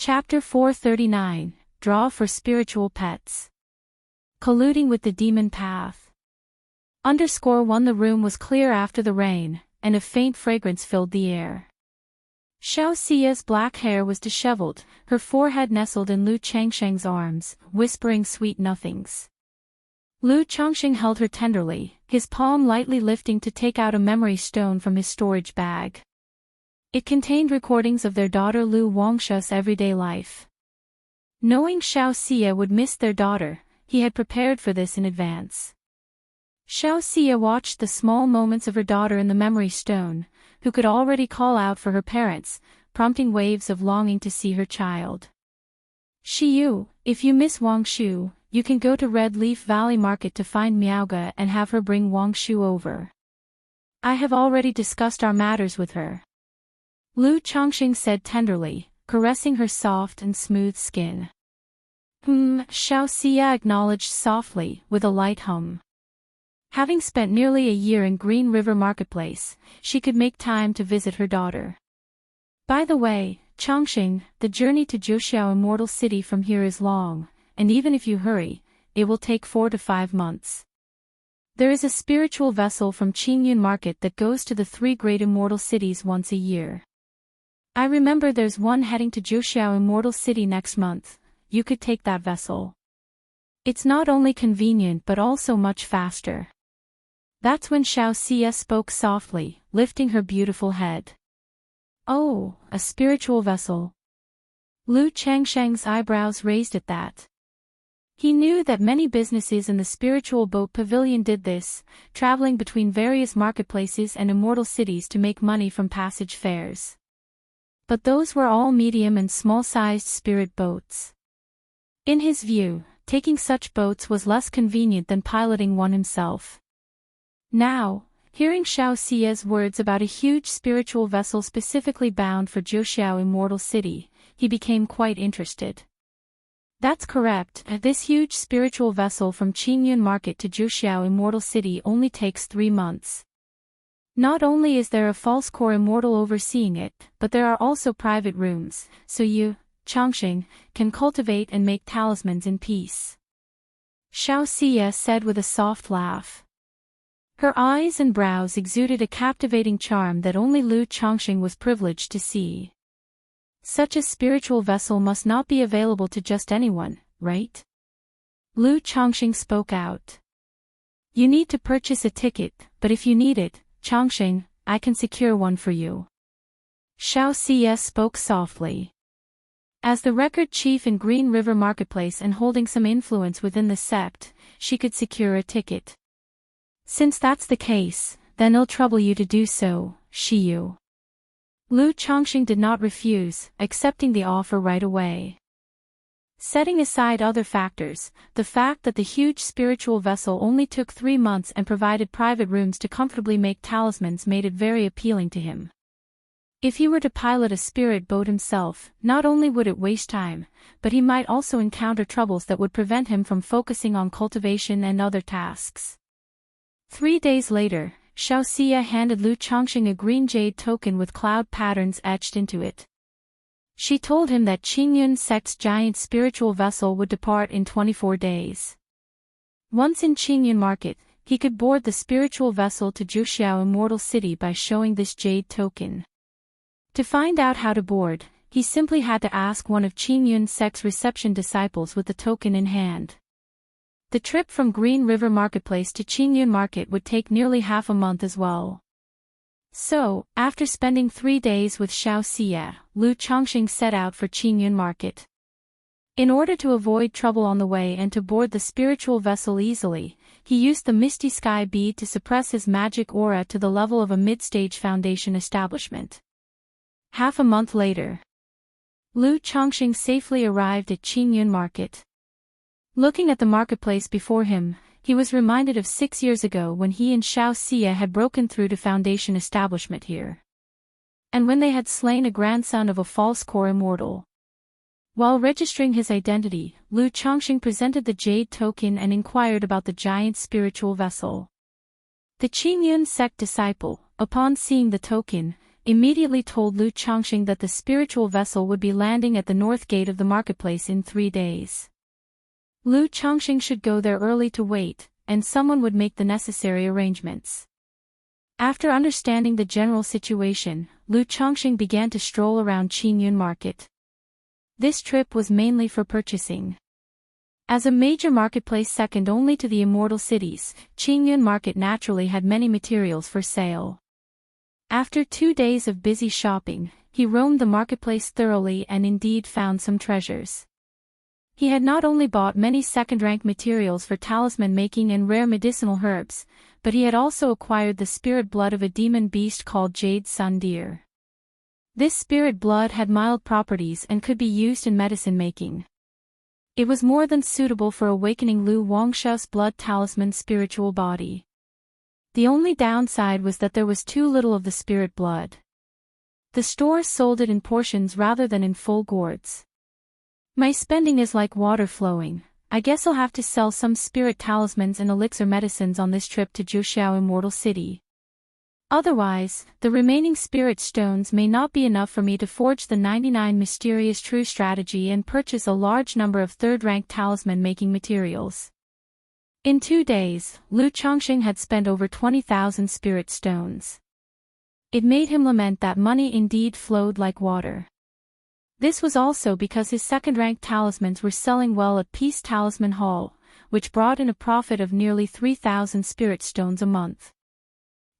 Chapter 439, Draw for Spiritual Pets. Colluding with the Demon Path. _1 The room was clear after the rain, and a faint fragrance filled the air. Xiao Xia's black hair was disheveled, her forehead nestled in Lu Changsheng's arms, whispering sweet nothings. Lu Changsheng held her tenderly, his palm lightly lifting to take out a memory stone from his storage bag. It contained recordings of their daughter Lu Wangsha's everyday life. Knowing Xiao Xia would miss their daughter, he had prepared for this in advance. Xiao Xia watched the small moments of her daughter in the memory stone, who could already call out for her parents, prompting waves of longing to see her child. Shiyu, if you miss Wangshu, you can go to Red Leaf Valley Market to find Miaoga and have her bring Wangshu over. I have already discussed our matters with her. Lu Changsheng said tenderly, caressing her soft and smooth skin. Xiao Xia acknowledged softly, with a light hum. Having spent nearly a year in Green River Marketplace, she could make time to visit her daughter. By the way, Changsheng, the journey to Wuxia Immortal City from here is long, and even if you hurry, it will take 4 to 5 months. There is a spiritual vessel from Qingyun Market that goes to the 3 great immortal cities once a year. I remember there's one heading to Wuxia Immortal City next month. You could take that vessel. It's not only convenient but also much faster. That's when Xiao Xia spoke softly, lifting her beautiful head. Oh, a spiritual vessel. Lu Changsheng's eyebrows raised at that. He knew that many businesses in the spiritual boat pavilion did this, traveling between various marketplaces and immortal cities to make money from passage fares. But those were all medium and small-sized spirit boats. In his view, taking such boats was less convenient than piloting one himself. Now, hearing Xiao Xia's words about a huge spiritual vessel specifically bound for Wuxia Immortal City, he became quite interested. That's correct, this huge spiritual vessel from Qingyun Market to Wuxia Immortal City only takes 3 months. Not only is there a false core immortal overseeing it, but there are also private rooms, so you, Changsheng, can cultivate and make talismans in peace. Xiao Xia said with a soft laugh. Her eyes and brows exuded a captivating charm that only Lu Changsheng was privileged to see. Such a spiritual vessel must not be available to just anyone, right? Lu Changsheng spoke out. You need to purchase a ticket, but if you need it, Changsheng, I can secure one for you. Xiao Xia spoke softly. As the record chief in Green River Marketplace and holding some influence within the sect, she could secure a ticket. Since that's the case, then it'll trouble you to do so, Shiyu. Lu Changsheng did not refuse, accepting the offer right away. Setting aside other factors, the fact that the huge spiritual vessel only took 3 months and provided private rooms to comfortably make talismans made it very appealing to him. If he were to pilot a spirit boat himself, not only would it waste time, but he might also encounter troubles that would prevent him from focusing on cultivation and other tasks. 3 days later, Xiao Xia handed Lu Changsheng a green jade token with cloud patterns etched into it. She told him that Qingyun sect's giant spiritual vessel would depart in 24 days. Once in Qingyun Market, he could board the spiritual vessel to Wuxia Immortal City by showing this jade token. To find out how to board, he simply had to ask one of Qingyun sect's reception disciples with the token in hand. The trip from Green River Marketplace to Qingyun Market would take nearly half a month as well. So, after spending 3 days with Xiao Xia, Lu Changsheng set out for Qingyun Market. In order to avoid trouble on the way and to board the spiritual vessel easily, he used the Misty Sky bead to suppress his magic aura to the level of a mid-stage foundation establishment. Half a month later, Lu Changsheng safely arrived at Qingyun Market. Looking at the marketplace before him, he was reminded of 6 years ago when he and Xiao Xia had broken through to foundation establishment here. And when they had slain a grandson of a false core immortal. While registering his identity, Lu Changsheng presented the jade token and inquired about the giant spiritual vessel. The Qingyun sect disciple, upon seeing the token, immediately told Lu Changxing that the spiritual vessel would be landing at the north gate of the marketplace in 3 days. Lu Changxing should go there early to wait, and someone would make the necessary arrangements. After understanding the general situation, Lu Changxing began to stroll around Qingyun Market. This trip was mainly for purchasing. As a major marketplace second only to the Immortal cities, Qingyun Market naturally had many materials for sale. After 2 days of busy shopping, he roamed the marketplace thoroughly and indeed found some treasures. He had not only bought many second-rank materials for talisman making and rare medicinal herbs, but he had also acquired the spirit blood of a demon beast called Jade Sun Deer. This spirit blood had mild properties and could be used in medicine making. It was more than suitable for awakening Lu Wangsha's blood talisman spiritual body. The only downside was that there was too little of the spirit blood. The store sold it in portions rather than in full gourds. My spending is like water flowing. I guess I'll have to sell some spirit talismans and elixir medicines on this trip to Zhuxiao Immortal City. Otherwise, the remaining spirit stones may not be enough for me to forge the 99 mysterious true strategy and purchase a large number of third-rank talisman-making materials. In 2 days, Lu Changxing had spent over 20,000 spirit stones. It made him lament that money indeed flowed like water. This was also because his second-rank talismans were selling well at Peace Talisman Hall, which brought in a profit of nearly 3,000 spirit stones a month.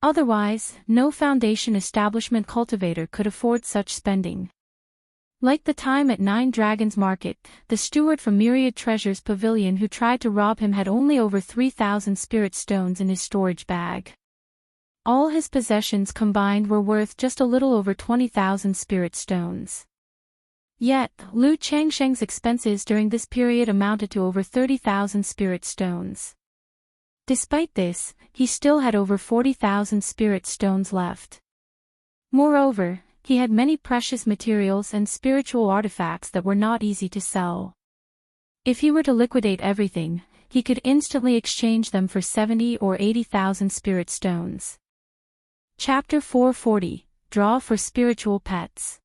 Otherwise, no foundation establishment cultivator could afford such spending. Like the time at 9 Dragons Market, the steward from Myriad Treasures Pavilion who tried to rob him had only over 3,000 spirit stones in his storage bag. All his possessions combined were worth just a little over 20,000 spirit stones. Yet, Lu Changsheng's expenses during this period amounted to over 30,000 spirit stones. Despite this, he still had over 40,000 spirit stones left. Moreover, he had many precious materials and spiritual artifacts that were not easy to sell. If he were to liquidate everything, he could instantly exchange them for 70 or 80,000 spirit stones. Chapter 440, Draw for Spiritual Pets.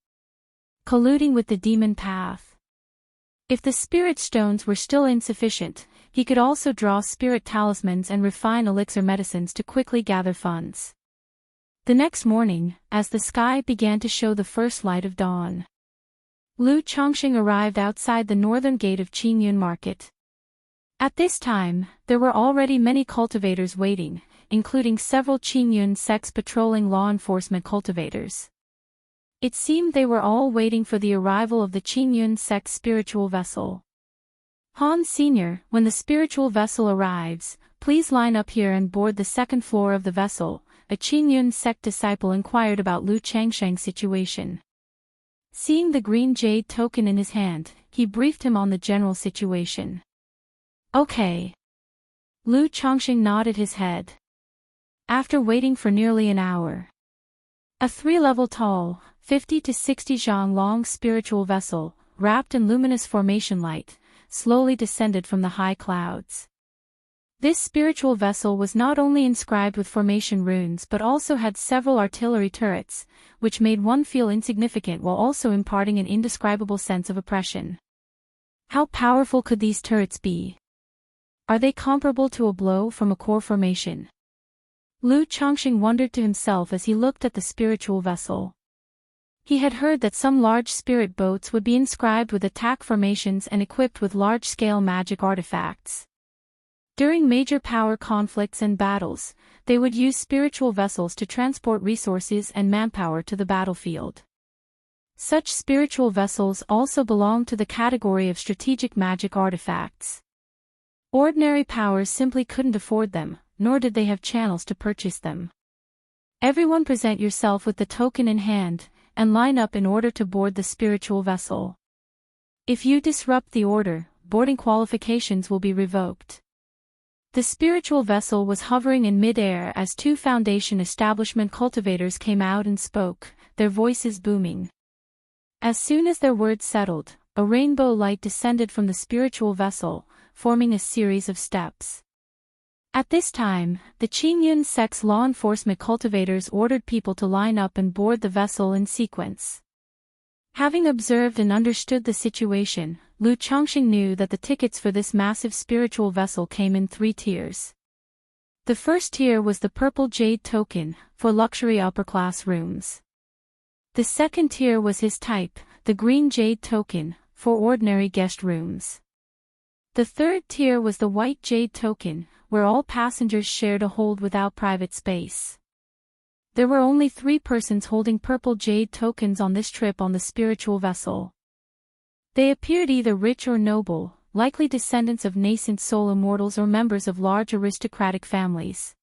Colluding with the Demon Path. If the spirit stones were still insufficient, he could also draw spirit talismans and refine elixir medicines to quickly gather funds. The next morning, as the sky began to show the first light of dawn, Lu Changxing arrived outside the northern gate of Qingyun Market. At this time, there were already many cultivators waiting, including several Qingyun sects patrolling law enforcement cultivators. It seemed they were all waiting for the arrival of the Qingyun sect spiritual vessel. Han Senior, when the spiritual vessel arrives, please line up here and board the second floor of the vessel, a Qingyun sect disciple inquired about Lu Changsheng's situation. Seeing the green jade token in his hand, he briefed him on the general situation. Okay. Lu Changxing nodded his head. After waiting for nearly an hour, a 3-level tall, 50 to 60 zhang long spiritual vessel, wrapped in luminous formation light, slowly descended from the high clouds. This spiritual vessel was not only inscribed with formation runes but also had several artillery turrets, which made one feel insignificant while also imparting an indescribable sense of oppression. How powerful could these turrets be? Are they comparable to a blow from a core formation? Lu Changxing wondered to himself as he looked at the spiritual vessel. He had heard that some large spirit boats would be inscribed with attack formations and equipped with large-scale magic artifacts. During major power conflicts and battles, they would use spiritual vessels to transport resources and manpower to the battlefield. Such spiritual vessels also belong to the category of strategic magic artifacts. Ordinary powers simply couldn't afford them, nor did they have channels to purchase them. Everyone present yourself with the token in hand, and line up in order to board the spiritual vessel. If you disrupt the order, boarding qualifications will be revoked. The spiritual vessel was hovering in mid-air as 2 Foundation establishment cultivators came out and spoke, their voices booming. As soon as their words settled, a rainbow light descended from the spiritual vessel, forming a series of steps. At this time, the Qingyun sect's law enforcement cultivators ordered people to line up and board the vessel in sequence. Having observed and understood the situation, Lu Chongqing knew that the tickets for this massive spiritual vessel came in 3 tiers. The first tier was the purple jade token, for luxury upper-class rooms. The second tier was his type, the green jade token, for ordinary guest rooms. The third tier was the white jade token, where all passengers shared a hold without private space. There were only 3 persons holding purple jade tokens on this trip on the spiritual vessel. They appeared either rich or noble, likely descendants of nascent soul immortals or members of large aristocratic families.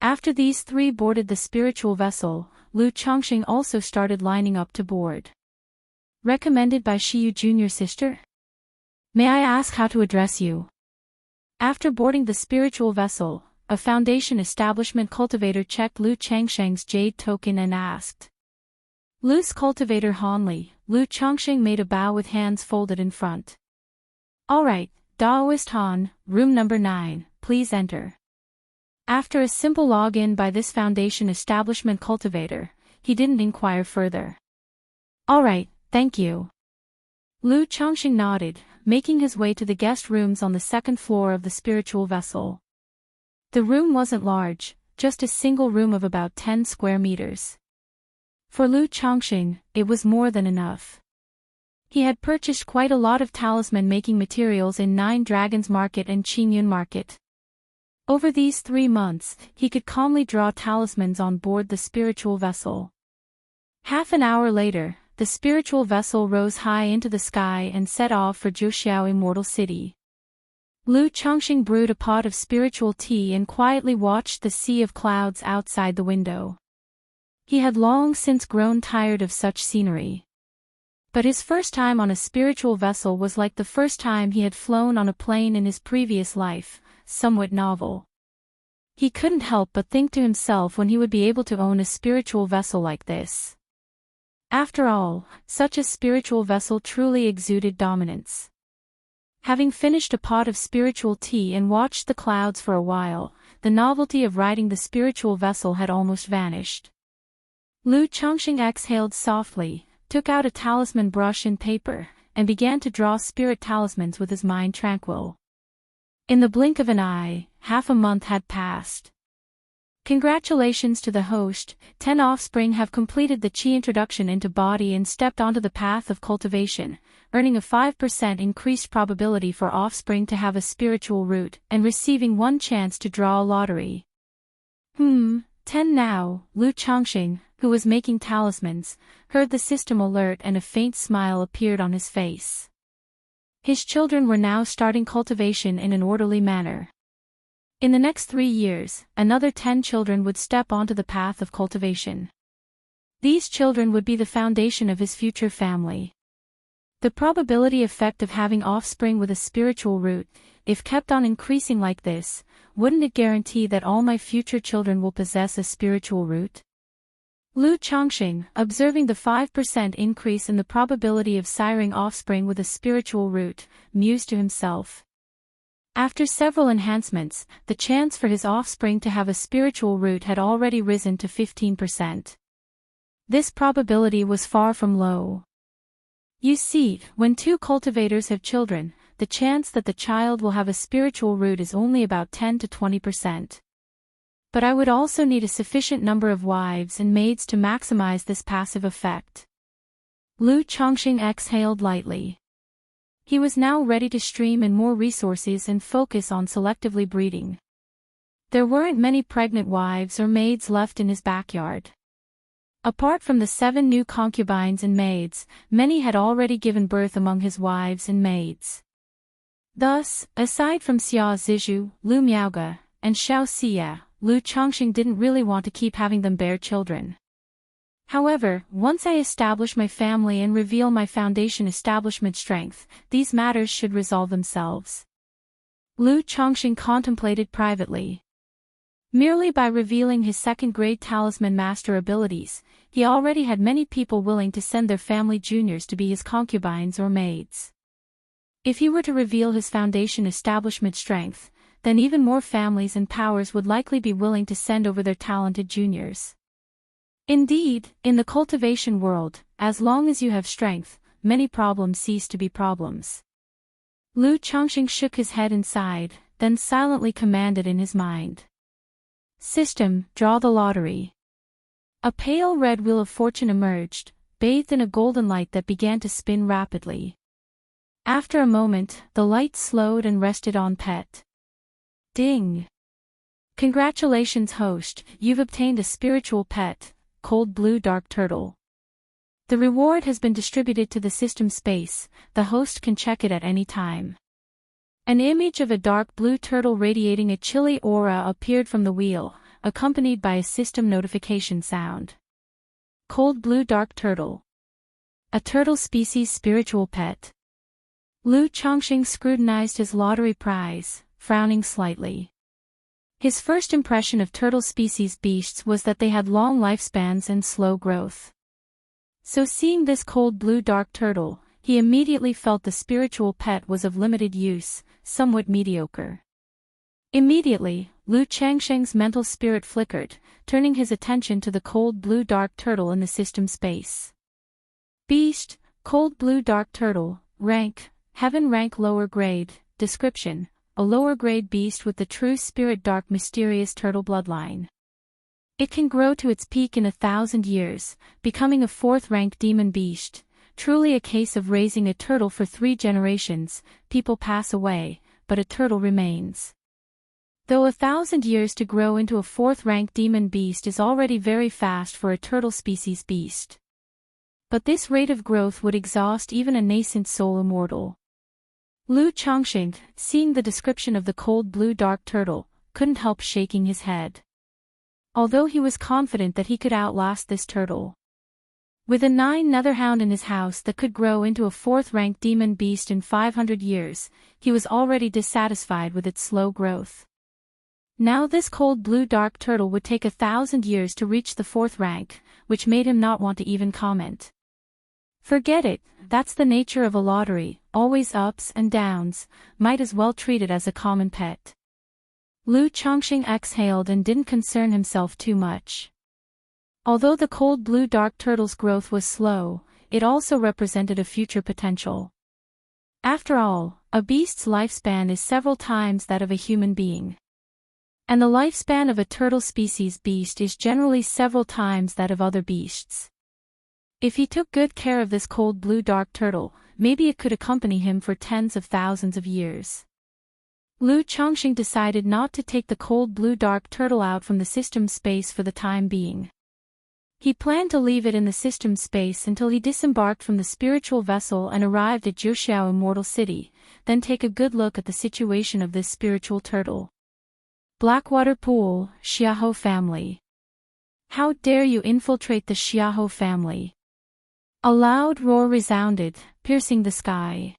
After these 3 boarded the spiritual vessel, Lu Chongqing also started lining up to board. Recommended by Shiyu Jr. Sister? May I ask how to address you? After boarding the spiritual vessel, a Foundation establishment cultivator checked Lu Changsheng's jade token and asked. Lu's cultivator Hanli, Lu Chongqing made a bow with hands folded in front. Alright, Daoist Han, room number 9, please enter. After a simple login by this Foundation establishment cultivator, he didn't inquire further. Alright, thank you. Lu Chongqing nodded, making his way to the guest rooms on the 2nd floor of the spiritual vessel. The room wasn't large, just a single room of about 10 square meters. For Lu Chongqing, it was more than enough. He had purchased quite a lot of talisman-making materials in 9 Dragons Market and Qingyun Market. Over these 3 months, he could calmly draw talismans on board the spiritual vessel. Half an hour later, the spiritual vessel rose high into the sky and set off for Zhuxiao Immortal City. Lu Chongqing brewed a pot of spiritual tea and quietly watched the sea of clouds outside the window. He had long since grown tired of such scenery. But his first time on a spiritual vessel was like the first time he had flown on a plane in his previous life, somewhat novel. He couldn't help but think to himself when he would be able to own a spiritual vessel like this. After all, such a spiritual vessel truly exuded dominance. Having finished a pot of spiritual tea and watched the clouds for a while, the novelty of riding the spiritual vessel had almost vanished. Lu Chongqing exhaled softly, took out a talisman brush and paper, and began to draw spirit talismans with his mind tranquil. In the blink of an eye, half a month had passed. Congratulations to the host, 10 offspring have completed the Qi introduction into body and stepped onto the path of cultivation, earning a 5% increased probability for offspring to have a spiritual root, and receiving 1 chance to draw a lottery. 10 now, Lu Chongqing, who was making talismans, heard the system alert and a faint smile appeared on his face. His children were now starting cultivation in an orderly manner. In the next 3 years, another 10 children would step onto the path of cultivation. These children would be the foundation of his future family. The probability effect of having offspring with a spiritual root, if kept on increasing like this, wouldn't it guarantee that all my future children will possess a spiritual root? Lu Chongqing, observing the 5% increase in the probability of siring offspring with a spiritual root, mused to himself. After several enhancements, the chance for his offspring to have a spiritual root had already risen to 15%. This probability was far from low. You see, when 2 cultivators have children, the chance that the child will have a spiritual root is only about 10 to 20%. But I would also need a sufficient number of wives and maids to maximize this passive effect. Lu Chongqing exhaled lightly. He was now ready to stream in more resources and focus on selectively breeding. There weren't many pregnant wives or maids left in his backyard. Apart from the 7 new concubines and maids, many had already given birth among his wives and maids. Thus, aside from Xia Zizhu, Lu Miaoge, and Xiao Xia, Lu Chongqing didn't really want to keep having them bear children. However, once I establish my family and reveal my foundation establishment strength, these matters should resolve themselves. Lu Chongqing contemplated privately. Merely by revealing his second-grade talisman master abilities, he already had many people willing to send their family juniors to be his concubines or maids. If he were to reveal his foundation establishment strength, then even more families and powers would likely be willing to send over their talented juniors. Indeed, in the cultivation world, as long as you have strength, many problems cease to be problems. Lu Changxing shook his head and sighed, then silently commanded in his mind. System, draw the lottery. A pale red wheel of fortune emerged, bathed in a golden light that began to spin rapidly. After a moment, the light slowed and rested on Pet. Ding! Congratulations, host, you've obtained a spiritual pet, Cold Blue Dark Turtle. The reward has been distributed to the system space, the host can check it at any time. An image of a dark blue turtle radiating a chilly aura appeared from the wheel, accompanied by a system notification sound. Cold Blue Dark Turtle. A turtle species spiritual pet. Lu Changxing scrutinized his lottery prize, frowning slightly. His first impression of turtle species beasts was that they had long lifespans and slow growth. So seeing this cold blue dark turtle, he immediately felt the spiritual pet was of limited use, somewhat mediocre. Immediately, Lu Changsheng's mental spirit flickered, turning his attention to the cold blue dark turtle in the system space. Beast, cold blue dark turtle, rank, heaven rank lower grade, description, a lower grade beast with the true spirit dark mysterious turtle bloodline. It can grow to its peak in 1,000 years, becoming a 4th rank demon beast, truly a case of raising a turtle for 3 generations, people pass away, but a turtle remains. Though 1,000 years to grow into a 4th rank demon beast is already very fast for a turtle species beast. But this rate of growth would exhaust even a nascent soul immortal. Lu Changxing, seeing the description of the cold blue dark turtle, couldn't help shaking his head. Although he was confident that he could outlast this turtle. With a 9 netherhound in his house that could grow into a 4th rank demon beast in 500 years, he was already dissatisfied with its slow growth. Now this cold blue dark turtle would take 1,000 years to reach the 4th rank, which made him not want to even comment. Forget it, that's the nature of a lottery, always ups and downs, might as well treat it as a common pet. Lu Changxing exhaled and didn't concern himself too much. Although the cold blue dark turtle's growth was slow, it also represented a future potential. After all, a beast's lifespan is several times that of a human being. And the lifespan of a turtle species beast is generally several times that of other beasts. If he took good care of this cold blue dark turtle, maybe it could accompany him for tens of thousands of years. Lu Changxing decided not to take the cold blue dark turtle out from the system space for the time being. He planned to leave it in the system space until he disembarked from the spiritual vessel and arrived at Wuxia Immortal City, then take a good look at the situation of this spiritual turtle. Blackwater Pool, Xiahou family. How dare you infiltrate the Xiahou family? A loud roar resounded, piercing the sky.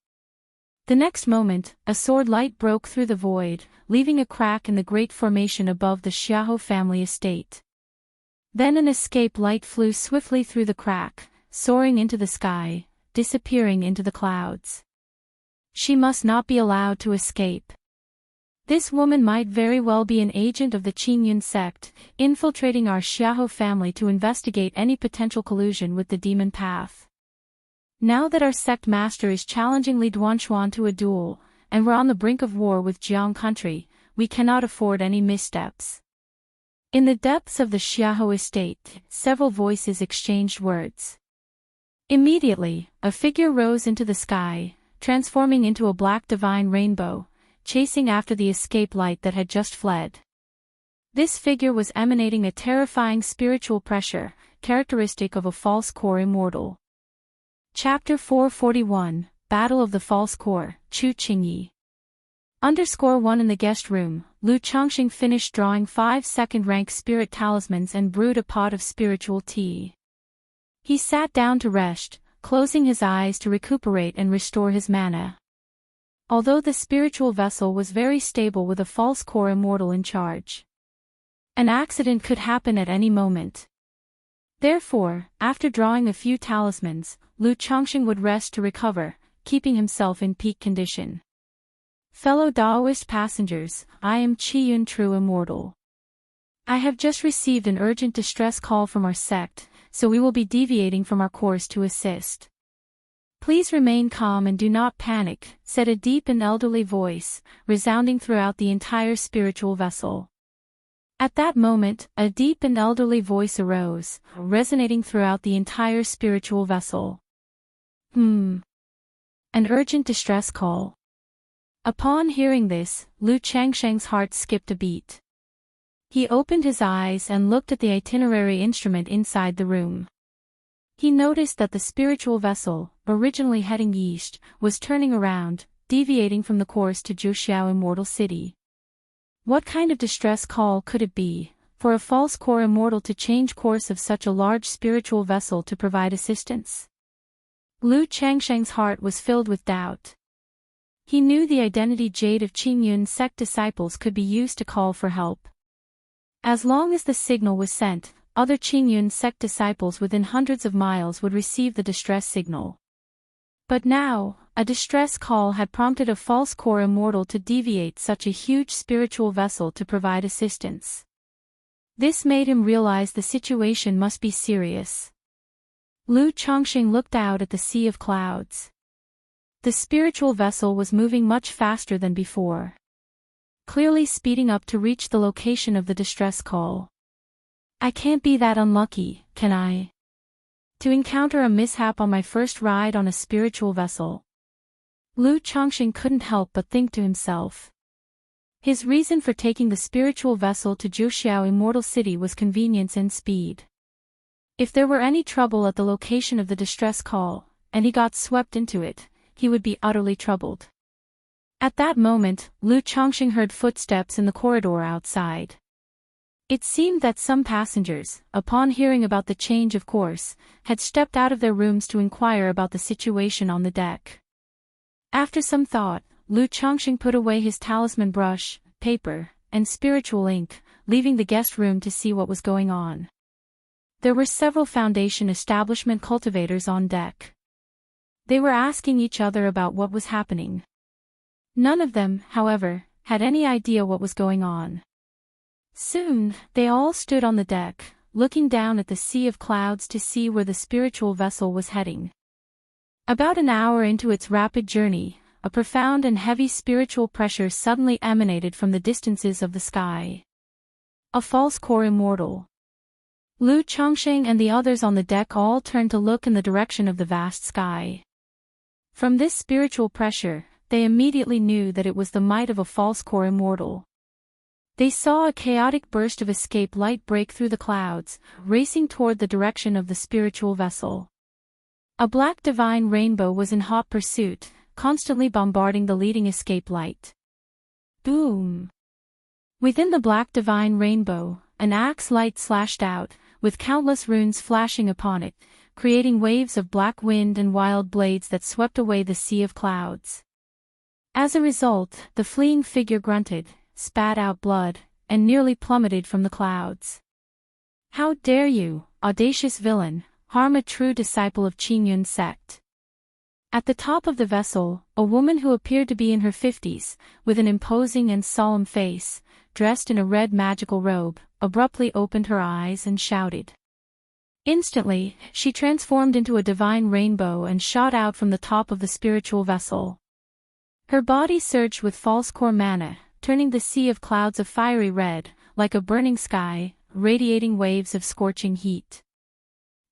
The next moment, a sword light broke through the void, leaving a crack in the great formation above the Xiahou family estate. Then an escape light flew swiftly through the crack, soaring into the sky, disappearing into the clouds. She must not be allowed to escape. This woman might very well be an agent of the Qingyun sect, infiltrating our Xiahou family to investigate any potential collusion with the demon path. Now that our sect master is challenging Li Duanshuan to a duel, and we're on the brink of war with Jiang country, we cannot afford any missteps. In the depths of the Xiahou estate, several voices exchanged words. Immediately, a figure rose into the sky, transforming into a black divine rainbow, chasing after the escape light that had just fled. This figure was emanating a terrifying spiritual pressure, characteristic of a false core immortal. Chapter 441, Battle of the False Core, Chu Qingyi. _1 in the guest room, Lu Changxing finished drawing 5 second-rank spirit talismans and brewed a pot of spiritual tea. He sat down to rest, closing his eyes to recuperate and restore his mana. Although the spiritual vessel was very stable with a false core immortal in charge, an accident could happen at any moment. Therefore, after drawing a few talismans, Lu Changxing would rest to recover, keeping himself in peak condition. Fellow Daoist passengers, I am Qiyun True Immortal. I have just received an urgent distress call from our sect, so we will be deviating from our course to assist. Please remain calm and do not panic, said a deep and elderly voice, resounding throughout the entire spiritual vessel. At that moment, a deep and elderly voice arose, resonating throughout the entire spiritual vessel. An urgent distress call. Upon hearing this, Lu Changsheng's heart skipped a beat. He opened his eyes and looked at the itinerary instrument inside the room. He noticed that the spiritual vessel, originally heading east, was turning around, deviating from the course to Zhuxiao Immortal City. What kind of distress call could it be, for a false core immortal to change course of such a large spiritual vessel to provide assistance? Lu Changsheng's heart was filled with doubt. He knew the identity jade of Qingyun sect disciples could be used to call for help. As long as the signal was sent, other Qingyun sect disciples within hundreds of miles would receive the distress signal. But now, a distress call had prompted a false core immortal to deviate such a huge spiritual vessel to provide assistance. This made him realize the situation must be serious. Lu Chongqing looked out at the sea of clouds. The spiritual vessel was moving much faster than before, clearly speeding up to reach the location of the distress call. I can't be that unlucky, can I? To encounter a mishap on my first ride on a spiritual vessel. Lu Chongqing couldn't help but think to himself. His reason for taking the spiritual vessel to Zhuxiao Immortal City was convenience and speed. If there were any trouble at the location of the distress call, and he got swept into it, he would be utterly troubled. At that moment, Lu Chongqing heard footsteps in the corridor outside. It seemed that some passengers, upon hearing about the change of course, had stepped out of their rooms to inquire about the situation on the deck. After some thought, Lu Chongqing put away his talisman brush, paper, and spiritual ink, leaving the guest room to see what was going on. There were several Foundation establishment cultivators on deck. They were asking each other about what was happening. None of them, however, had any idea what was going on. Soon, they all stood on the deck, looking down at the sea of clouds to see where the spiritual vessel was heading. About an hour into its rapid journey, a profound and heavy spiritual pressure suddenly emanated from the distances of the sky. A false core immortal. Lu Chongqing and the others on the deck all turned to look in the direction of the vast sky. From this spiritual pressure, they immediately knew that it was the might of a false core immortal. They saw a chaotic burst of escape light break through the clouds, racing toward the direction of the spiritual vessel. A black divine rainbow was in hot pursuit, constantly bombarding the leading escape light. Boom! Within the black divine rainbow, an axe light slashed out, with countless runes flashing upon it, creating waves of black wind and wild blades that swept away the sea of clouds. As a result, the fleeing figure grunted, spat out blood, and nearly plummeted from the clouds. How dare you, audacious villain, harm a true disciple of Qingyun sect? At the top of the vessel, a woman who appeared to be in her 50s, with an imposing and solemn face, dressed in a red magical robe, abruptly opened her eyes and shouted. Instantly, she transformed into a divine rainbow and shot out from the top of the spiritual vessel. Her body surged with false core mana, turning the sea of clouds a fiery red, like a burning sky, radiating waves of scorching heat.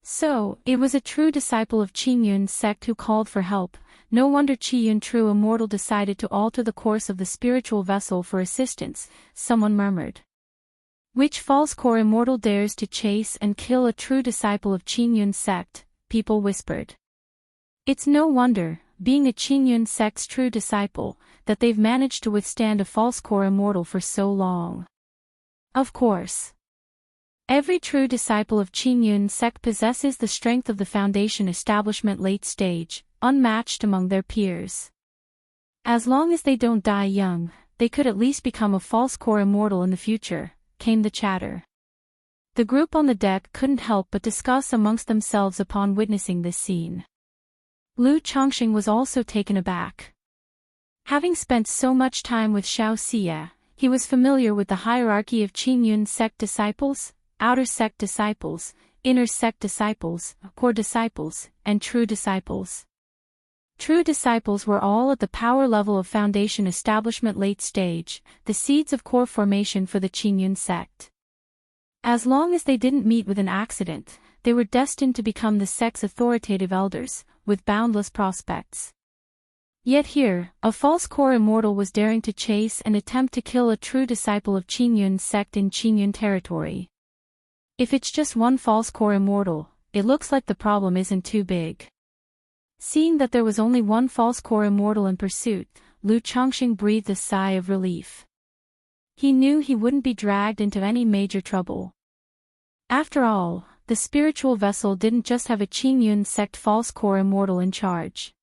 So, it was a true disciple of Qingyun sect who called for help. No wonder Qiyun True Immortal decided to alter the course of the spiritual vessel for assistance, someone murmured. Which false core immortal dares to chase and kill a true disciple of Qingyun sect? People whispered. It's no wonder, being a Qingyun sect's true disciple, that they've managed to withstand a false core immortal for so long. Of course. Every true disciple of Qingyun sect possesses the strength of the Foundation establishment late stage, unmatched among their peers. As long as they don't die young, they could at least become a false core immortal in the future, came the chatter. The group on the deck couldn't help but discuss amongst themselves upon witnessing this scene. Lu Chongqing was also taken aback. Having spent so much time with Wuxia, he was familiar with the hierarchy of Qingyun sect disciples, outer sect disciples, inner sect disciples, core disciples, and true disciples. True disciples were all at the power level of foundation establishment late stage, the seeds of core formation for the Qingyun sect. As long as they didn't meet with an accident, they were destined to become the sect's authoritative elders, with boundless prospects. Yet here, a false core immortal was daring to chase and attempt to kill a true disciple of Qingyun sect in Qingyun territory. If it's just one false core immortal, it looks like the problem isn't too big. Seeing that there was only one false core immortal in pursuit, Lu Chongqing breathed a sigh of relief. He knew he wouldn't be dragged into any major trouble. After all, the spiritual vessel didn't just have a Qingyun sect false core immortal in charge.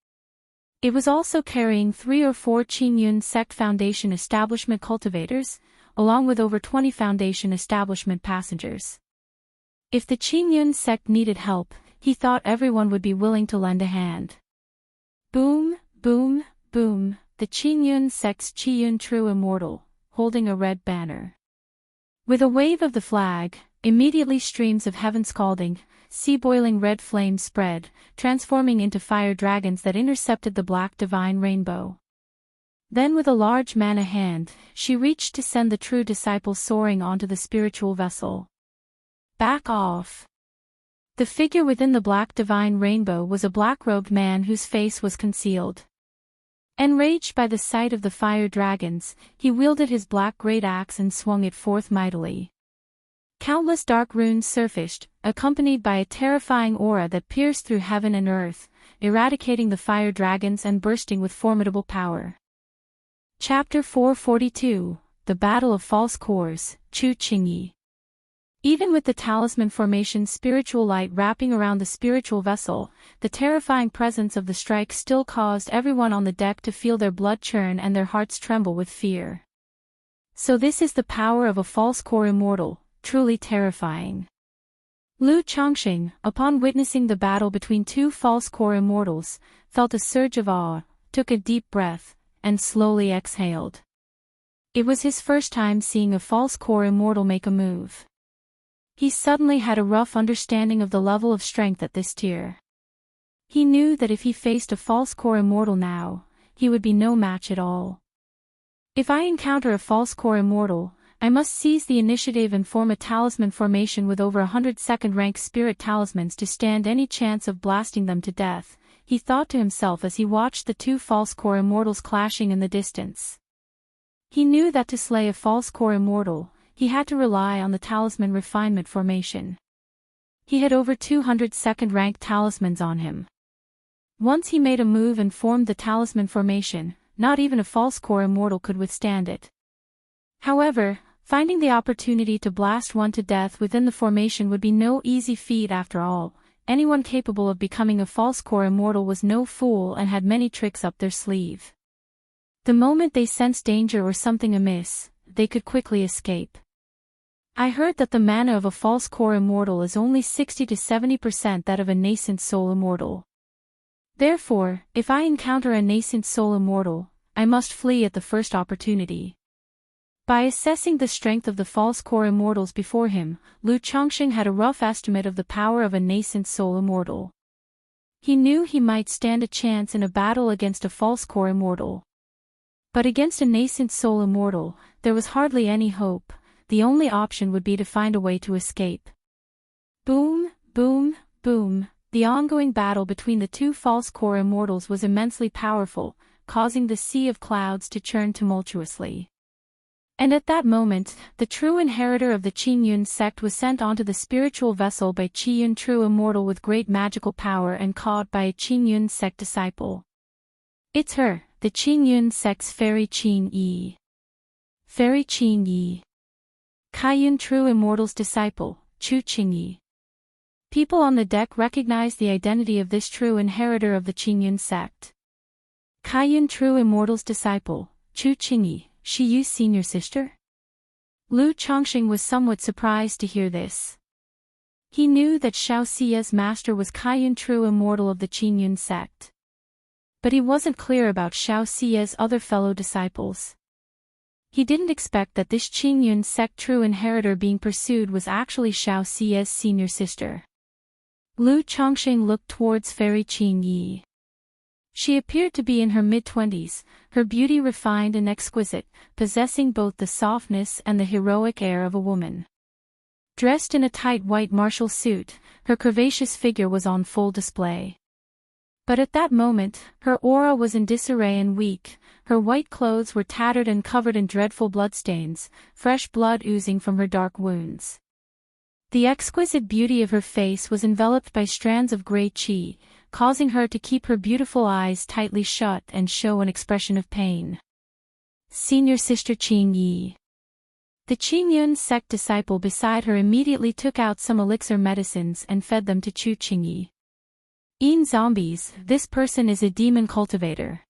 It was also carrying 3 or 4 Qingyun sect foundation establishment cultivators, along with over 20 foundation establishment passengers. If the Qingyun sect needed help, he thought everyone would be willing to lend a hand. Boom, boom, boom, the Qingyun sect's Qiyun True Immortal, holding a red banner. With a wave of the flag, immediately streams of heaven scalding, sea-boiling red flames spread, transforming into fire dragons that intercepted the black divine rainbow. Then with a large mana hand, she reached to send the true disciple soaring onto the spiritual vessel. Back off! The figure within the black divine rainbow was a black-robed man whose face was concealed. Enraged by the sight of the fire dragons, he wielded his black great axe and swung it forth mightily. Countless dark runes surfaced, accompanied by a terrifying aura that pierced through heaven and earth, eradicating the fire dragons and bursting with formidable power. Chapter 442, The Battle of False Cores, Chu Qingyi. Even with the talisman formation's spiritual light wrapping around the spiritual vessel, the terrifying presence of the strike still caused everyone on the deck to feel their blood churn and their hearts tremble with fear. So this is the power of a false core immortal, truly terrifying. Lu Chongqing, upon witnessing the battle between 2 false core immortals, felt a surge of awe, took a deep breath, and slowly exhaled. It was his first time seeing a false core immortal make a move. He suddenly had a rough understanding of the level of strength at this tier. He knew that if he faced a false core immortal now, he would be no match at all. If I encounter a false core immortal, I must seize the initiative and form a talisman formation with over 100 second-rank spirit talismans to stand any chance of blasting them to death, he thought to himself as he watched the 2 false core immortals clashing in the distance. He knew that to slay a false core immortal, he had to rely on the talisman refinement formation. He had over 200 second-rank talismans on him. Once he made a move and formed the talisman formation, not even a false core immortal could withstand it. However, finding the opportunity to blast one to death within the formation would be no easy feat after all. Anyone capable of becoming a false core immortal was no fool and had many tricks up their sleeve. The moment they sensed danger or something amiss, they could quickly escape. I heard that the mana of a false core immortal is only 60 to 70% that of a nascent soul immortal. Therefore, if I encounter a nascent soul immortal, I must flee at the first opportunity. By assessing the strength of the false core immortals before him, Lu Chongqing had a rough estimate of the power of a nascent soul immortal. He knew he might stand a chance in a battle against a false core immortal. But against a nascent soul immortal, there was hardly any hope. The only option would be to find a way to escape. Boom, boom, boom, the ongoing battle between the 2 false core immortals was immensely powerful, causing the sea of clouds to churn tumultuously. And at that moment, the true inheritor of the Qingyun sect was sent onto the spiritual vessel by Qiyun True Immortal with great magical power and caught by a Qingyun sect disciple. It's her, the Qingyun sect's Fairy Qin Yi. Fairy Qin Yi. Kaiyun True Immortal's disciple, Chu Qingyi. People on the deck recognized the identity of this true inheritor of the Qingyun sect. Kaiyun True Immortal's disciple, Chu Qingyi, she Yu's senior sister? Lu Chongqing was somewhat surprised to hear this. He knew that Wuxia's master was Kaiyun True Immortal of the Qingyun sect. but he wasn't clear about Xiao Xia's other fellow disciples. He didn't expect that this Qingyun sect true inheritor being pursued was actually Xiao Xia's senior sister. Lu Chongqing looked towards Fairy Qingyi. She appeared to be in her mid-20s, her beauty refined and exquisite, possessing both the softness and the heroic air of a woman. Dressed in a tight white martial suit, her curvaceous figure was on full display. But at that moment, her aura was in disarray and weak, her white clothes were tattered and covered in dreadful bloodstains, fresh blood oozing from her dark wounds. The exquisite beauty of her face was enveloped by strands of grey qi, causing her to keep her beautiful eyes tightly shut and show an expression of pain. Senior Sister Qingyi. The Qingyun sect disciple beside her immediately took out some elixir medicines and fed them to Chu Qingyi. Zombies, this person is a demon cultivator.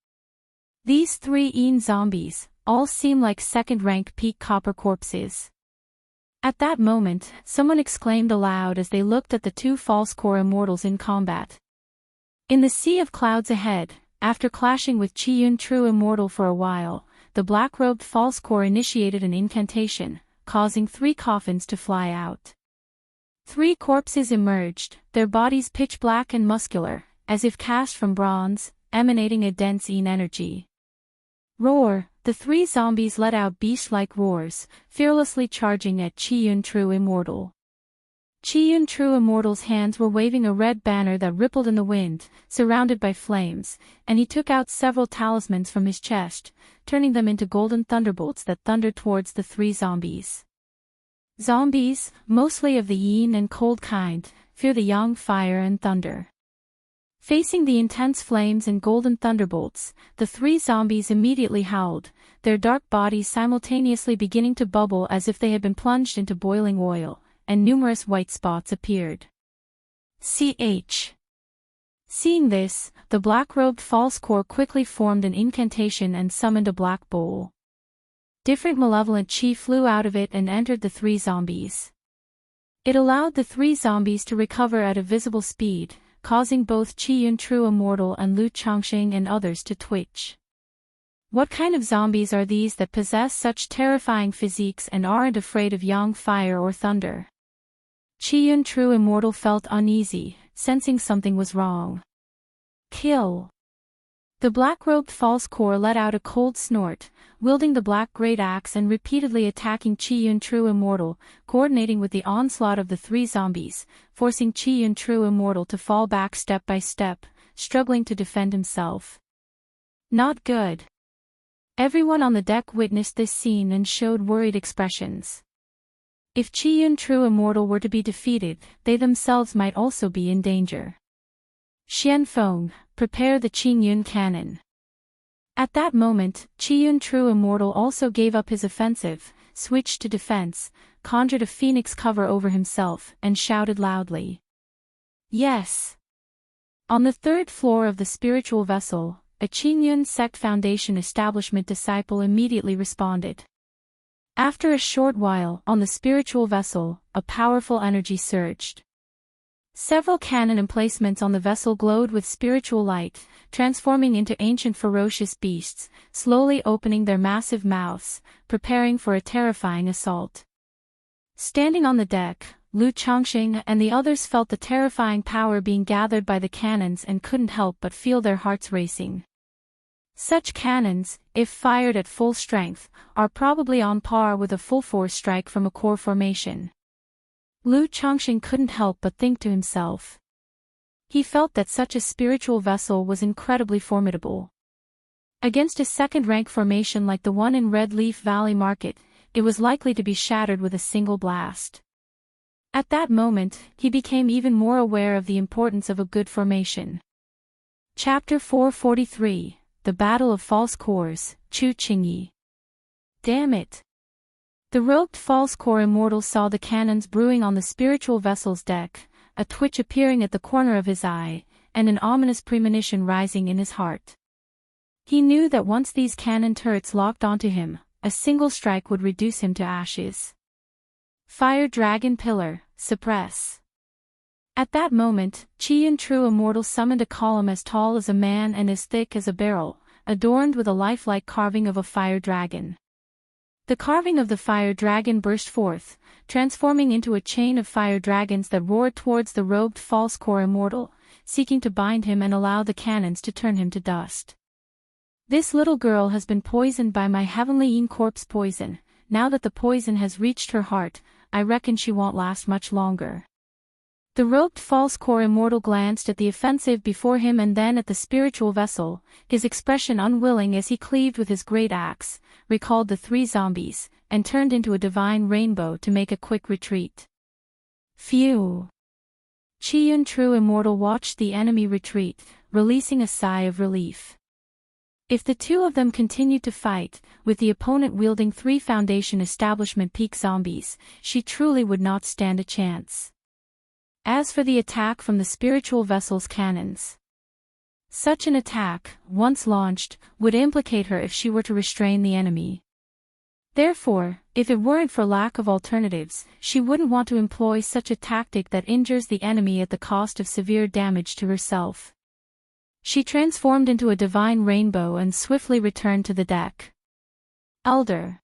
These 3 zombies, all seem like second-rank peak copper corpses. At that moment, someone exclaimed aloud as they looked at the 2 false core immortals in combat. In the sea of clouds ahead, after clashing with Qiyun true immortal for a while, the black-robed false core initiated an incantation, causing 3 coffins to fly out. 3 corpses emerged, their bodies pitch black and muscular, as if cast from bronze, emanating a dense energy. Roar! The 3 zombies let out beast-like roars, fearlessly charging at Qiyun true immortal. Qiyun true immortal's hands were waving a red banner that rippled in the wind, surrounded by flames, and he took out several talismans from his chest, turning them into golden thunderbolts that thundered towards the 3 zombies. Zombies, mostly of the yin and cold kind, fear the yang fire and thunder. Facing the intense flames and golden thunderbolts, the 3 zombies immediately howled, their dark bodies simultaneously beginning to bubble as if they had been plunged into boiling oil, and numerous white spots appeared. Ch. Seeing this, the black-robed false core quickly formed an incantation and summoned a black bowl. Different malevolent chi flew out of it and entered the 3 zombies. It allowed the 3 zombies to recover at a visible speed, causing both Qiyun true immortal and Lu Chongqing and others to twitch. What kind of zombies are these that possess such terrifying physiques and aren't afraid of yang fire or thunder? Qiyun true immortal felt uneasy, sensing something was wrong. Kill! The black-robed false core let out a cold snort, wielding the black great axe and repeatedly attacking Qiyun true immortal, coordinating with the onslaught of the 3 zombies, forcing Qiyun true immortal to fall back step by step, struggling to defend himself. Not good. Everyone on the deck witnessed this scene and showed worried expressions. If Qiyun true immortal were to be defeated, they themselves might also be in danger. Xianfeng, prepare the Qingyun cannon. At that moment, Qiyun true immortal also gave up his offensive, switched to defense, conjured a phoenix cover over himself, and shouted loudly. Yes! On the 3rd floor of the spiritual vessel, a Qingyun sect foundation establishment disciple immediately responded. After a short while, on the spiritual vessel, a powerful energy surged. Several cannon emplacements on the vessel glowed with spiritual light, transforming into ancient ferocious beasts, slowly opening their massive mouths, preparing for a terrifying assault. Standing on the deck, Lu Chongqing and the others felt the terrifying power being gathered by the cannons and couldn't help but feel their hearts racing. Such cannons, if fired at full strength, are probably on par with a full-force strike from a core formation. Lu Chongqing couldn't help but think to himself. He felt that such a spiritual vessel was incredibly formidable. Against a second-rank formation like the one in Red Leaf Valley Market, it was likely to be shattered with a single blast. At that moment, he became even more aware of the importance of a good formation. Chapter 443, The Battle of False Cores, Chu Qingyi. Damn it! The robed false core immortal saw the cannons brewing on the spiritual vessel's deck, a twitch appearing at the corner of his eye, and an ominous premonition rising in his heart. He knew that once these cannon turrets locked onto him, a single strike would reduce him to ashes. Fire Dragon Pillar, suppress. At that moment, Qiyun True Immortal summoned a column as tall as a man and as thick as a barrel, adorned with a lifelike carving of a fire dragon. The carving of the fire dragon burst forth, transforming into a chain of fire dragons that roared towards the robed false core immortal, seeking to bind him and allow the cannons to turn him to dust. This little girl has been poisoned by my heavenly corpse poison. Now that the poison has reached her heart, I reckon she won't last much longer. The robed false core immortal glanced at the offensive before him and then at the spiritual vessel, his expression unwilling as he cleaved with his great axe, recalled the three zombies, and turned into a divine rainbow to make a quick retreat. Phew! Qiyun True Immortal watched the enemy retreat, releasing a sigh of relief. If the two of them continued to fight, with the opponent wielding 3 Foundation Establishment peak zombies, she truly would not stand a chance. As for the attack from the spiritual vessel's cannons, such an attack, once launched, would implicate her if she were to restrain the enemy. Therefore, if it weren't for lack of alternatives, she wouldn't want to employ such a tactic that injures the enemy at the cost of severe damage to herself. She transformed into a divine rainbow and swiftly returned to the deck. Elder.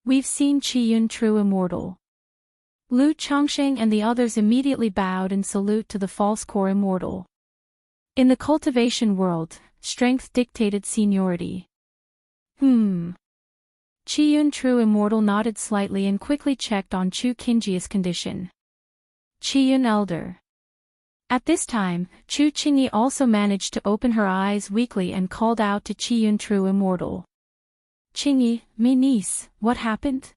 We've seen Qiyun True Immortal. Lu Chongsheng and the others immediately bowed in salute to the false core immortal. In the cultivation world, strength dictated seniority. Qiyun True Immortal nodded slightly and quickly checked on Chu Qingji's condition. Qiyun Elder. At this time, Chu Qingyi also managed to open her eyes weakly and called out to Qiyun True Immortal. Qingyi, my niece, what happened?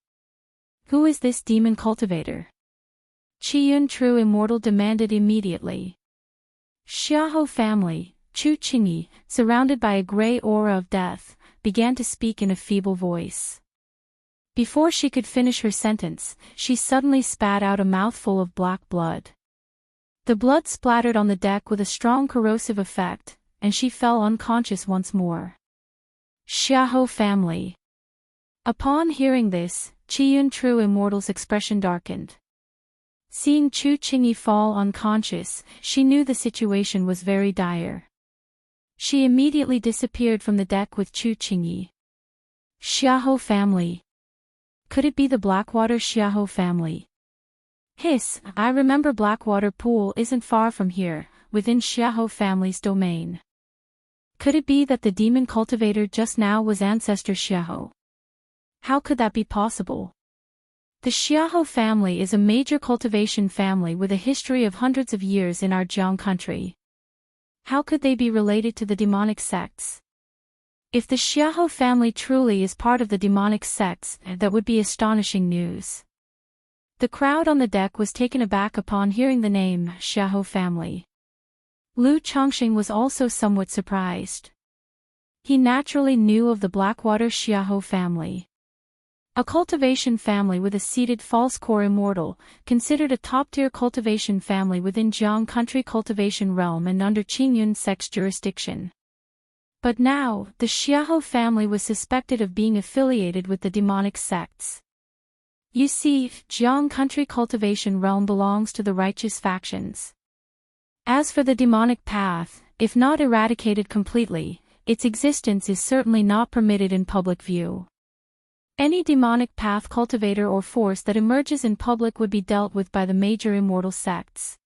Who is this demon cultivator? Qiyun True Immortal demanded immediately. Xiahou family, Chu Qingyi, surrounded by a gray aura of death, began to speak in a feeble voice. Before she could finish her sentence, she suddenly spat out a mouthful of black blood. The blood splattered on the deck with a strong corrosive effect, and she fell unconscious once more. Xiahou family. Upon hearing this, Qiyun True Immortal's expression darkened. Seeing Chu Qingyi fall unconscious, she knew the situation was very dire. She immediately disappeared from the deck with Chu Qingyi. Xiahou family. Could it be the Blackwater Xiahou family? Hiss, I remember Blackwater Pool isn't far from here, within Xiahou family's domain. Could it be that the demon cultivator just now was ancestor Xiahou? How could that be possible? The Xiahou family is a major cultivation family with a history of hundreds of years in our Jiang country. How could they be related to the demonic sects? If the Xiahou family truly is part of the demonic sects, that would be astonishing news. The crowd on the deck was taken aback upon hearing the name Xiahou family. Lu Chongsheng was also somewhat surprised. He naturally knew of the Blackwater Xiahou family. A cultivation family with a seated false core immortal, considered a top-tier cultivation family within Jiang country cultivation realm and under Qingyun sect's jurisdiction. But now, the Xiahou family was suspected of being affiliated with the demonic sects. You see, Jiang country cultivation realm belongs to the righteous factions. As for the demonic path, if not eradicated completely, its existence is certainly not permitted in public view. Any demonic path cultivator or force that emerges in public would be dealt with by the major immortal sects.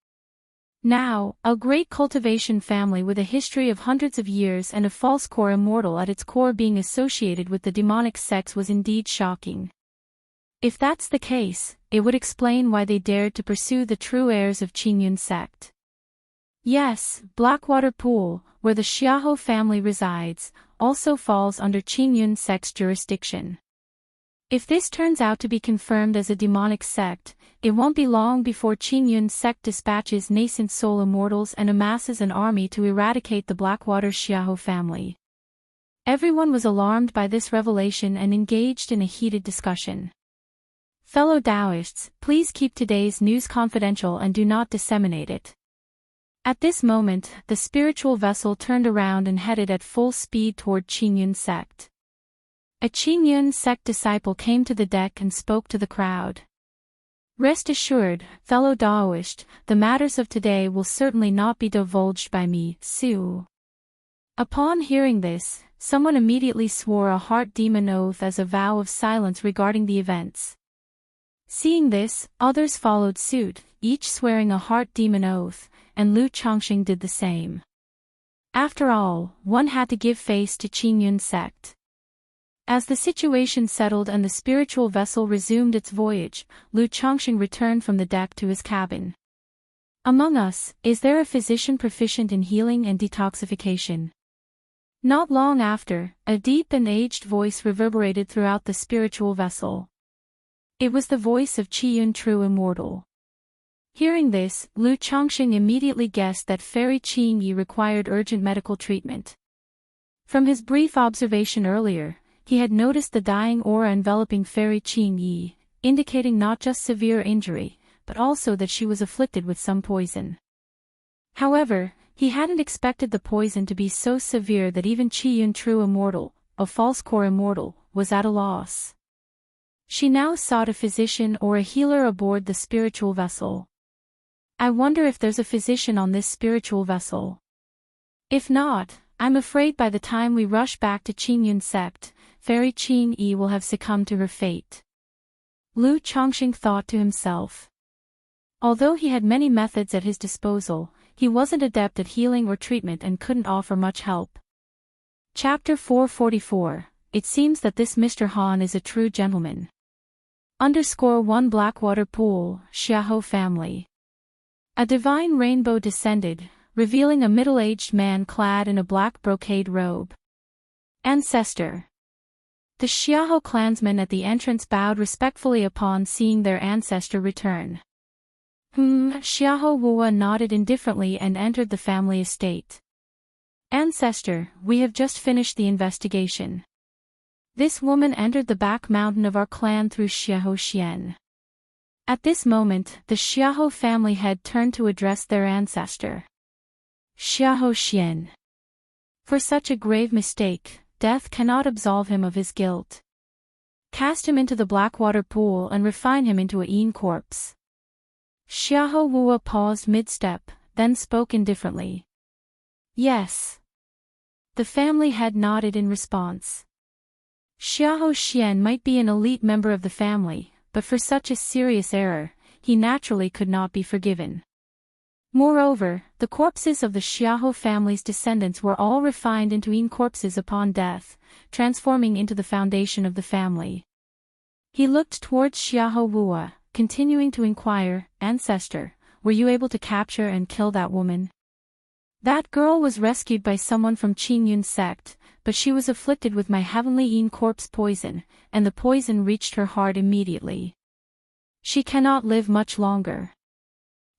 Now, a great cultivation family with a history of hundreds of years and a false core immortal at its core being associated with the demonic sects was indeed shocking. If that's the case, it would explain why they dared to pursue the true heirs of Qingyun sect. Yes, Blackwater Pool, where the Xiahou family resides, also falls under Qingyun sect's jurisdiction. If this turns out to be confirmed as a demonic sect, it won't be long before Qingyun sect dispatches nascent soul immortals and amasses an army to eradicate the Blackwater Xiahou family. Everyone was alarmed by this revelation and engaged in a heated discussion. Fellow Taoists, please keep today's news confidential and do not disseminate it. At this moment, the spiritual vessel turned around and headed at full speed toward Qingyun sect. A Qingyun sect disciple came to the deck and spoke to the crowd. Rest assured, fellow Daoist, the matters of today will certainly not be divulged by me, Su. Upon hearing this, someone immediately swore a heart demon oath as a vow of silence regarding the events. Seeing this, others followed suit, each swearing a heart demon oath, and Lu Chongqing did the same. After all, one had to give face to Qingyun's sect. As the situation settled and the spiritual vessel resumed its voyage, Lu Chongqing returned from the deck to his cabin. Among us, is there a physician proficient in healing and detoxification? Not long after, a deep and aged voice reverberated throughout the spiritual vessel. It was the voice of Qiyun True Immortal. Hearing this, Lu Chongqing immediately guessed that Fairy Qingyi required urgent medical treatment. From his brief observation earlier, he had noticed the dying aura enveloping Fairy Qingyi, indicating not just severe injury, but also that she was afflicted with some poison. However, he hadn't expected the poison to be so severe that even Qiyun True Immortal, a false core immortal, was at a loss. She now sought a physician or a healer aboard the spiritual vessel. I wonder if there's a physician on this spiritual vessel. If not, I'm afraid by the time we rush back to Qingyun's sect, Fairy Qingyi will have succumbed to her fate. Lu Chongqing thought to himself. Although he had many methods at his disposal, he wasn't adept at healing or treatment and couldn't offer much help. Chapter 444. It seems that this Mr. Han is a true gentleman. _1 Blackwater Pool, Xiahou family. A divine rainbow descended, revealing a middle-aged man clad in a black brocade robe. Ancestor. The Xiahou clansmen at the entrance bowed respectfully upon seeing their ancestor return. Xiahou Wuwa nodded indifferently and entered the family estate. Ancestor, we have just finished the investigation. This woman entered the back mountain of our clan through Xiahou Xian. At this moment, the Xiahou family head turned to address their ancestor. Xiahou Xian. For such a grave mistake, death cannot absolve him of his guilt. Cast him into the Blackwater pool and refine him into a Yin corpse. Xiahou Wuwa paused mid-step, then spoke indifferently. Yes. The family head nodded in response. Xiahou Xian might be an elite member of the family, but for such a serious error, he naturally could not be forgiven. Moreover, the corpses of the Xiahou family's descendants were all refined into Yin corpses upon death, transforming into the foundation of the family. He looked towards Xiahou Wuwa, continuing to inquire, Ancestor, were you able to capture and kill that woman? That girl was rescued by someone from Qingyun's sect, but she was afflicted with my heavenly Yin corpse poison, and the poison reached her heart immediately. She cannot live much longer.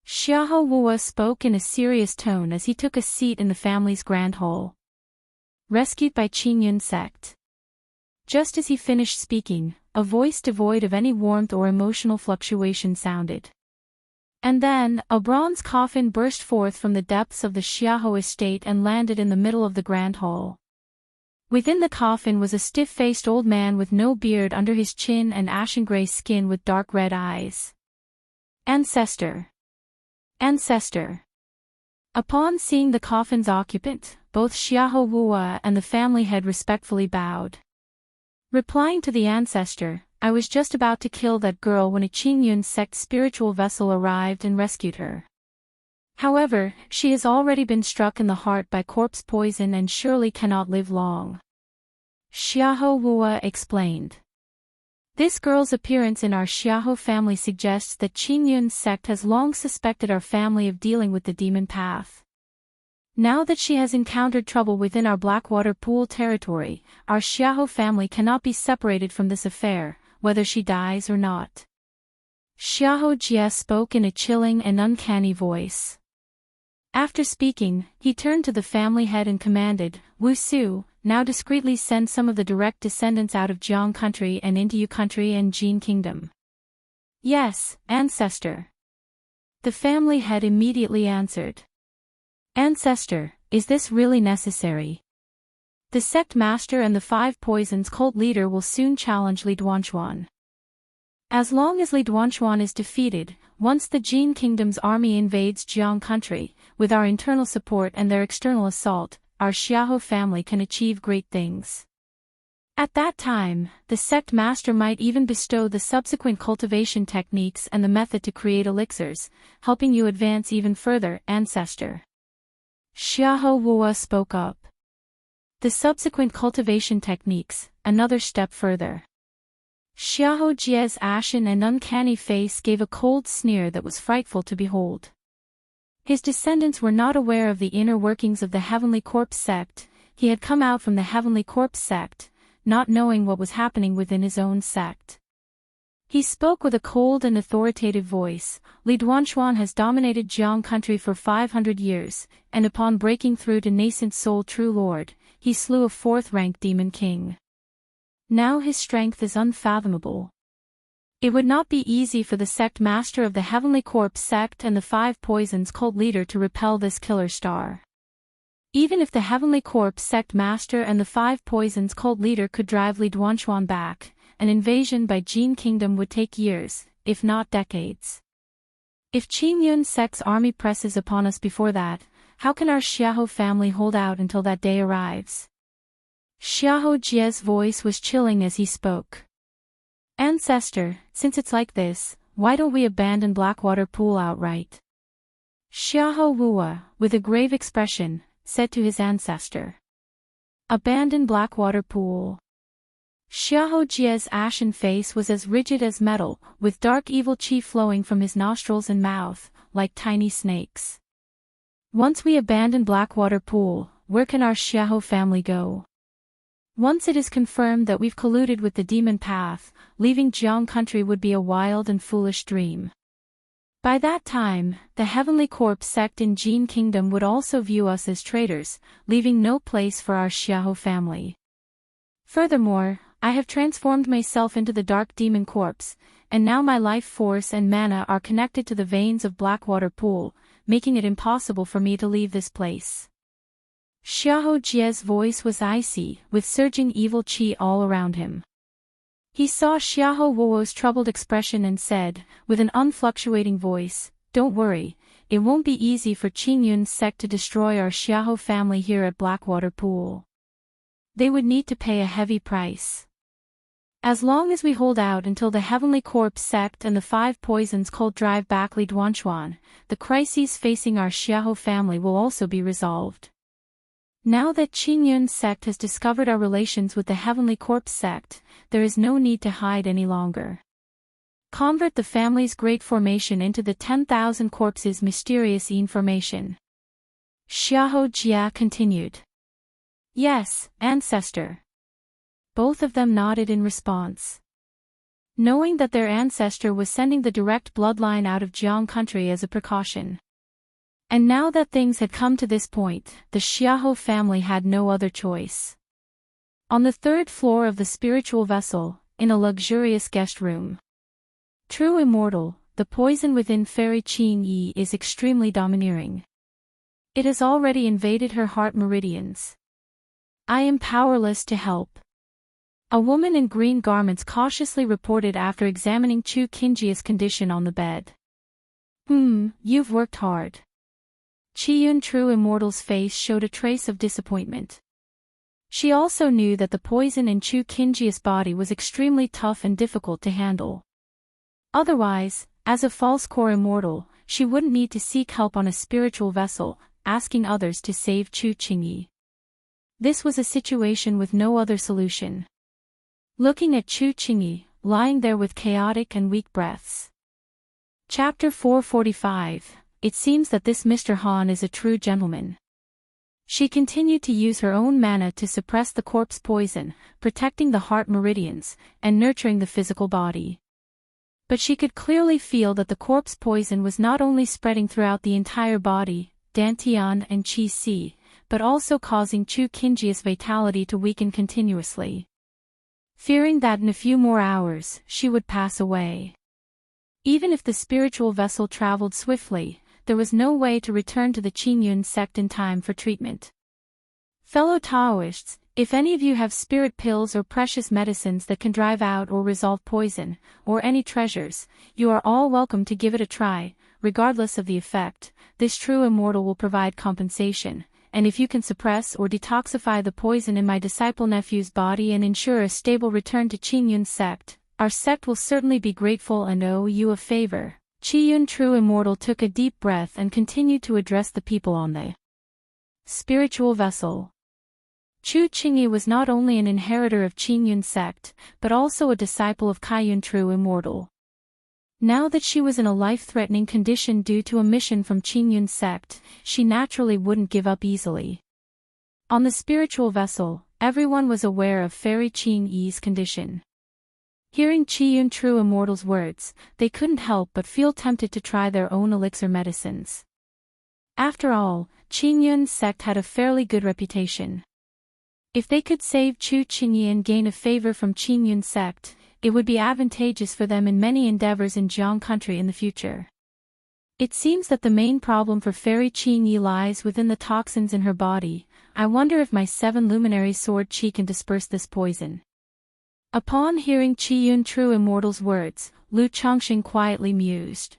Xiahou Wuwa spoke in a serious tone as he took a seat in the family's grand hall. Rescued by Qingyun's sect. Just as he finished speaking, a voice devoid of any warmth or emotional fluctuation sounded. And then, a bronze coffin burst forth from the depths of the Xiahou estate and landed in the middle of the grand hall. Within the coffin was a stiff-faced old man with no beard under his chin and ashen-gray skin with dark red eyes. Ancestor. Ancestor. Upon seeing the coffin's occupant, both Xiahou Wuwa and the family head respectfully bowed. Replying to the ancestor, I was just about to kill that girl when a Qingyun sect spiritual vessel arrived and rescued her. However, she has already been struck in the heart by corpse poison and surely cannot live long. Xiahou Wuwa explained. This girl's appearance in our Xiahou family suggests that Qingyun's sect has long suspected our family of dealing with the demon path. Now that she has encountered trouble within our Blackwater Pool territory, our Xiahou family cannot be separated from this affair, whether she dies or not. Xiahou Jie spoke in a chilling and uncanny voice. After speaking, he turned to the family head and commanded, Wu Su, now discreetly send some of the direct descendants out of Jiang country and into Yu country and Jin kingdom. Yes, ancestor. The family head immediately answered. Ancestor, is this really necessary? The sect master and the 5 poisons cult leader will soon challenge Li Duanshuan. As long as Li Duanshuan is defeated, once the Jin Kingdom's army invades Jiang country, with our internal support and their external assault, our Xiahou family can achieve great things. At that time, the sect master might even bestow the subsequent cultivation techniques and the method to create elixirs, helping you advance even further, ancestor. Xiahou Wuo spoke up. The subsequent cultivation techniques, another step further. Xiahou Jie's ashen and uncanny face gave a cold sneer that was frightful to behold. His descendants were not aware of the inner workings of the Heavenly Corpse sect. He had come out from the Heavenly Corpse sect, not knowing what was happening within his own sect. He spoke with a cold and authoritative voice. Li Duanshuan has dominated Jiang country for 500 years, and upon breaking through to nascent soul true lord, he slew a 4th-rank demon king. Now his strength is unfathomable. It would not be easy for the sect master of the Heavenly Corpse sect and the 5 Poisons cult leader to repel this killer star. Even if the Heavenly Corpse sect master and the 5 Poisons cult leader could drive Li Duanshuan back, an invasion by Jin Kingdom would take years, if not decades. If Qingyun sect's army presses upon us before that, how can our Xiahou family hold out until that day arrives? Xiahou Jie's voice was chilling as he spoke. Ancestor, since it's like this, why don't we abandon Blackwater Pool outright? Xiahou Wuo, with a grave expression, said to his ancestor. Abandon Blackwater Pool. Xiahou Jie's ashen face was as rigid as metal, with dark evil qi flowing from his nostrils and mouth, like tiny snakes. Once we abandon Blackwater Pool, where can our Xiahou family go? Once it is confirmed that we've colluded with the demon path, leaving Jiang country would be a wild and foolish dream. By that time, the Heavenly Corpse sect in Jin Kingdom would also view us as traitors, leaving no place for our Xiahou family. Furthermore, I have transformed myself into the Dark Demon Corpse, and now my life force and mana are connected to the veins of Blackwater Pool, making it impossible for me to leave this place. Xiahou Jie's voice was icy, with surging evil qi all around him. He saw Xiahou Wuo's troubled expression and said, with an unfluctuating voice, "Don't worry, it won't be easy for Qingyun's sect to destroy our Xiahou family here at Blackwater Pool. They would need to pay a heavy price. As long as we hold out until the Heavenly Corpse sect and the 5 Poisons cult drive back Li Duanshuan, the crises facing our Xiahou family will also be resolved. Now that Qingyun's sect has discovered our relations with the Heavenly Corpse sect, there is no need to hide any longer. Convert the family's great formation into the 10,000 corpses' mysterious information." Xiahou Jia continued. "Yes, ancestor." Both of them nodded in response. Knowing that their ancestor was sending the direct bloodline out of Jiang country as a precaution. And now that things had come to this point, the Xiahou family had no other choice. On the 3rd floor of the spiritual vessel, in a luxurious guest room. True Immortal, the poison within Fairy Qin Yi is extremely domineering. It has already invaded her heart meridians. I am powerless to help. A woman in green garments cautiously reported after examining Chu Qingjia's condition on the bed. You've worked hard. Qiyun True Immortal's face showed a trace of disappointment. She also knew that the poison in Chu Qingjia's body was extremely tough and difficult to handle. Otherwise, as a false core immortal, she wouldn't need to seek help on a spiritual vessel, asking others to save Chu Qingyi. This was a situation with no other solution. Looking at Chu Qingyi, lying there with chaotic and weak breaths. Chapter 445. It seems that this Mr. Han is a true gentleman. She continued to use her own mana to suppress the corpse poison, protecting the heart meridians, and nurturing the physical body. But she could clearly feel that the corpse poison was not only spreading throughout the entire body, Dantian and Qi Si, but also causing Chu Qingjia's vitality to weaken continuously. Fearing that in a few more hours, she would pass away. Even if the spiritual vessel traveled swiftly, there was no way to return to the Qingyun sect in time for treatment. Fellow Taoists, If any of you have spirit pills or precious medicines that can drive out or resolve poison, or any treasures, you are all welcome to give it a try, regardless of the effect. This true immortal will provide compensation, and if you can suppress or detoxify the poison in my disciple nephew's body and ensure a stable return to Qingyun's sect, our sect will certainly be grateful and owe you a favor. Qiyun true immortal took a deep breath and continued to address the people on the spiritual vessel. Chu Qingyi was not only an inheritor of Qingyun's sect, but also a disciple of Kaiyun true immortal. Now that she was in a life-threatening condition due to a mission from Qingyun's sect, she naturally wouldn't give up easily. On the spiritual vessel, everyone was aware of Fairy Qingyi's condition. Hearing Qiyun true immortal's words, they couldn't help but feel tempted to try their own elixir medicines. After all, Qingyun's sect had a fairly good reputation. If they could save Chu Qingyi and gain a favor from Qingyun's sect, it would be advantageous for them in many endeavors in Jiang country in the future. It seems that the main problem for Fairy Qingyi lies within the toxins in her body. I wonder if my 7 luminary sword chi can disperse this poison. Upon hearing Qiyun true immortal's words, Lu Chongqing quietly mused.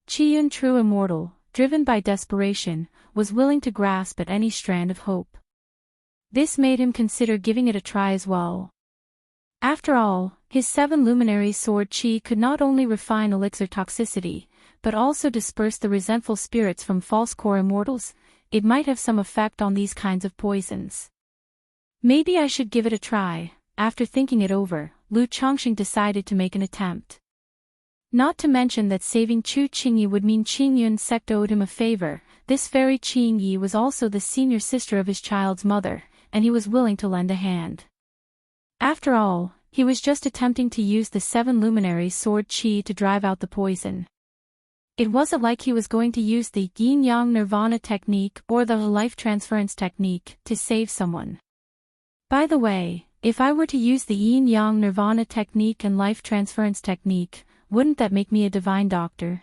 Qiyun true immortal, driven by desperation, was willing to grasp at any strand of hope. This made him consider giving it a try as well. After all, his 7 luminary sword chi could not only refine elixir toxicity, but also disperse the resentful spirits from false core immortals. It might have some effect on these kinds of poisons. Maybe I should give it a try. After thinking it over, Lu Chongqing decided to make an attempt. Not to mention that saving Chu Qingyi would mean Qingyun's sect owed him a favor. This Fairy Qingyi was also the senior sister of his child's mother, and he was willing to lend a hand. After all, he was just attempting to use the 7 luminary sword chi to drive out the poison. It wasn't like he was going to use the yin-yang nirvana technique or the life transference technique to save someone. By the way, if I were to use the yin-yang nirvana technique and life transference technique, wouldn't that make me a divine doctor?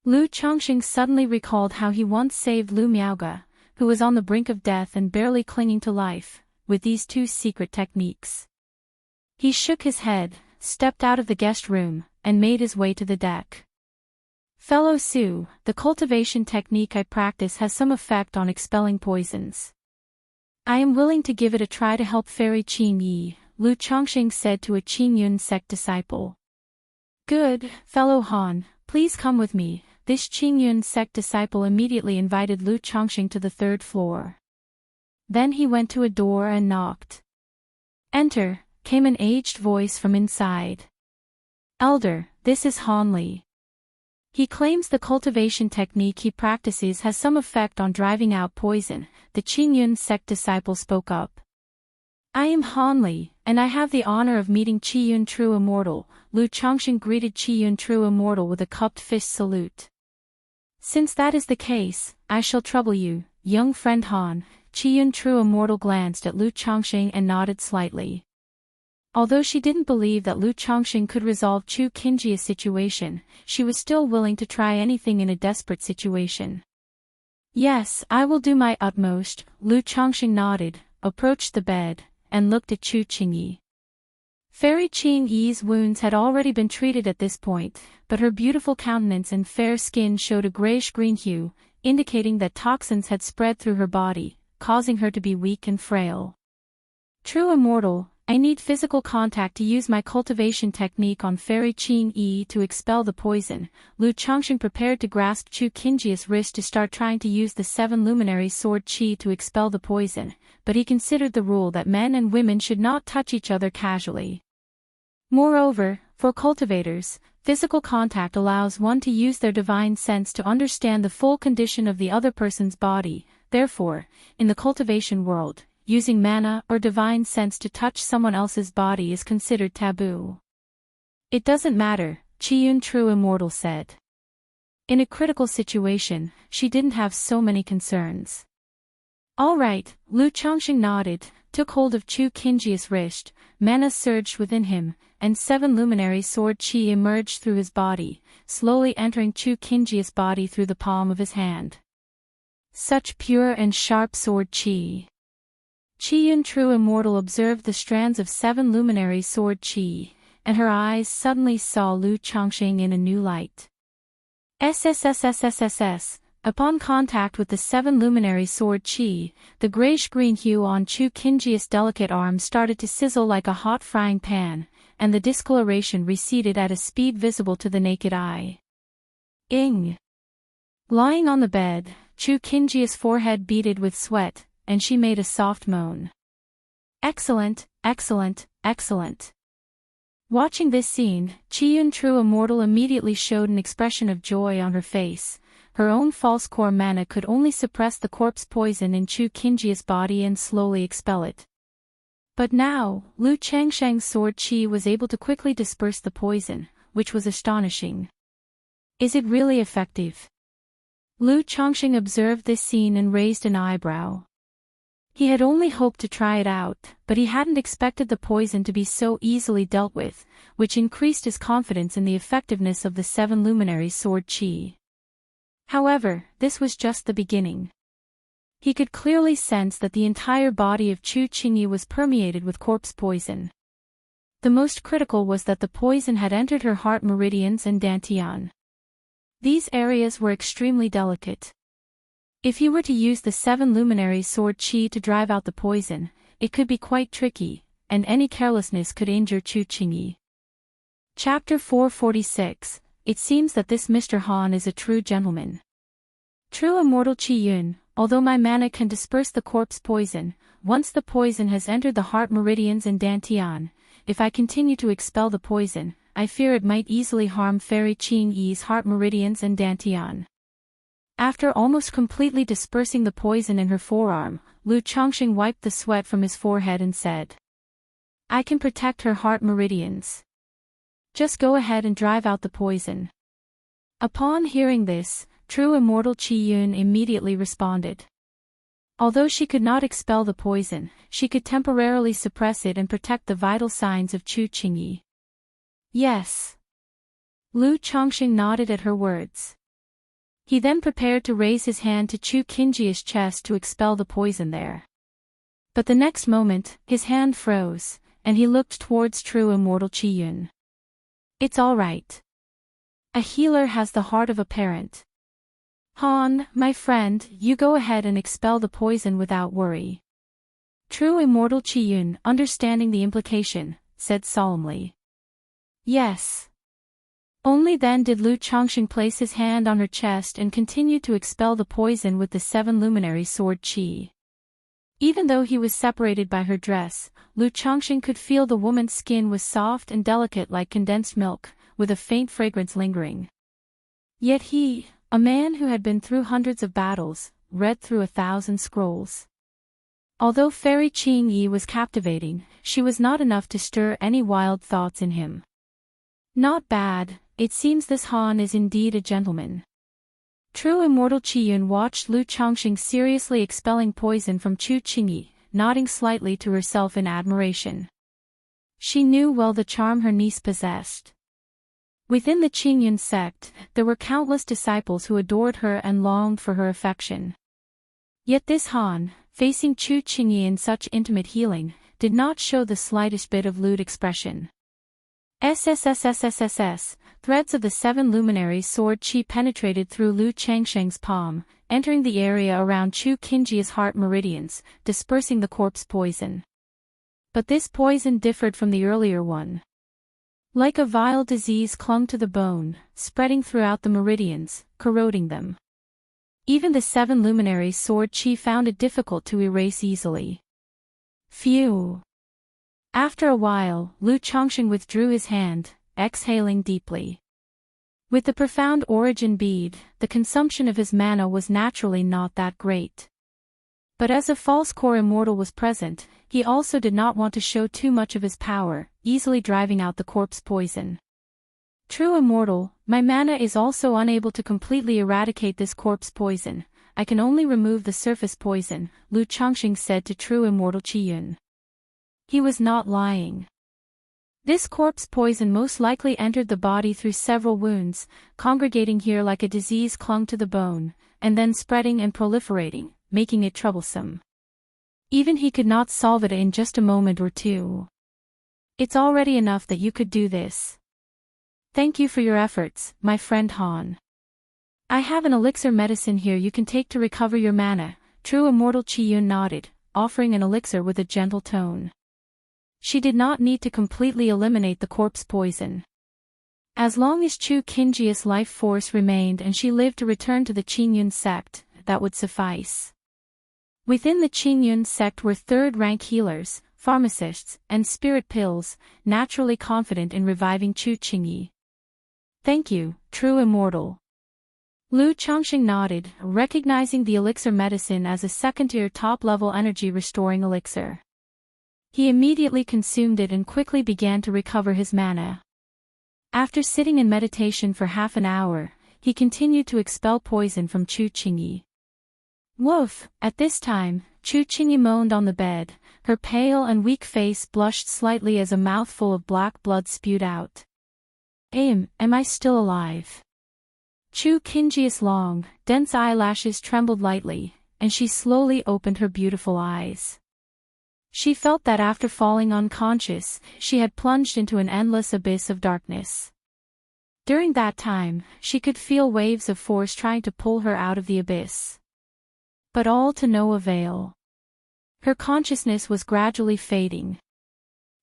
Lu Chongqing suddenly recalled how he once saved Lu Miaoge, who was on the brink of death and barely clinging to life, with these 2 secret techniques. He shook his head, stepped out of the guest room, and made his way to the deck. Fellow Su, the cultivation technique I practice has some effect on expelling poisons. I am willing to give it a try to help Fairy Qingyi, Lu Chongqing said to a Qingyun sect disciple. Good, fellow Han, please come with me. This Qingyun sect disciple immediately invited Lu Chongqing to the 3rd floor. Then he went to a door and knocked. Enter, came an aged voice from inside. Elder, this is Han Li. He claims the cultivation technique he practices has some effect on driving out poison. The Qingyun sect disciple spoke up. I am Han Li, and I have the honor of meeting Qiyun true immortal. Lu Chongqing greeted Qiyun true immortal with a cupped fist salute. Since that is the case, I shall trouble you, young friend Han. Qiyun true immortal glanced at Lu Chongqing and nodded slightly. Although she didn't believe that Lu Chongqing could resolve Chu Qingyi's situation, she was still willing to try anything in a desperate situation. Yes, I will do my utmost. Lu Chongqing nodded, approached the bed, and looked at Chu Qingyi. Fairy Qingyi's wounds had already been treated at this point, but her beautiful countenance and fair skin showed a grayish-green hue, indicating that toxins had spread through her body, causing her to be weak and frail. True immortal, I need physical contact to use my cultivation technique on Fairy Qingyi to expel the poison. Lu Chongqing prepared to grasp Chu Qingyi's wrist to start trying to use the 7 luminary sword chi to expel the poison, but he considered the rule that men and women should not touch each other casually. Moreover, for cultivators, physical contact allows one to use their divine sense to understand the full condition of the other person's body. Therefore, in the cultivation world, using mana or divine sense to touch someone else's body is considered taboo. It doesn't matter, Qiyun true immortal said. In a critical situation, she didn't have so many concerns. All right, Lu Chongqing nodded, took hold of Chu Qingyi's wrist, mana surged within him, and 7 luminary sword chi emerged through his body, slowly entering Chu Qingyi's body through the palm of his hand. Such pure and sharp sword chi. Qiyun True Immortal observed the strands of 7 luminary sword qi, and her eyes suddenly saw Lu Changxing in a new light. SSSSSSS. Upon contact with the 7 luminary sword qi, the grayish-green hue on Chu Qingji's delicate arm started to sizzle like a hot frying pan, and the discoloration receded at a speed visible to the naked eye. Ing. Lying on the bed, Chu Qingji's forehead beaded with sweat, and she made a soft moan. Excellent, excellent, excellent. Watching this scene, Qiyun True Immortal immediately showed an expression of joy on her face. Her own false core mana could only suppress the corpse poison in Chu Qingji's body and slowly expel it. But now, Lu Changsheng's sword qi was able to quickly disperse the poison, which was astonishing. Is it really effective? Lu Changsheng observed this scene and raised an eyebrow. He had only hoped to try it out, but he hadn't expected the poison to be so easily dealt with, which increased his confidence in the effectiveness of the 7 luminary sword qi. However, this was just the beginning. He could clearly sense that the entire body of Chu Qingyi was permeated with corpse poison. The most critical was that the poison had entered her heart meridians and dantian. These areas were extremely delicate. If he were to use the 7 luminary sword qi to drive out the poison, it could be quite tricky, and any carelessness could injure Chu Qingyi. Chapter 446. It seems that this Mr. Han is a true gentleman. True Immortal Qiyun, although my mana can disperse the corpse poison, once the poison has entered the heart meridians and dantian, if I continue to expel the poison, I fear it might easily harm Fairy Qingyi's heart meridians and dantian. After almost completely dispersing the poison in her forearm, Lu Changxing wiped the sweat from his forehead and said, I can protect her heart meridians. Just go ahead and drive out the poison. Upon hearing this, True Immortal Qiyun immediately responded. Although she could not expel the poison, she could temporarily suppress it and protect the vital signs of Chu Qingyi. Yes. Lu Changxing nodded at her words. He then prepared to raise his hand to Chu Qingji's chest to expel the poison there. But the next moment, his hand froze, and he looked towards True Immortal Qiyun. It's all right. A healer has the heart of a parent. Han, my friend, you go ahead and expel the poison without worry. True Immortal Qiyun, understanding the implication, said solemnly. Yes. Only then did Lu Changxing place his hand on her chest and continue to expel the poison with the 7 luminary sword qi. Even though he was separated by her dress, Lu Changxing could feel the woman's skin was soft and delicate like condensed milk, with a faint fragrance lingering. Yet he, a man who had been through hundreds of battles, read through 1,000 scrolls. Although Fairy Qingyi was captivating, she was not enough to stir any wild thoughts in him. Not bad. It seems this Han is indeed a gentleman. True Immortal Qiyun watched Lu Changxing seriously expelling poison from Chu Qingyi, nodding slightly to herself in admiration. She knew well the charm her niece possessed. Within the Qingyun sect, there were countless disciples who adored her and longed for her affection. Yet this Han, facing Chu Qingyi in such intimate healing, did not show the slightest bit of lewd expression. SSSSSSS, threads of the 7 luminary sword qi penetrated through Lu Changsheng's palm, entering the area around Chu Qingji's heart meridians, dispersing the corpse poison. But this poison differed from the earlier one. Like a vile disease clung to the bone, spreading throughout the meridians, corroding them. Even the 7 luminary sword qi found it difficult to erase easily. Phew! After a while, Lu Changxing withdrew his hand, exhaling deeply. With the profound origin bead, the consumption of his mana was naturally not that great. But as a false core immortal was present, he also did not want to show too much of his power, easily driving out the corpse poison. True Immortal, my mana is also unable to completely eradicate this corpse poison. I can only remove the surface poison, Lu Changxing said to True Immortal Qiyun. He was not lying. This corpse poison most likely entered the body through several wounds, congregating here like a disease clung to the bone, and then spreading and proliferating, making it troublesome. Even he could not solve it in just a moment or two. It's already enough that you could do this. Thank you for your efforts, my friend Han. I have an elixir medicine here you can take to recover your mana. True Immortal Qiyun nodded, offering an elixir with a gentle tone. She did not need to completely eliminate the corpse poison. As long as Chu Qingjia's life force remained and she lived to return to the Qingyun sect, that would suffice. Within the Qingyun sect were third-rank healers, pharmacists, and spirit pills, naturally confident in reviving Chu Qingyi. Thank you, True Immortal. Lu Chongqing nodded, recognizing the elixir medicine as a second-tier top-level energy-restoring elixir. He immediately consumed it and quickly began to recover his mana. After sitting in meditation for half an hour, he continued to expel poison from Chu Qingyi. Woof! At this time, Chu Qingyi moaned on the bed, her pale and weak face blushed slightly as a mouthful of black blood spewed out. Am I still alive? Chu Qingjia's long, dense eyelashes trembled lightly, and she slowly opened her beautiful eyes. She felt that after falling unconscious, she had plunged into an endless abyss of darkness. During that time, she could feel waves of force trying to pull her out of the abyss. But all to no avail. Her consciousness was gradually fading.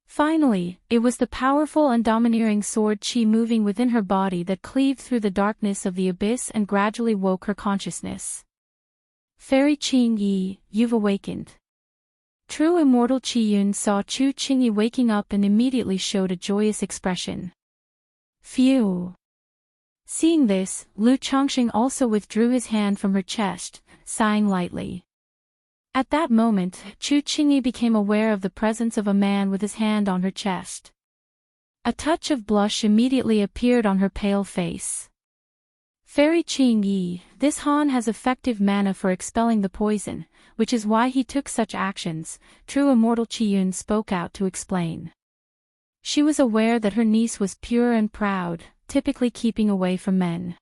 Finally, it was the powerful and domineering sword qi moving within her body that cleaved through the darkness of the abyss and gradually woke her consciousness. Fairy Qingyi, you've awakened. True Immortal Qiyun saw Chu Qingyi waking up and immediately showed a joyous expression. Phew! Seeing this, Lu Chongqing also withdrew his hand from her chest, sighing lightly. At that moment, Chu Qingyi became aware of the presence of a man with his hand on her chest. A touch of blush immediately appeared on her pale face. Fairy Qingyi, this Han has effective mana for expelling the poison, which is why he took such actions, True Immortal Qiyun spoke out to explain. She was aware that her niece was pure and proud, typically keeping away from men.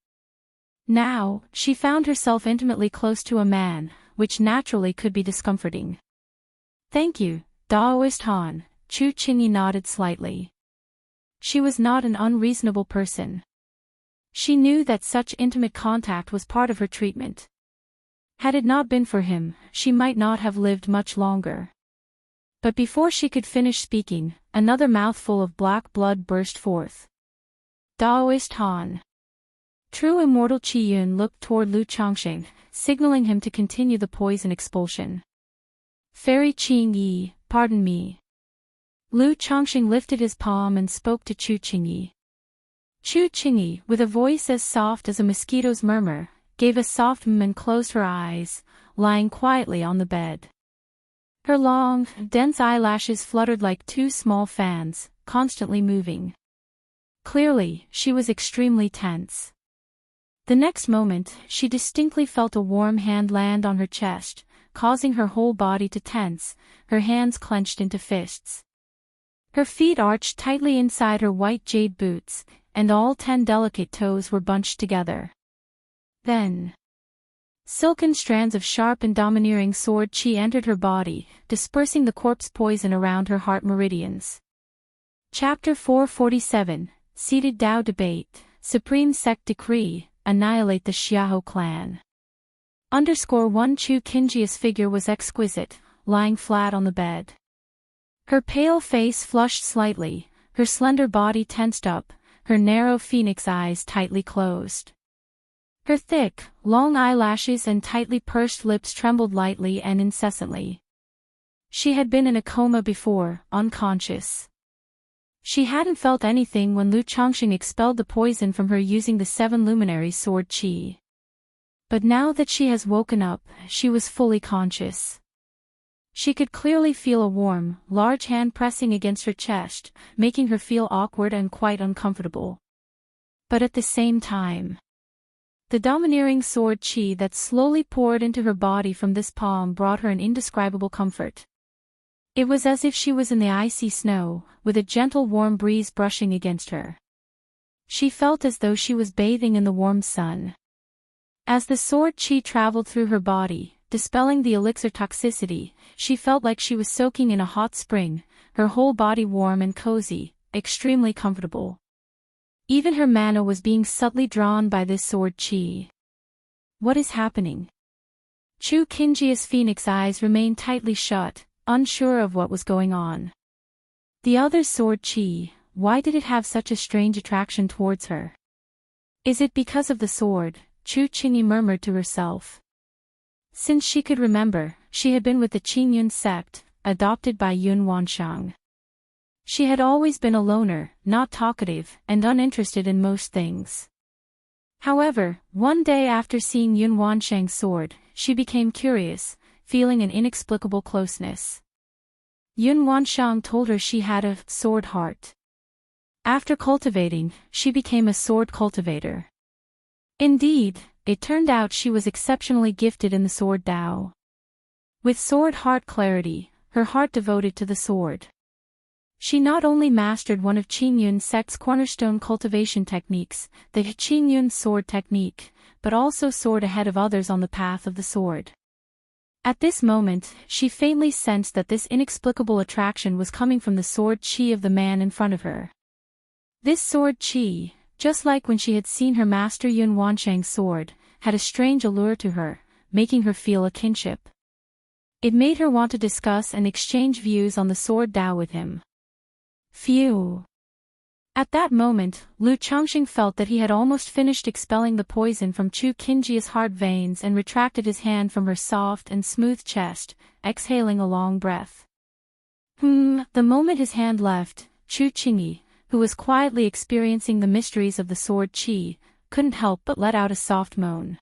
Now, she found herself intimately close to a man, which naturally could be discomforting. Thank you, Daoist Han, Chu Qingyi nodded slightly. She was not an unreasonable person. She knew that such intimate contact was part of her treatment. Had it not been for him, she might not have lived much longer. But before she could finish speaking, another mouthful of black blood burst forth. Daoist Han. True Immortal Qiyun looked toward Lu Chongqing, signaling him to continue the poison expulsion. Fairy Qingyi, pardon me. Lu Chongqing lifted his palm and spoke to Chu Qingyi. Chu Qingyi, with a voice as soft as a mosquito's murmur, gave a soft and closed her eyes, lying quietly on the bed. Her long, dense eyelashes fluttered like two small fans, constantly moving. Clearly, she was extremely tense. The next moment, she distinctly felt a warm hand land on her chest, causing her whole body to tense, her hands clenched into fists. Her feet arched tightly inside her white jade boots, and all 10 delicate toes were bunched together. Then, silken strands of sharp and domineering sword qi entered her body, dispersing the corpse poison around her heart meridians. Chapter 447, Seated Dao Debate, Supreme Sect Decree, Annihilate the Xiahou clan. _1 Chu Qingjia's figure was exquisite, lying flat on the bed. Her pale face flushed slightly, her slender body tensed up, her narrow phoenix eyes tightly closed. Her thick, long eyelashes and tightly pursed lips trembled lightly and incessantly. She had been in a coma before, unconscious. She hadn't felt anything when Lu Chongqing expelled the poison from her using the 7 luminary sword qi. But now that she has woken up, she was fully conscious. She could clearly feel a warm, large hand pressing against her chest, making her feel awkward and quite uncomfortable. But at the same time, the domineering sword qi that slowly poured into her body from this palm brought her an indescribable comfort. It was as if she was in the icy snow, with a gentle warm breeze brushing against her. She felt as though she was bathing in the warm sun. As the sword qi traveled through her body, dispelling the elixir toxicity. She felt like she was soaking in a hot spring, her whole body warm and cozy, extremely comfortable. Even her mana was being subtly drawn by this sword chi. What is happening? Chu Qingjia's phoenix eyes remained tightly shut, unsure of what was going on. The other's sword chi, why did it have such a strange attraction towards her? Is it because of the sword? Chu Qingyi murmured to herself. Since she could remember, she had been with the Qingyun sect, adopted by Yun Wanshang. She had always been a loner, not talkative, and uninterested in most things. However, one day after seeing Yun Wanshang's sword, she became curious, feeling an inexplicable closeness. Yun Wanshang told her she had a sword heart. After cultivating, she became a sword cultivator. Indeed, it turned out she was exceptionally gifted in the sword Dao. With sword heart clarity, her heart devoted to the sword. She not only mastered one of Qingyun sect's cornerstone cultivation techniques, the Qingyun sword technique, but also soared ahead of others on the path of the sword. At this moment, she faintly sensed that this inexplicable attraction was coming from the sword chi of the man in front of her. This sword chi, just like when she had seen her master Yun Wanshang's sword, had a strange allure to her, making her feel a kinship. It made her want to discuss and exchange views on the sword Dao with him. Phew! At that moment, Lu Chongqing felt that he had almost finished expelling the poison from Chu Qingjia's heart veins and retracted his hand from her soft and smooth chest, exhaling a long breath. The moment his hand left, Chu Qingyi, who was quietly experiencing the mysteries of the sword chi, couldn't help but let out a soft moan.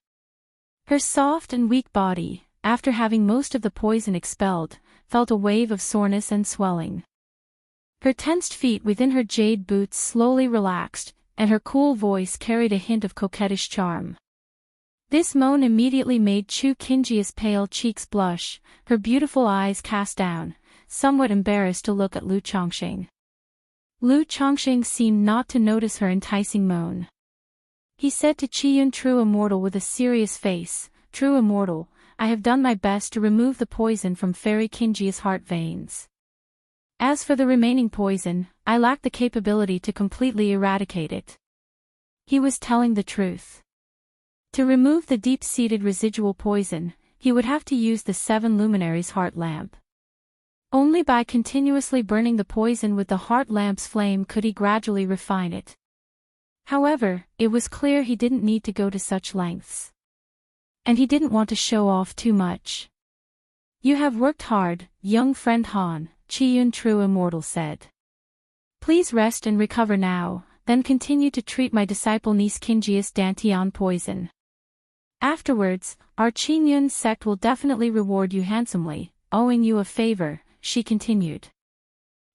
Her soft and weak body, after having most of the poison expelled, felt a wave of soreness and swelling. Her tensed feet within her jade boots slowly relaxed, and her cool voice carried a hint of coquettish charm. This moan immediately made Chu Qingjia's pale cheeks blush, her beautiful eyes cast down, somewhat embarrassed to look at Lu Chongqing. Lu Chongqing seemed not to notice her enticing moan. He said to Qiyun True Immortal with a serious face, "True Immortal, I have done my best to remove the poison from Fairy Qingjia's heart veins. As for the remaining poison, I lack the capability to completely eradicate it." He was telling the truth. To remove the deep-seated residual poison, he would have to use the 7 luminaries heart lamp. Only by continuously burning the poison with the heart lamp's flame could he gradually refine it. However, it was clear he didn't need to go to such lengths. And he didn't want to show off too much. "You have worked hard, young friend Han," Qiyun True Immortal said. "Please rest and recover now, then continue to treat my disciple niece Qingjia's Dantian poison. Afterwards, our Qingyun sect will definitely reward you handsomely, owing you a favor," she continued.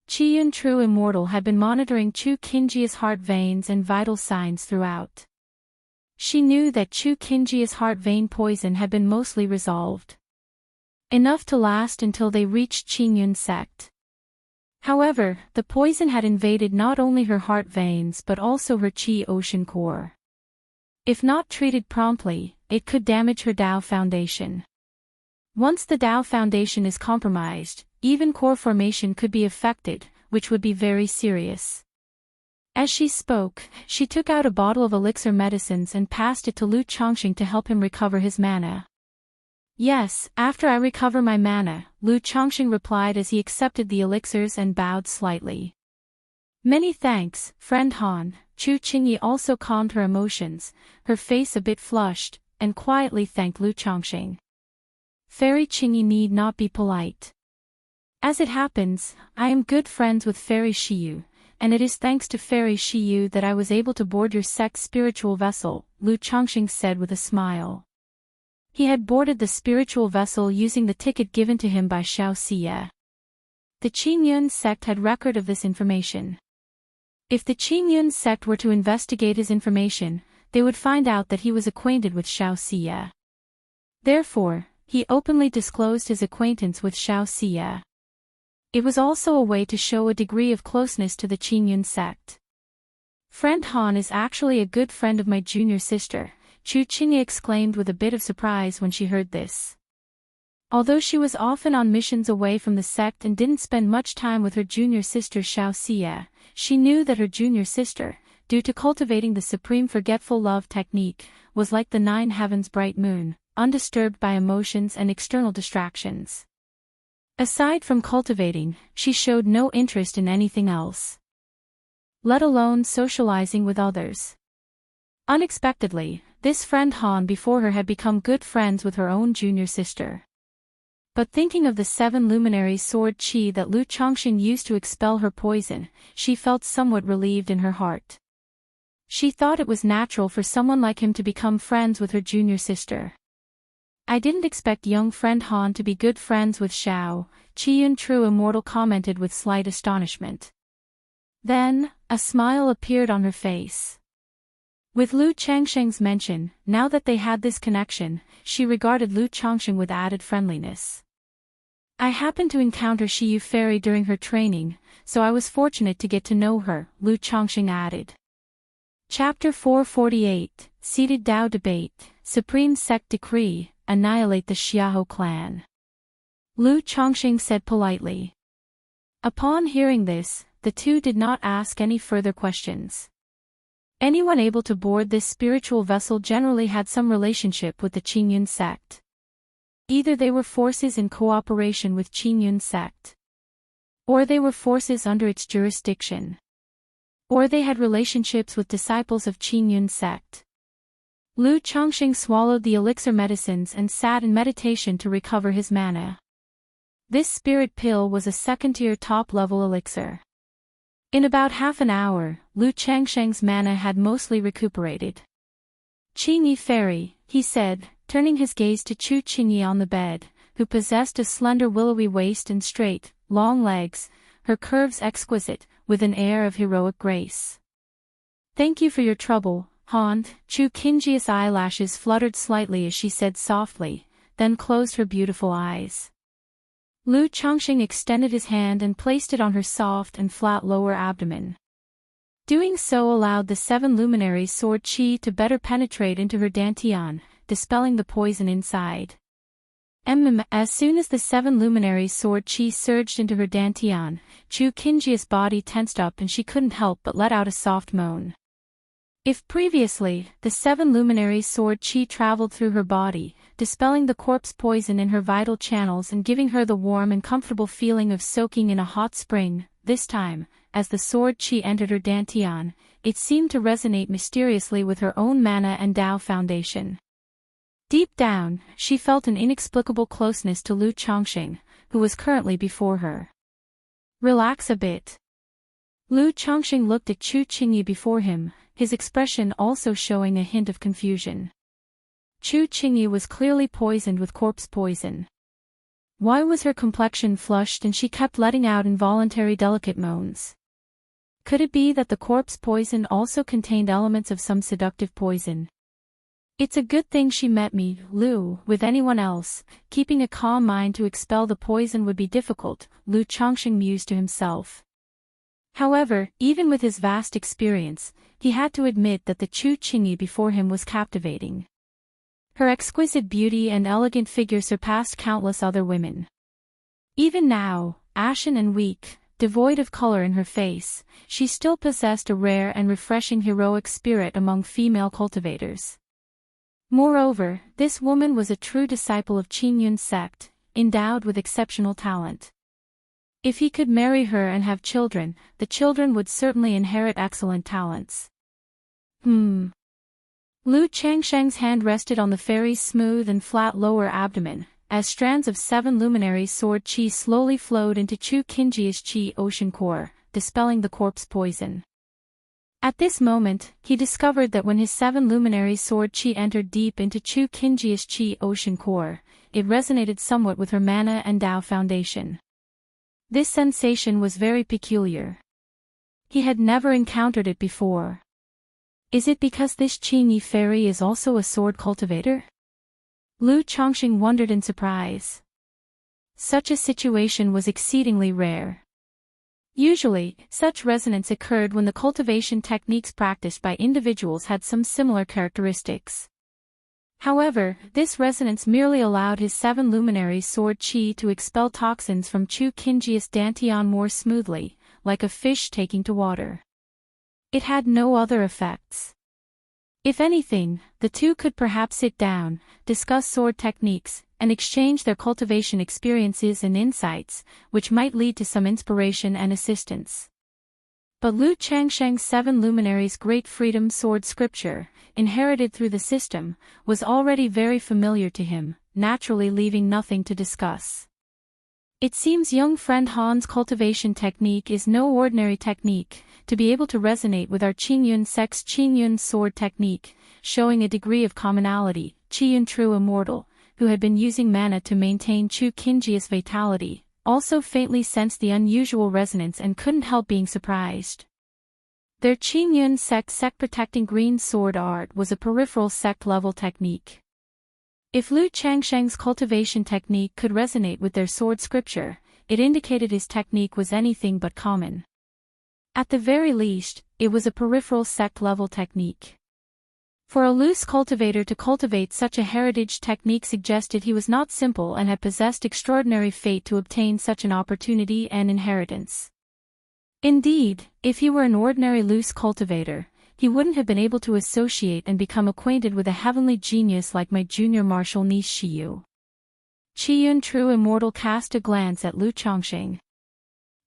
Qiyun True Immortal had been monitoring Chu Qingjia's heart veins and vital signs throughout. She knew that Chu Qingjia's heart vein poison had been mostly resolved. Enough to last until they reached Qingyun sect. However, the poison had invaded not only her heart veins but also her qi ocean core. If not treated promptly, it could damage her Dao foundation. Once the Dao foundation is compromised, even core formation could be affected, which would be very serious. As she spoke, she took out a bottle of elixir medicines and passed it to Lu Chongqing to help him recover his mana. "Yes, after I recover my mana," Lu Chongqing replied as he accepted the elixirs and bowed slightly. "Many thanks, friend Han." Chu Qingyi also calmed her emotions, her face a bit flushed, and quietly thanked Lu Chongqing. "Fairy Qingyi need not be polite. As it happens, I am good friends with Fairy Shiyu, and it is thanks to Fairy Shiyu that I was able to board your sect's spiritual vessel," Lu Chongqing said with a smile. He had boarded the spiritual vessel using the ticket given to him by Xiao Xie. The Qingyun sect had record of this information. If the Qingyun sect were to investigate his information, they would find out that he was acquainted with Xiao Xie. Therefore, he openly disclosed his acquaintance with Xiao Xie. It was also a way to show a degree of closeness to the Qingyun sect. "Friend Han is actually a good friend of my junior sister," Chu Qingyi exclaimed with a bit of surprise when she heard this. Although she was often on missions away from the sect and didn't spend much time with her junior sister Wuxia, she knew that her junior sister, due to cultivating the supreme forgetful love technique, was like the nine heavens bright moon, undisturbed by emotions and external distractions. Aside from cultivating, she showed no interest in anything else, let alone socializing with others. Unexpectedly, this friend Han before her had become good friends with her own junior sister. But thinking of the 7 luminary sword chi that Lu Chongqing used to expel her poison, she felt somewhat relieved in her heart. She thought it was natural for someone like him to become friends with her junior sister. I didn't expect young friend Han to be good friends with Xiao, Qiyun True Immortal commented with slight astonishment. Then, a smile appeared on her face. With Lu Changsheng's mention, now that they had this connection, she regarded Lu Chongqing with added friendliness. I happened to encounter Shiyu Fairy during her training, so I was fortunate to get to know her, Lu Chongqing added. Chapter 448, Seated Dao Debate, Supreme Sect Decree, Annihilate the Xiahou clan. Lu Chongqing said politely. Upon hearing this, the two did not ask any further questions. Anyone able to board this spiritual vessel generally had some relationship with the Qingyun sect. Either they were forces in cooperation with Qingyun sect, or they were forces under its jurisdiction, or they had relationships with disciples of Qingyun sect. Lu Chongqing swallowed the elixir medicines and sat in meditation to recover his mana. This spirit pill was a second-tier top-level elixir. In about half an hour, Lu Changsheng's mana had mostly recuperated. Qingyi Fairy, he said, turning his gaze to Chu Qingyi on the bed, who possessed a slender willowy waist and straight, long legs, her curves exquisite, with an air of heroic grace. Thank you for your trouble, Han. Chu Qingyi's eyelashes fluttered slightly as she said softly, then closed her beautiful eyes. Lu Chongqing extended his hand and placed it on her soft and flat lower abdomen. Doing so allowed the 7 luminary sword chi to better penetrate into her dantian, dispelling the poison inside. As soon as the 7 luminary sword chi surged into her dantian, Chu Qingyi's body tensed up and she couldn't help but let out a soft moan. If previously, the 7 luminary sword chi traveled through her body, dispelling the corpse poison in her vital channels and giving her the warm and comfortable feeling of soaking in a hot spring, this time, as the sword chi entered her dantian, it seemed to resonate mysteriously with her own mana and Dao foundation. Deep down, she felt an inexplicable closeness to Lu Chongqing, who was currently before her. Relax a bit. Lu Chongqing looked at Chu Qingyi before him, his expression also showing a hint of confusion. Chu Qingyi was clearly poisoned with corpse poison. Why was her complexion flushed and she kept letting out involuntary delicate moans? Could it be that the corpse poison also contained elements of some seductive poison? It's a good thing she met me, Lu. With anyone else, keeping a calm mind to expel the poison would be difficult, Lu Chongqing mused to himself. However, even with his vast experience, he had to admit that the Chu Qingyi before him was captivating. Her exquisite beauty and elegant figure surpassed countless other women. Even now, ashen and weak, devoid of color in her face, she still possessed a rare and refreshing heroic spirit among female cultivators. Moreover, this woman was a true disciple of Qingyun sect, endowed with exceptional talent. If he could marry her and have children, the children would certainly inherit excellent talents. Lu Changsheng's hand rested on the fairy's smooth and flat lower abdomen, as strands of 7 luminary sword chi slowly flowed into Chu Qingyi's chi ocean core, dispelling the corpse poison. At this moment, he discovered that when his 7 luminary sword chi entered deep into Chu Qingyi's chi ocean core, it resonated somewhat with her mana and Dao foundation. This sensation was very peculiar. He had never encountered it before. Is it because this Qingyi fairy is also a sword cultivator? Lu Chongqing wondered in surprise. Such a situation was exceedingly rare. Usually, such resonance occurred when the cultivation techniques practiced by individuals had some similar characteristics. However, this resonance merely allowed his 7 luminaries' sword chi to expel toxins from Chu Qingji's dantian more smoothly, like a fish taking to water. It had no other effects. If anything, the two could perhaps sit down, discuss sword techniques, and exchange their cultivation experiences and insights, which might lead to some inspiration and assistance. But Lu Changsheng's 7 luminaries' great freedom sword scripture, inherited through the system, was already very familiar to him, naturally leaving nothing to discuss. It seems young friend Han's cultivation technique is no ordinary technique, to be able to resonate with our Qingyun sect's Qingyun sword technique, showing a degree of commonality. Qiyun True Immortal, who had been using mana to maintain Chu Qingji's vitality, also faintly sensed the unusual resonance and couldn't help being surprised. Their Qingyun sect protecting green sword art was a peripheral sect-level technique. If Lu Changsheng's cultivation technique could resonate with their sword scripture, it indicated his technique was anything but common. At the very least, it was a peripheral sect-level technique. For a loose cultivator to cultivate such a heritage technique suggested he was not simple and had possessed extraordinary fate to obtain such an opportunity and inheritance. Indeed, if he were an ordinary loose cultivator, he wouldn't have been able to associate and become acquainted with a heavenly genius like my junior martial niece Shiyu. Qiyun True Immortal cast a glance at Lu Changsheng.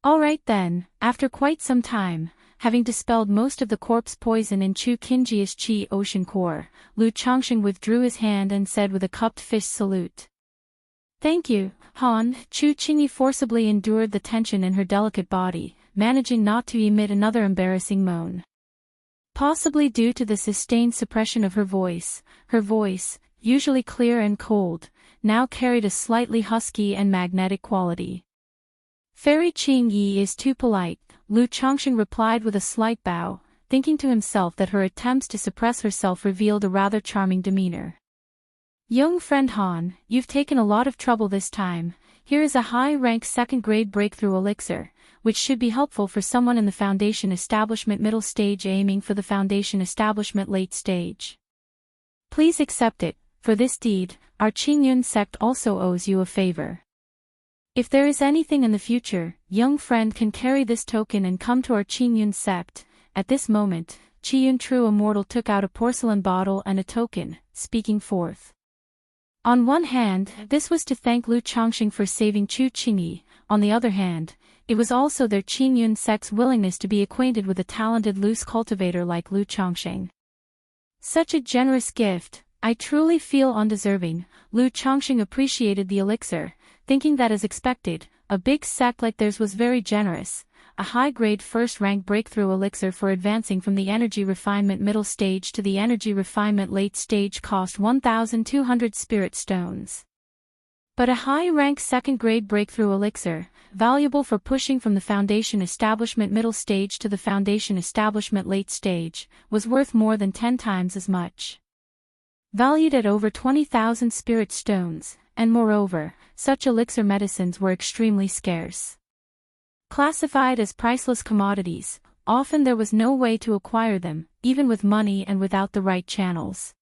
Alright then, after quite some time, having dispelled most of the corpse poison in Chu Qingji's Qi ocean core, Lu Changsheng withdrew his hand and said with a cupped fist salute. Thank you, Han. Chu Qingyi forcibly endured the tension in her delicate body, managing not to emit another embarrassing moan. Possibly due to the sustained suppression of her voice, usually clear and cold, now carried a slightly husky and magnetic quality. Fairy Qingyi is too polite, Lu Changsheng replied with a slight bow, thinking to himself that her attempts to suppress herself revealed a rather charming demeanor. Young friend Han, you've taken a lot of trouble this time. Here is a high-rank second-grade breakthrough elixir, which should be helpful for someone in the Foundation Establishment middle stage aiming for the Foundation Establishment late stage. Please accept it. For this deed, our Qingyun sect also owes you a favor. If there is anything in the future, young friend can carry this token and come to our Qingyun sect. At this moment, Qiyun True Immortal took out a porcelain bottle and a token, speaking forth. On one hand, this was to thank Lu Changsheng for saving Chu Qingyi. On the other hand, it was also their Qingyun sect's willingness to be acquainted with a talented loose cultivator like Lu Changsheng. Such a generous gift, I truly feel undeserving. Lu Changsheng appreciated the elixir, thinking that as expected, a big sect like theirs was very generous. A high-grade first-rank breakthrough elixir for advancing from the energy refinement middle stage to the energy refinement late stage cost 1,200 spirit stones. But a high-rank second-grade breakthrough elixir, valuable for pushing from the Foundation Establishment middle stage to the Foundation Establishment late stage, was worth more than 10 times as much. Valued at over 20,000 spirit stones, and moreover, such elixir medicines were extremely scarce. Classified as priceless commodities, often there was no way to acquire them, even with money and without the right channels.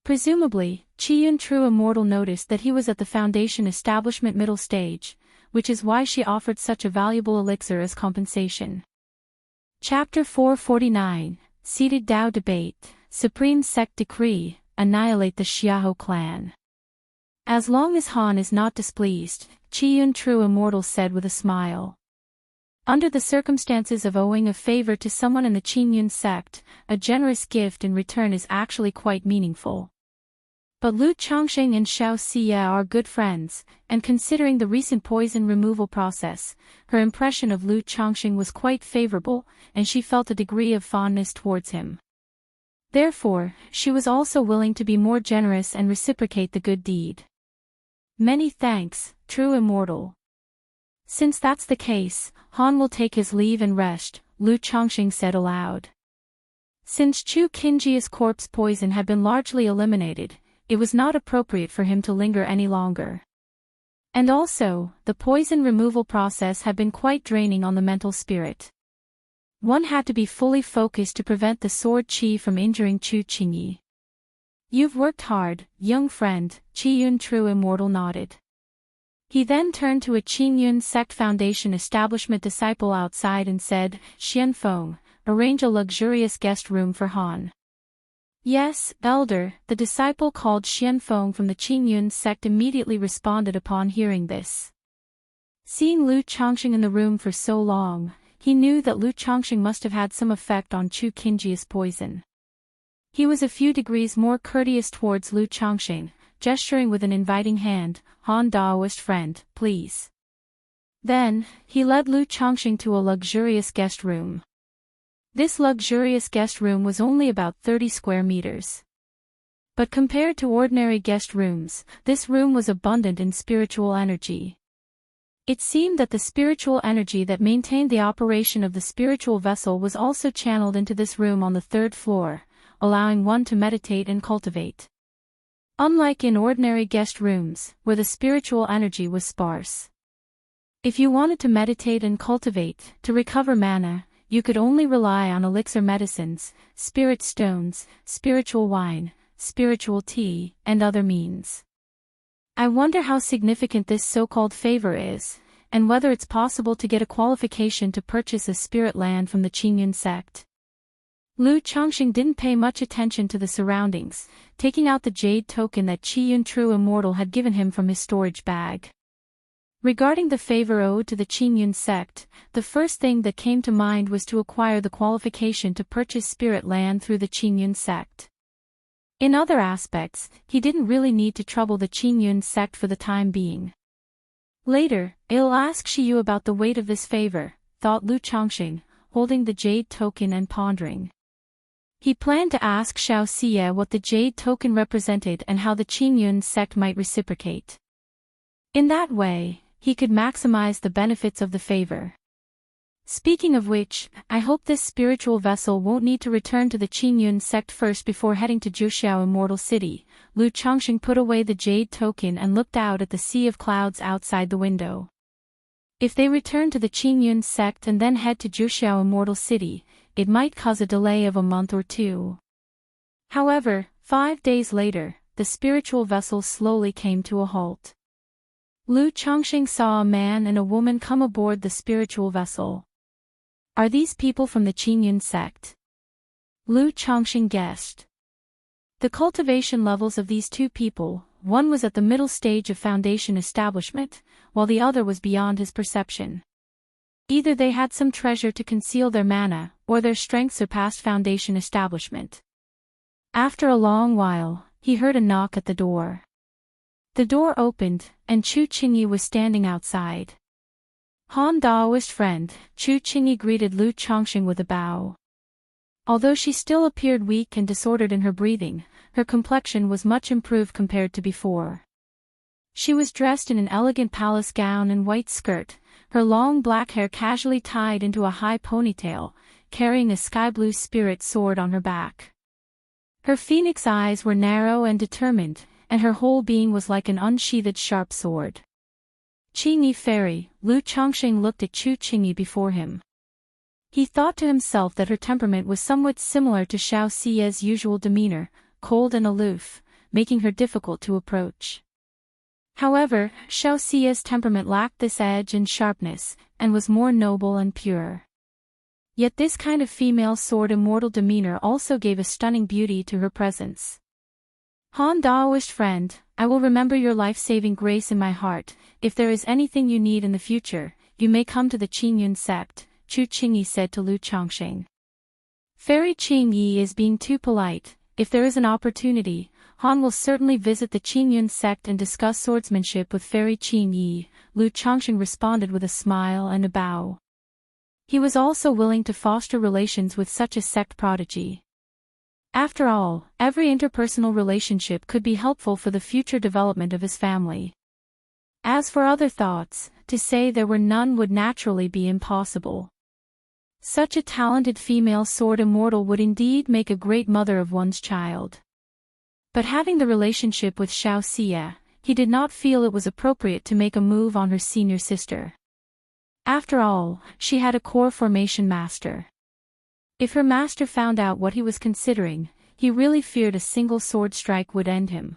Presumably, Qiyun True Immortal noticed that he was at the Foundation Establishment middle stage, which is why she offered such a valuable elixir as compensation. Chapter 449, Seated Dao Debate, Supreme Sect Decree, Annihilate the Xiahou clan. As long as Han is not displeased, Qiyun True Immortal said with a smile. Under the circumstances of owing a favor to someone in the Qingyun sect, a generous gift in return is actually quite meaningful. But Lu Changsheng and Xiao Xia are good friends, and considering the recent poison removal process, her impression of Lu Changsheng was quite favorable, and she felt a degree of fondness towards him. Therefore, she was also willing to be more generous and reciprocate the good deed. Many thanks, True Immortal. Since that's the case, Han will take his leave and rest, Lu Changsheng said aloud. Since Chu Qingji's corpse poison had been largely eliminated, it was not appropriate for him to linger any longer. And also, the poison removal process had been quite draining on the mental spirit. One had to be fully focused to prevent the sword qi from injuring Chu Qingyi. You've worked hard, young friend, Qiyun True Immortal nodded. He then turned to a Qingyun Sect Foundation establishment disciple outside and said, Xianfeng, arrange a luxurious guest room for Han. Yes, elder, the disciple called Xianfeng from the Qingyun sect immediately responded upon hearing this. Seeing Lu Chongqing in the room for so long, he knew that Lu Chongqing must have had some effect on Chu Qingji's poison. He was a few degrees more courteous towards Lu Chongqing, gesturing with an inviting hand, Han Daoist friend, please. Then, he led Lu Chongqing to a luxurious guest room. This luxurious guest room was only about 30 square meters. But compared to ordinary guest rooms, this room was abundant in spiritual energy. It seemed that the spiritual energy that maintained the operation of the spiritual vessel was also channeled into this room on the third floor, allowing one to meditate and cultivate. Unlike in ordinary guest rooms, where the spiritual energy was sparse. If you wanted to meditate and cultivate, to recover mana, you could only rely on elixir medicines, spirit stones, spiritual wine, spiritual tea, and other means. I wonder how significant this so-called favor is, and whether it's possible to get a qualification to purchase a spirit land from the Qingyun sect. Lu Chongqing didn't pay much attention to the surroundings, taking out the jade token that Qiyun True Immortal had given him from his storage bag. Regarding the favor owed to the Qingyun sect, the first thing that came to mind was to acquire the qualification to purchase spirit land through the Qingyun sect. In other aspects, he didn't really need to trouble the Qingyun sect for the time being. Later, I'll ask Shiyu about the weight of this favor, thought Lu Chongqing, holding the jade token and pondering. He planned to ask Xiao Xie what the jade token represented and how the Qingyun sect might reciprocate. In that way, he could maximize the benefits of the favor. Speaking of which, I hope this spiritual vessel won't need to return to the Qingyun sect first before heading to Juxiao Immortal City. Lu Chongqing put away the jade token and looked out at the sea of clouds outside the window. If they return to the Qingyun sect and then head to Juxiao Immortal City, it might cause a delay of a month or two. However, 5 days later, the spiritual vessel slowly came to a halt. Lu Chongqing saw a man and a woman come aboard the spiritual vessel. Are these people from the Qingyun sect? Lu Chongqing guessed. The cultivation levels of these two people, one was at the middle stage of foundation establishment, while the other was beyond his perception. Either they had some treasure to conceal their mana, or their strength surpassed foundation establishment. After a long while, he heard a knock at the door. The door opened, and Chu Qingyi was standing outside. Han Daoist friend, Chu Qingyi greeted Lu Chongqing with a bow. Although she still appeared weak and disordered in her breathing, her complexion was much improved compared to before. She was dressed in an elegant palace gown and white skirt, her long black hair casually tied into a high ponytail, carrying a sky-blue spirit sword on her back. Her phoenix eyes were narrow and determined, and her whole being was like an unsheathed sharp sword. Qingyi fairy, Lu Chongqing looked at Chu Qingyi before him. He thought to himself that her temperament was somewhat similar to Xiao Xie's usual demeanor, cold and aloof, making her difficult to approach. However, Xiao Xie's temperament lacked this edge and sharpness, and was more noble and pure. Yet this kind of female sword immortal demeanor also gave a stunning beauty to her presence. Han Daoist friend, I will remember your life-saving grace in my heart. If there is anything you need in the future, you may come to the Qingyun sect, Chu Qingyi said to Lu Chongqing. Fairy Qingyi is being too polite. If there is an opportunity, Han will certainly visit the Qingyun sect and discuss swordsmanship with Fairy Qingyi, Lu Chongqing responded with a smile and a bow. He was also willing to foster relations with such a sect prodigy. After all, every interpersonal relationship could be helpful for the future development of his family. As for other thoughts, to say there were none would naturally be impossible. Such a talented female sword immortal would indeed make a great mother of one's child. But having the relationship with Xiao Xie, he did not feel it was appropriate to make a move on her senior sister. After all, she had a core formation master. If her master found out what he was considering, he really feared a single sword strike would end him.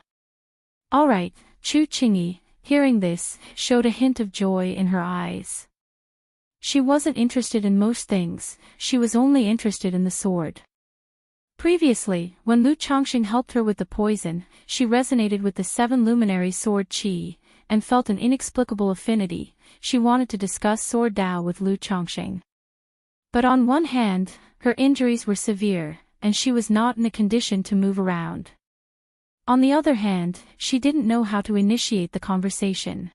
Alright, Chu Qingyi, hearing this, showed a hint of joy in her eyes. She wasn't interested in most things, she was only interested in the sword. Previously, when Lu Chongqing helped her with the poison, she resonated with the seven luminary sword qi, and felt an inexplicable affinity. She wanted to discuss sword Dao with Lu Chongqing. But on one hand, her injuries were severe, and she was not in a condition to move around. On the other hand, she didn't know how to initiate the conversation.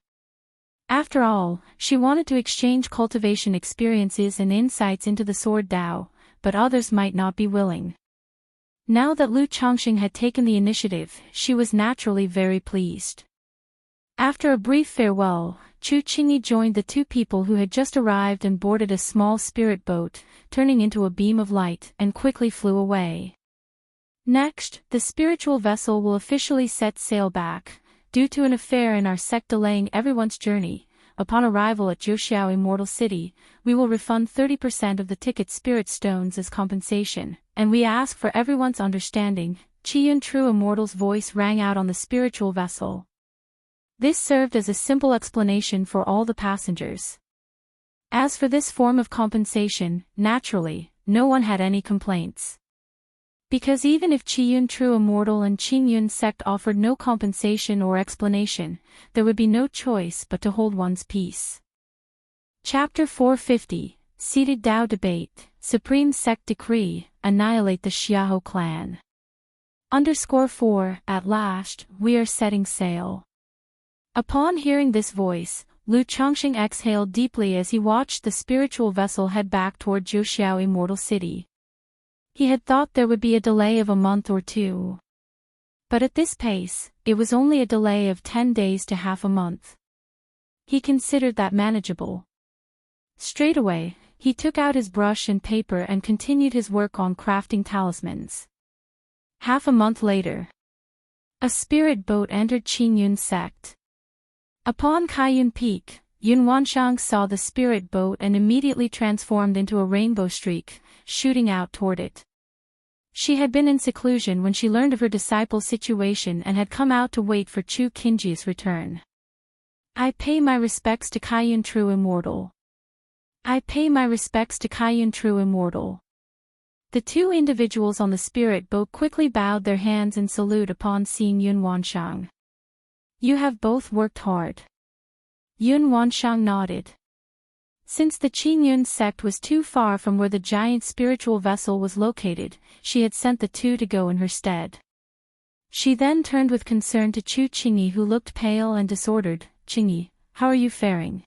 After all, she wanted to exchange cultivation experiences and insights into the sword Dao, but others might not be willing. Now that Lu Chongqing had taken the initiative, she was naturally very pleased. After a brief farewell, Chu Qingyi joined the two people who had just arrived and boarded a small spirit boat, turning into a beam of light, and quickly flew away. Next, the spiritual vessel will officially set sail back, due to an affair in our sect delaying everyone's journey. Upon arrival at Wuxia Immortal City, we will refund 30% of the ticket spirit stones as compensation, and we ask for everyone's understanding. Qiyun True Immortal's voice rang out on the spiritual vessel. This served as a simple explanation for all the passengers. As for this form of compensation, naturally, no one had any complaints. Because even if Qiyun True Immortal and Qingyun sect offered no compensation or explanation, there would be no choice but to hold one's peace. Chapter 450, Seated Dao Debate, Supreme Sect Decree, Annihilate the Xiahou Clan. _4, At last, we are setting sail. Upon hearing this voice, Lu Chongqing exhaled deeply as he watched the spiritual vessel head back toward Wuxia Immortal City. He had thought there would be a delay of a month or two. But at this pace, it was only a delay of 10 days to half a month. He considered that manageable. Straight away, he took out his brush and paper and continued his work on crafting talismans. Half a month later, a spirit boat entered Qingyun sect. Upon Kaiyun Peak, Yun Wanshang saw the spirit boat and immediately transformed into a rainbow streak, shooting out toward it. She had been in seclusion when she learned of her disciple's situation and had come out to wait for Chu Qingyi's return. I pay my respects to Kaiyun True Immortal. I pay my respects to Kaiyun True Immortal. The two individuals on the spirit boat quickly bowed their hands in salute upon seeing Yun Wanshang. You have both worked hard. Yun Wanshang nodded. Since the Qingyun sect was too far from where the giant spiritual vessel was located, she had sent the two to go in her stead. She then turned with concern to Chu Qingyi, who looked pale and disordered. Qingyi, how are you faring?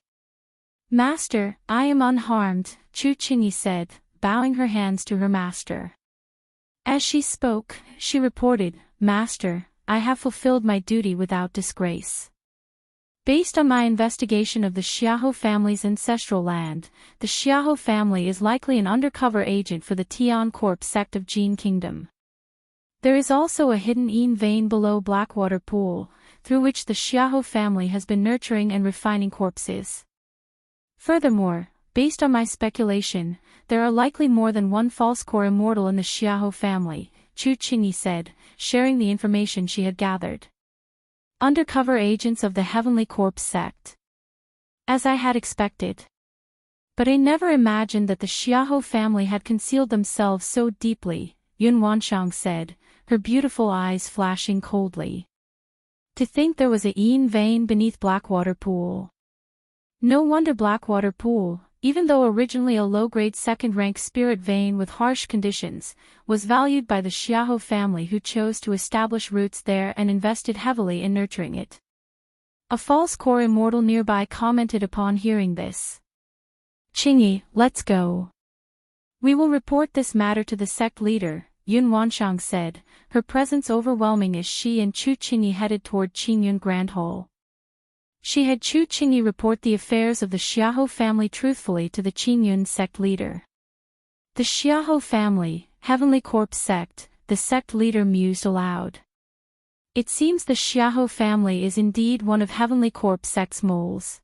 Master, I am unharmed, Chu Qingyi said, bowing her hands to her master. As she spoke, she reported, Master, I have fulfilled my duty without disgrace. Based on my investigation of the Xiahou family's ancestral land, the Xiahou family is likely an undercover agent for the Tian Corp sect of Jin Kingdom. There is also a hidden Yin vein below Blackwater Pool, through which the Xiahou family has been nurturing and refining corpses. Furthermore, based on my speculation, there are likely more than one false core immortal in the Xiahou family, Chu Qingyi said, sharing the information she had gathered. Undercover agents of the Heavenly Corpse sect. As I had expected. But I never imagined that the Xiahou family had concealed themselves so deeply, Yun Wanshang said, her beautiful eyes flashing coldly. To think there was a Yin vein beneath Blackwater Pool. No wonder Blackwater Pool, even though originally a low-grade second-rank spirit vein with harsh conditions, was valued by the Xiahou family, who chose to establish roots there and invested heavily in nurturing it. A false core immortal nearby commented upon hearing this. Qingyi, let's go. We will report this matter to the sect leader, Yun Wanshang said, her presence overwhelming as she and Chu Qingyi headed toward Qingyun Grand Hall. She had Chu Qingyi report the affairs of the Xiahou family truthfully to the Qingyun sect leader. The Xiahou family, Heavenly Corpse sect, the sect leader mused aloud. It seems the Xiahou family is indeed one of Heavenly Corpse sect's moles.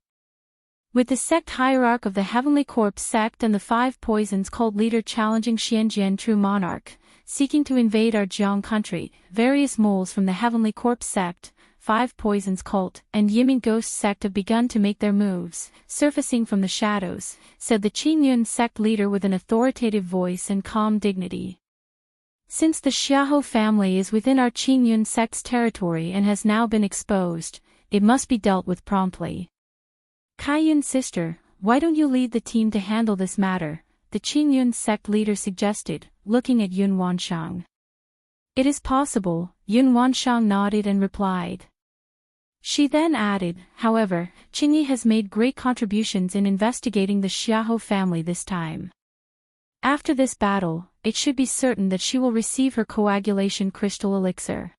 With the sect hierarch of the Heavenly Corpse sect and the 5 poisons cult leader challenging Xianjian True Monarch, seeking to invade our Jiang country. Various moles from the Heavenly Corpse sect, Five Poisons cult, and Yimin Ghost sect have begun to make their moves, surfacing from the shadows, said the Qingyun sect leader with an authoritative voice and calm dignity. Since the Xiahou family is within our Qingyun sect's territory and has now been exposed, it must be dealt with promptly. Kaiyun's sister, why don't you lead the team to handle this matter? The Qingyun sect leader suggested, looking at Yun Wanshang. It is possible, Yun Wanshang nodded and replied. She then added, however, Qingyi has made great contributions in investigating the Xiahou family this time. After this battle, it should be certain that she will receive her coagulation crystal elixir.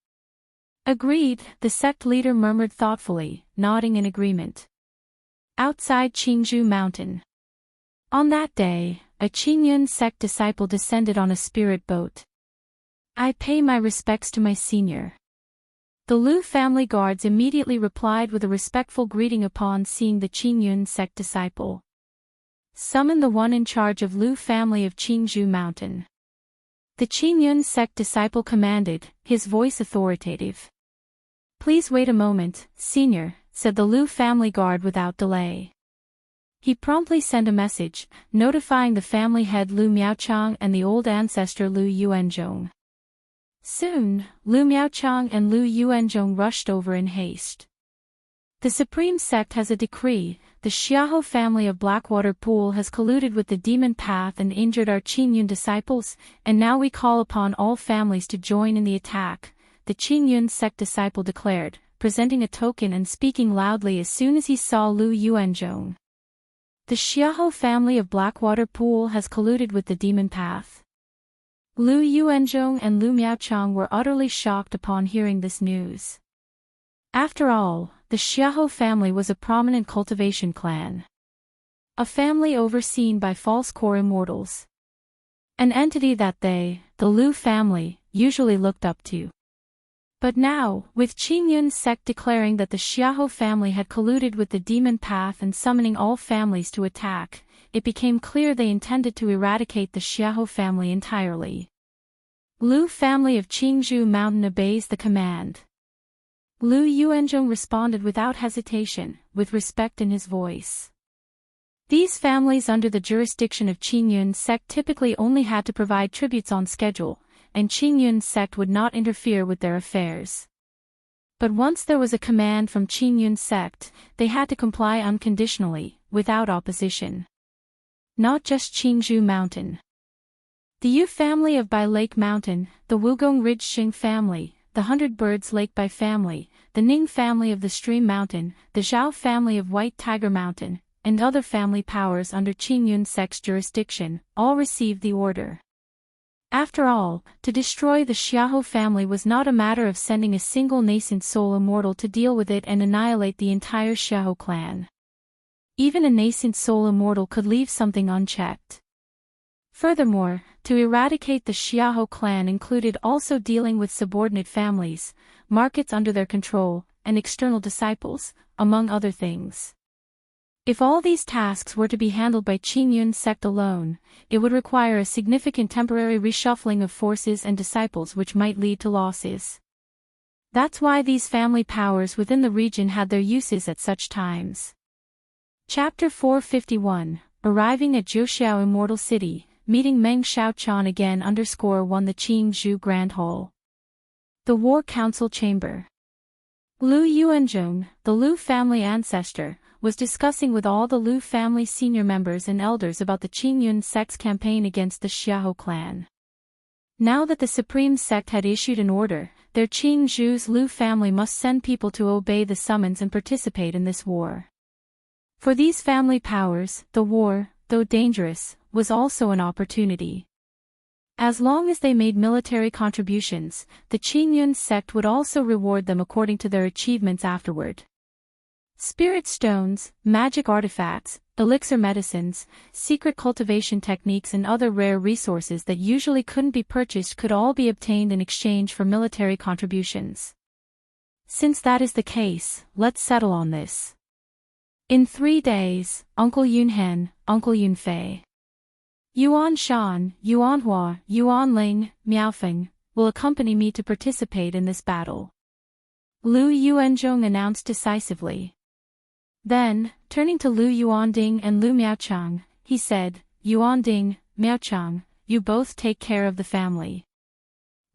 Agreed, the sect leader murmured thoughtfully, nodding in agreement. Outside Qingzhou Mountain. On that day, a Qingyun sect disciple descended on a spirit boat. I pay my respects to my senior. The Lu family guards immediately replied with a respectful greeting upon seeing the Qingyun sect disciple. Summon the one in charge of Lu family of Qingzhou Mountain. The Qingyun sect disciple commanded, his voice authoritative. Please wait a moment, senior, said the Lu family guard without delay. He promptly sent a message, notifying the family head Lu Miaochang and the old ancestor Lu Yuanzhong. Soon, Lu Miaochang and Lu Yuanzhong rushed over in haste. The Supreme Sect has a decree. The Xiahou family of Blackwater Pool has colluded with the Demon Path and injured our Qingyun disciples, and now we call upon all families to join in the attack, the Qingyun sect disciple declared, presenting a token and speaking loudly as soon as he saw Lu Yuanzhong. The Xiahou family of Blackwater Pool has colluded with the Demon Path. Lu Yuanzhong and Lu Miaochang were utterly shocked upon hearing this news. After all, the Xiahou family was a prominent cultivation clan. A family overseen by false core immortals. An entity that they, the Lu family, usually looked up to. But now, with Qingyun sect declaring that the Xiahou family had colluded with the Demon Path and summoning all families to attack, it became clear they intended to eradicate the Xiahou family entirely. Lu family of Qingzhou Mountain obeys the command. Lu Yuanzhong responded without hesitation, with respect in his voice. These families under the jurisdiction of Qingyun sect typically only had to provide tributes on schedule, and Qingyun sect would not interfere with their affairs. But once there was a command from Qingyun sect, they had to comply unconditionally, without opposition. Not just Qingzhou Mountain. The Yu family of Bai Lake Mountain, the Wugong Ridge Xing family, the Hundred Birds Lake Bai family, the Ning family of the Stream Mountain, the Zhao family of White Tiger Mountain, and other family powers under Qingyun sect's jurisdiction, all received the order. After all, to destroy the Xiahou family was not a matter of sending a single nascent soul immortal to deal with it and annihilate the entire Xiahou clan. Even a nascent soul immortal could leave something unchecked. Furthermore, to eradicate the Xiahou clan included also dealing with subordinate families, markets under their control, and external disciples, among other things. If all these tasks were to be handled by Qingyun sect alone, it would require a significant temporary reshuffling of forces and disciples which might lead to losses. That's why these family powers within the region had their uses at such times. Chapter 451, Arriving at Zhouxiao Immortal City, meeting Meng Xiaochan again _1 The Qingzhou Grand Hall. The War Council Chamber. Lu Yuanzhong, the Lu family ancestor, was discussing with all the Lu family senior members and elders about the Qingyun sect's campaign against the Xiahou clan. Now that the Supreme Sect had issued an order, their Qingzhou's Lu family must send people to obey the summons and participate in this war. For these family powers, the war, though dangerous, was also an opportunity. As long as they made military contributions, the Qingyun sect would also reward them according to their achievements afterward. Spirit stones, magic artifacts, elixir medicines, secret cultivation techniques and other rare resources that usually couldn't be purchased could all be obtained in exchange for military contributions. Since that is the case, let's settle on this. In 3 days, Uncle Yunhen, Uncle Yunfei. Yuan Shan, Yuan Hua, Yuan Ling, Miaofeng, will accompany me to participate in this battle. Lu Yuanzhong announced decisively. Then, turning to Lu Yuanding and Lu Miaochang, he said, Yuanding, Miaochang, you both take care of the family.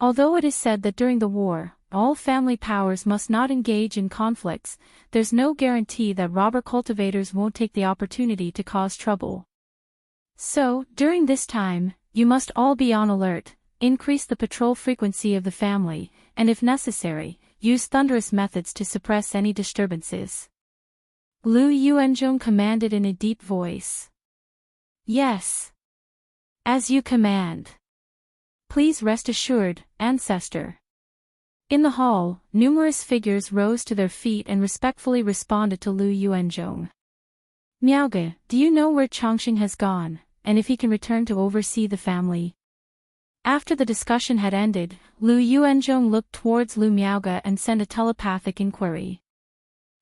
Although it is said that during the war, all family powers must not engage in conflicts, there's no guarantee that robber cultivators won't take the opportunity to cause trouble. So, during this time, you must all be on alert, increase the patrol frequency of the family, and if necessary, use thunderous methods to suppress any disturbances. Lu Yuanzhong commanded in a deep voice. Yes. As you command. Please rest assured, Ancestor. In the hall, numerous figures rose to their feet and respectfully responded to Lu Yuanzhong. Miaoge, do you know where Chongqing has gone, and if he can return to oversee the family? After the discussion had ended, Lu Yuanzhong looked towards Lu Miaoge and sent a telepathic inquiry.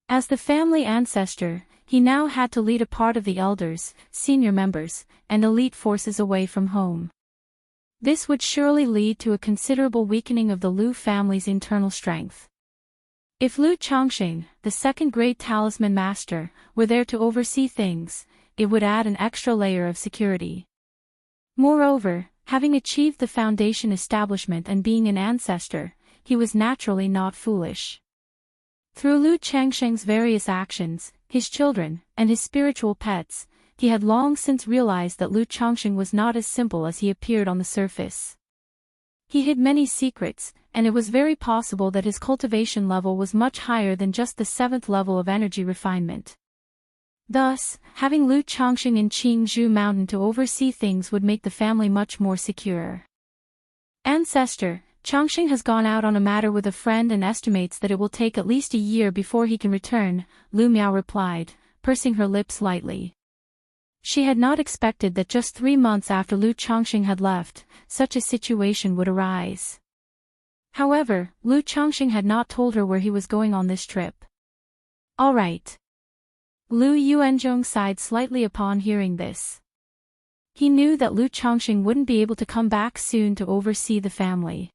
As the family ancestor, he now had to lead a part of the elders, senior members, and elite forces away from home. This would surely lead to a considerable weakening of the Lu family's internal strength. If Lu Chongqing, the second-grade talisman master, were there to oversee things, it would add an extra layer of security. Moreover, having achieved the foundation establishment and being an ancestor, he was naturally not foolish. Through Lu Changsheng's various actions, his children, and his spiritual pets, he had long since realized that Lu Chongqing was not as simple as he appeared on the surface. He hid many secrets, and it was very possible that his cultivation level was much higher than just the 7th level of energy refinement. Thus, having Lu Chongqing in Qingzhou Mountain to oversee things would make the family much more secure. Ancestor, Chongqing has gone out on a matter with a friend and estimates that it will take at least a year before he can return, Lu Miao replied, pursing her lips lightly. She had not expected that just 3 months after Lu Chongqing had left, such a situation would arise. However, Lu Chongqing had not told her where he was going on this trip. All right. Lu Yuanzhong sighed slightly upon hearing this. He knew that Lu Chongqing wouldn't be able to come back soon to oversee the family.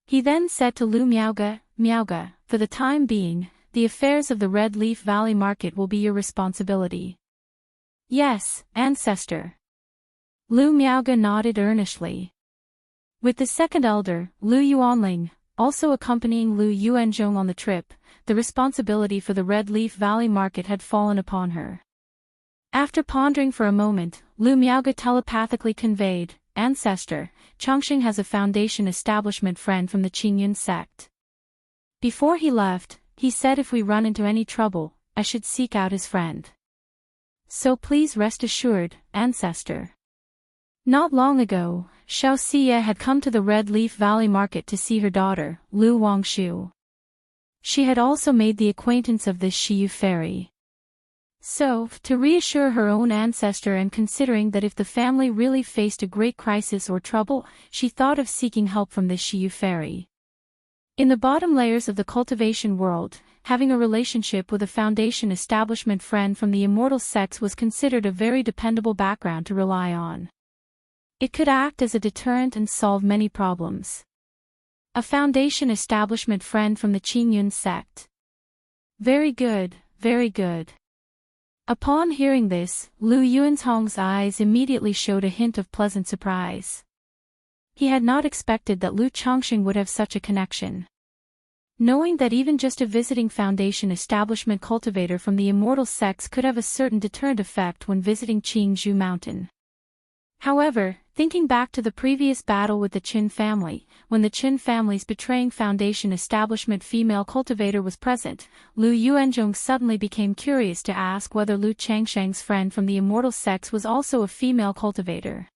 He then said to Lu Miaoge, Miaoge, for the time being, the affairs of the Red Leaf Valley Market will be your responsibility. Yes, Ancestor. Lu Miaoge nodded earnestly. With the second elder, Lu Yuanling, also accompanying Lu Yuanzhong on the trip, the responsibility for the Red Leaf Valley Market had fallen upon her. After pondering for a moment, Lu Miaoge telepathically conveyed, Ancestor, Chongqing has a foundation establishment friend from the Qingyun sect. Before he left, he said if we run into any trouble, I should seek out his friend. So please rest assured, Ancestor. Not long ago, Xiao Xie had come to the Red Leaf Valley Market to see her daughter, Lu Wangshu. She had also made the acquaintance of this Shiyu fairy. So, to reassure her own ancestor and considering that if the family really faced a great crisis or trouble, she thought of seeking help from this Shiyu fairy. In the bottom layers of the cultivation world, having a relationship with a foundation establishment friend from the Immortal sects was considered a very dependable background to rely on. It could act as a deterrent and solve many problems. A foundation establishment friend from the Qingyun sect. Very good, very good. Upon hearing this, Lu Yuanzhong's eyes immediately showed a hint of pleasant surprise. He had not expected that Lu Chongqing would have such a connection. Knowing that even just a visiting foundation establishment cultivator from the Immortal sects could have a certain deterrent effect when visiting Qingzhou Mountain. However, thinking back to the previous battle with the Qin family, when the Qin family's betraying foundation establishment female cultivator was present, Lu Yuanzhong suddenly became curious to ask whether Lu Changsheng's friend from the Immortal sects was also a female cultivator.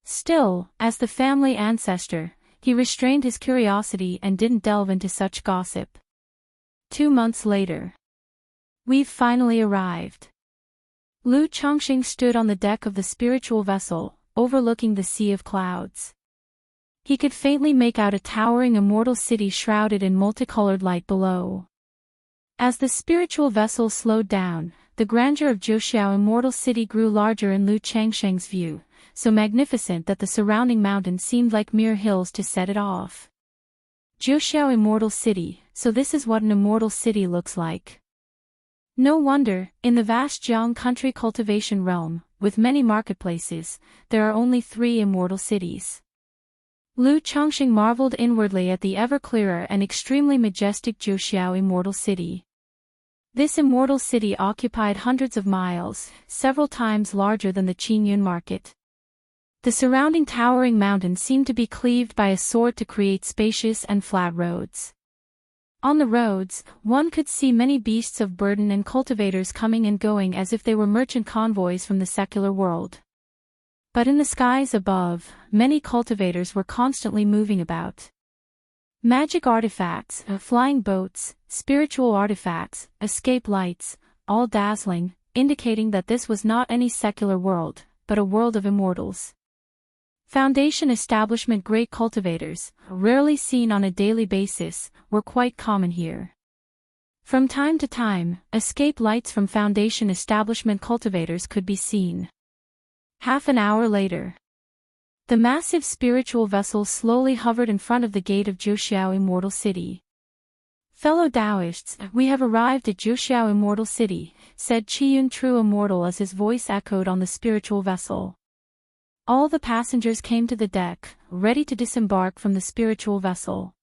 Still, as the family ancestor, he restrained his curiosity and didn't delve into such gossip. 2 months later. We've finally arrived. Lu Chongqing stood on the deck of the spiritual vessel, overlooking the sea of clouds. He could faintly make out a towering immortal city shrouded in multicolored light below. As the spiritual vessel slowed down, the grandeur of Zhouxiao Immortal City grew larger in Lu Changsheng's view, so magnificent that the surrounding mountains seemed like mere hills to set it off. Jiuxiao Immortal City, so this is what an immortal city looks like. No wonder, in the vast Jiang country cultivation realm, with many marketplaces, there are only 3 immortal cities. Lu Chongqing marveled inwardly at the ever-clearer and extremely majestic Jiuxiao Immortal City. This immortal city occupied hundreds of miles, several times larger than the Qingyun market. The surrounding towering mountains seemed to be cleaved by a sword to create spacious and flat roads. On the roads, one could see many beasts of burden and cultivators coming and going as if they were merchant convoys from the secular world. But in the skies above, many cultivators were constantly moving about. Magic artifacts, flying boats, spiritual artifacts, escape lights, all dazzling, indicating that this was not any secular world, but a world of immortals. Foundation establishment great cultivators, rarely seen on a daily basis, were quite common here. From time to time, escape lights from Foundation establishment cultivators could be seen. Half an hour later, the massive spiritual vessel slowly hovered in front of the gate of Jiuxiao Immortal City. Fellow Taoists, we have arrived at Jiuxiao Immortal City, said Qiyun True Immortal as his voice echoed on the spiritual vessel. All the passengers came to the deck, ready to disembark from the spiritual vessel.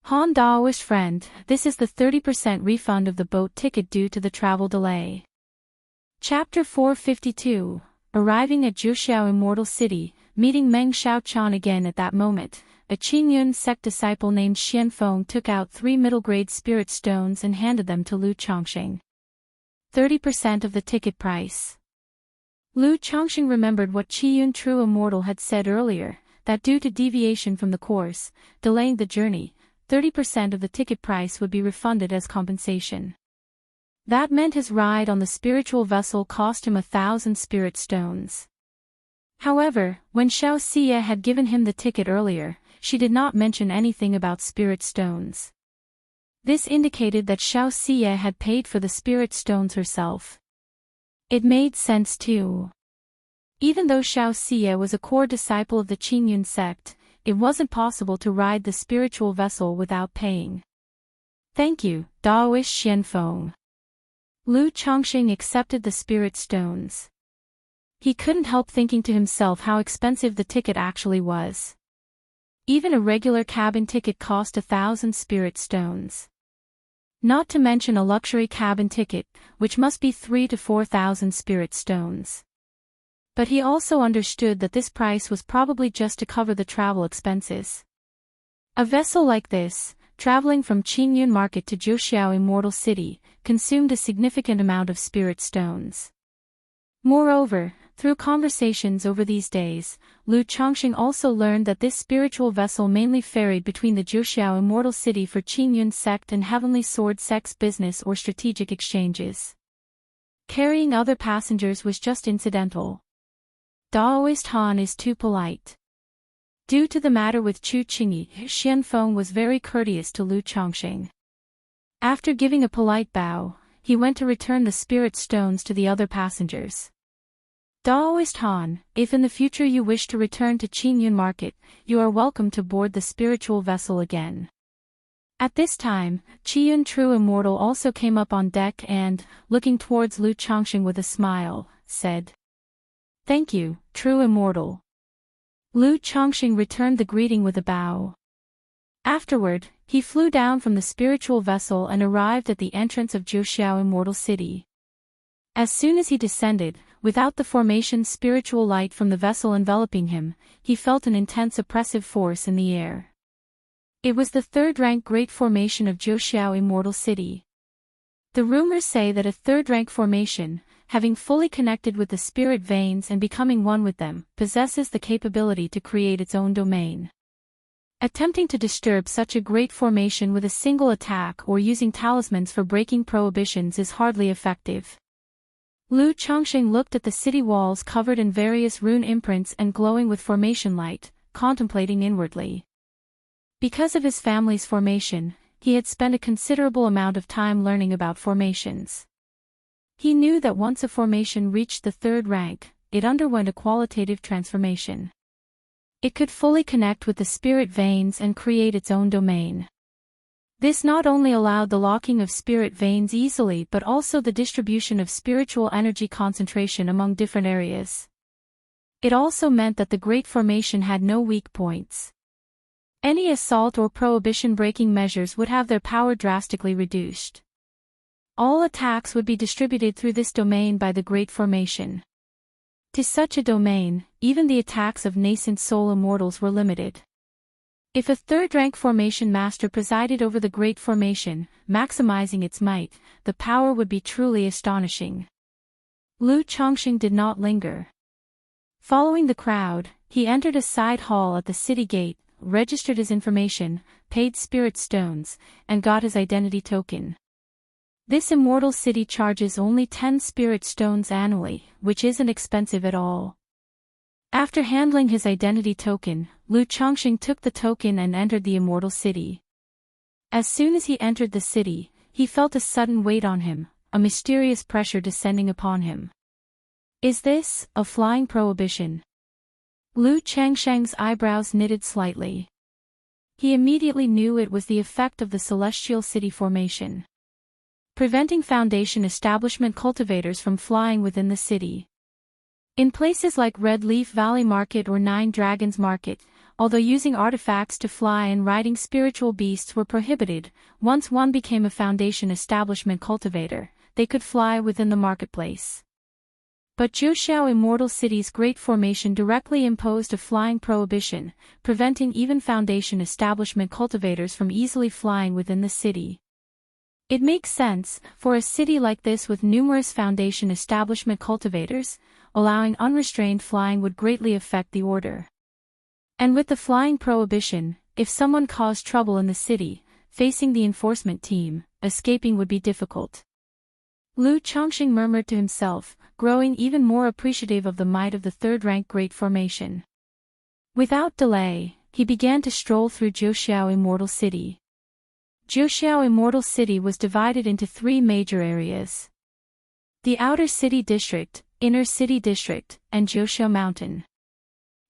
Han Daoist friend, this is the 30% refund of the boat ticket due to the travel delay. Chapter 452. Arriving at Jiuxiao Immortal City, meeting Meng Xiaochan again at that moment, a Qingyun sect disciple named Xianfeng took out 3 middle-grade spirit stones and handed them to Lu Chongqing. 30% of the ticket price. Lu Chongqing remembered what Qiyun True Immortal had said earlier, that due to deviation from the course, delaying the journey, 30% of the ticket price would be refunded as compensation. That meant his ride on the spiritual vessel cost him 1,000 spirit stones. However, when Xiao Xie had given him the ticket earlier, she did not mention anything about spirit stones. This indicated that Xiao Xie had paid for the spirit stones herself. It made sense too. Even though Xiao Xie was a core disciple of the Qingyun sect, it wasn't possible to ride the spiritual vessel without paying. Thank you, Daoist Xianfeng. Lu Chongqing accepted the spirit stones. He couldn't help thinking to himself how expensive the ticket actually was. Even a regular cabin ticket cost 1,000 spirit stones. Not to mention a luxury cabin ticket, which must be 3,000 to 4,000 spirit stones. But he also understood that this price was probably just to cover the travel expenses. A vessel like this, traveling from Qingyun Market to Jiuxiao Immortal City, consumed a significant amount of spirit stones. Moreover, through conversations over these days, Lu Chongqing also learned that this spiritual vessel mainly ferried between the Jiuxiao Immortal City for Qingyun sect and Heavenly Sword sect's business or strategic exchanges. Carrying other passengers was just incidental. Daoist Han is too polite. Due to the matter with Chu Qingyi, Xianfeng was very courteous to Lu Chongqing. After giving a polite bow, he went to return the spirit stones to the other passengers. Daoist Han, if in the future you wish to return to Qingyun Market, you are welcome to board the spiritual vessel again. At this time, Qiyun True Immortal also came up on deck and, looking towards Lu Chongqing with a smile, said, "Thank you, True Immortal." Lu Chongqing returned the greeting with a bow. Afterward, he flew down from the spiritual vessel and arrived at the entrance of Jiuxiao Immortal City. As soon as he descended, without the formation spiritual light from the vessel enveloping him, he felt an intense oppressive force in the air. It was the third-rank great formation of Jiuxiao Immortal City. The rumors say that a third-rank formation, having fully connected with the spirit veins and becoming one with them, possesses the capability to create its own domain. Attempting to disturb such a great formation with a single attack or using talismans for breaking prohibitions is hardly effective. Lu Chongqing looked at the city walls covered in various rune imprints and glowing with formation light, contemplating inwardly. Because of his family's formation, he had spent a considerable amount of time learning about formations. He knew that once a formation reached the third rank, it underwent a qualitative transformation. It could fully connect with the spirit veins and create its own domain. This not only allowed the locking of spirit veins easily but also the distribution of spiritual energy concentration among different areas. It also meant that the Great Formation had no weak points. Any assault or prohibition-breaking measures would have their power drastically reduced. All attacks would be distributed through this domain by the Great Formation. To such a domain, even the attacks of nascent soul immortals were limited. If a third-rank formation master presided over the Great Formation, maximizing its might, the power would be truly astonishing. Lu Chongqing did not linger. Following the crowd, he entered a side hall at the city gate, registered his information, paid spirit stones, and got his identity token. This immortal city charges only 10 spirit stones annually, which isn't expensive at all. After handling his identity token, Lu Chongqing took the token and entered the immortal city. As soon as he entered the city, he felt a sudden weight on him, a mysterious pressure descending upon him. Is this a flying prohibition? Lu Changsheng's eyebrows knitted slightly. He immediately knew it was the effect of the celestial city formation, preventing Foundation establishment cultivators from flying within the city. In places like Red Leaf Valley Market or Nine Dragons Market, although using artifacts to fly and riding spiritual beasts were prohibited, once one became a Foundation establishment cultivator, they could fly within the marketplace. But Zhuoxiao Immortal City's Great Formation directly imposed a flying prohibition, preventing even Foundation establishment cultivators from easily flying within the city. It makes sense, for a city like this with numerous Foundation establishment cultivators, allowing unrestrained flying would greatly affect the order. And with the flying prohibition, if someone caused trouble in the city, facing the enforcement team, escaping would be difficult. Lu Chongqing murmured to himself, growing even more appreciative of the might of the third-rank Great Formation. Without delay, he began to stroll through Zhuoxiao Immortal City. Zhuoxiao Immortal City was divided into 3 major areas: the Outer City District, Inner City District, and Zhuoxiao Mountain.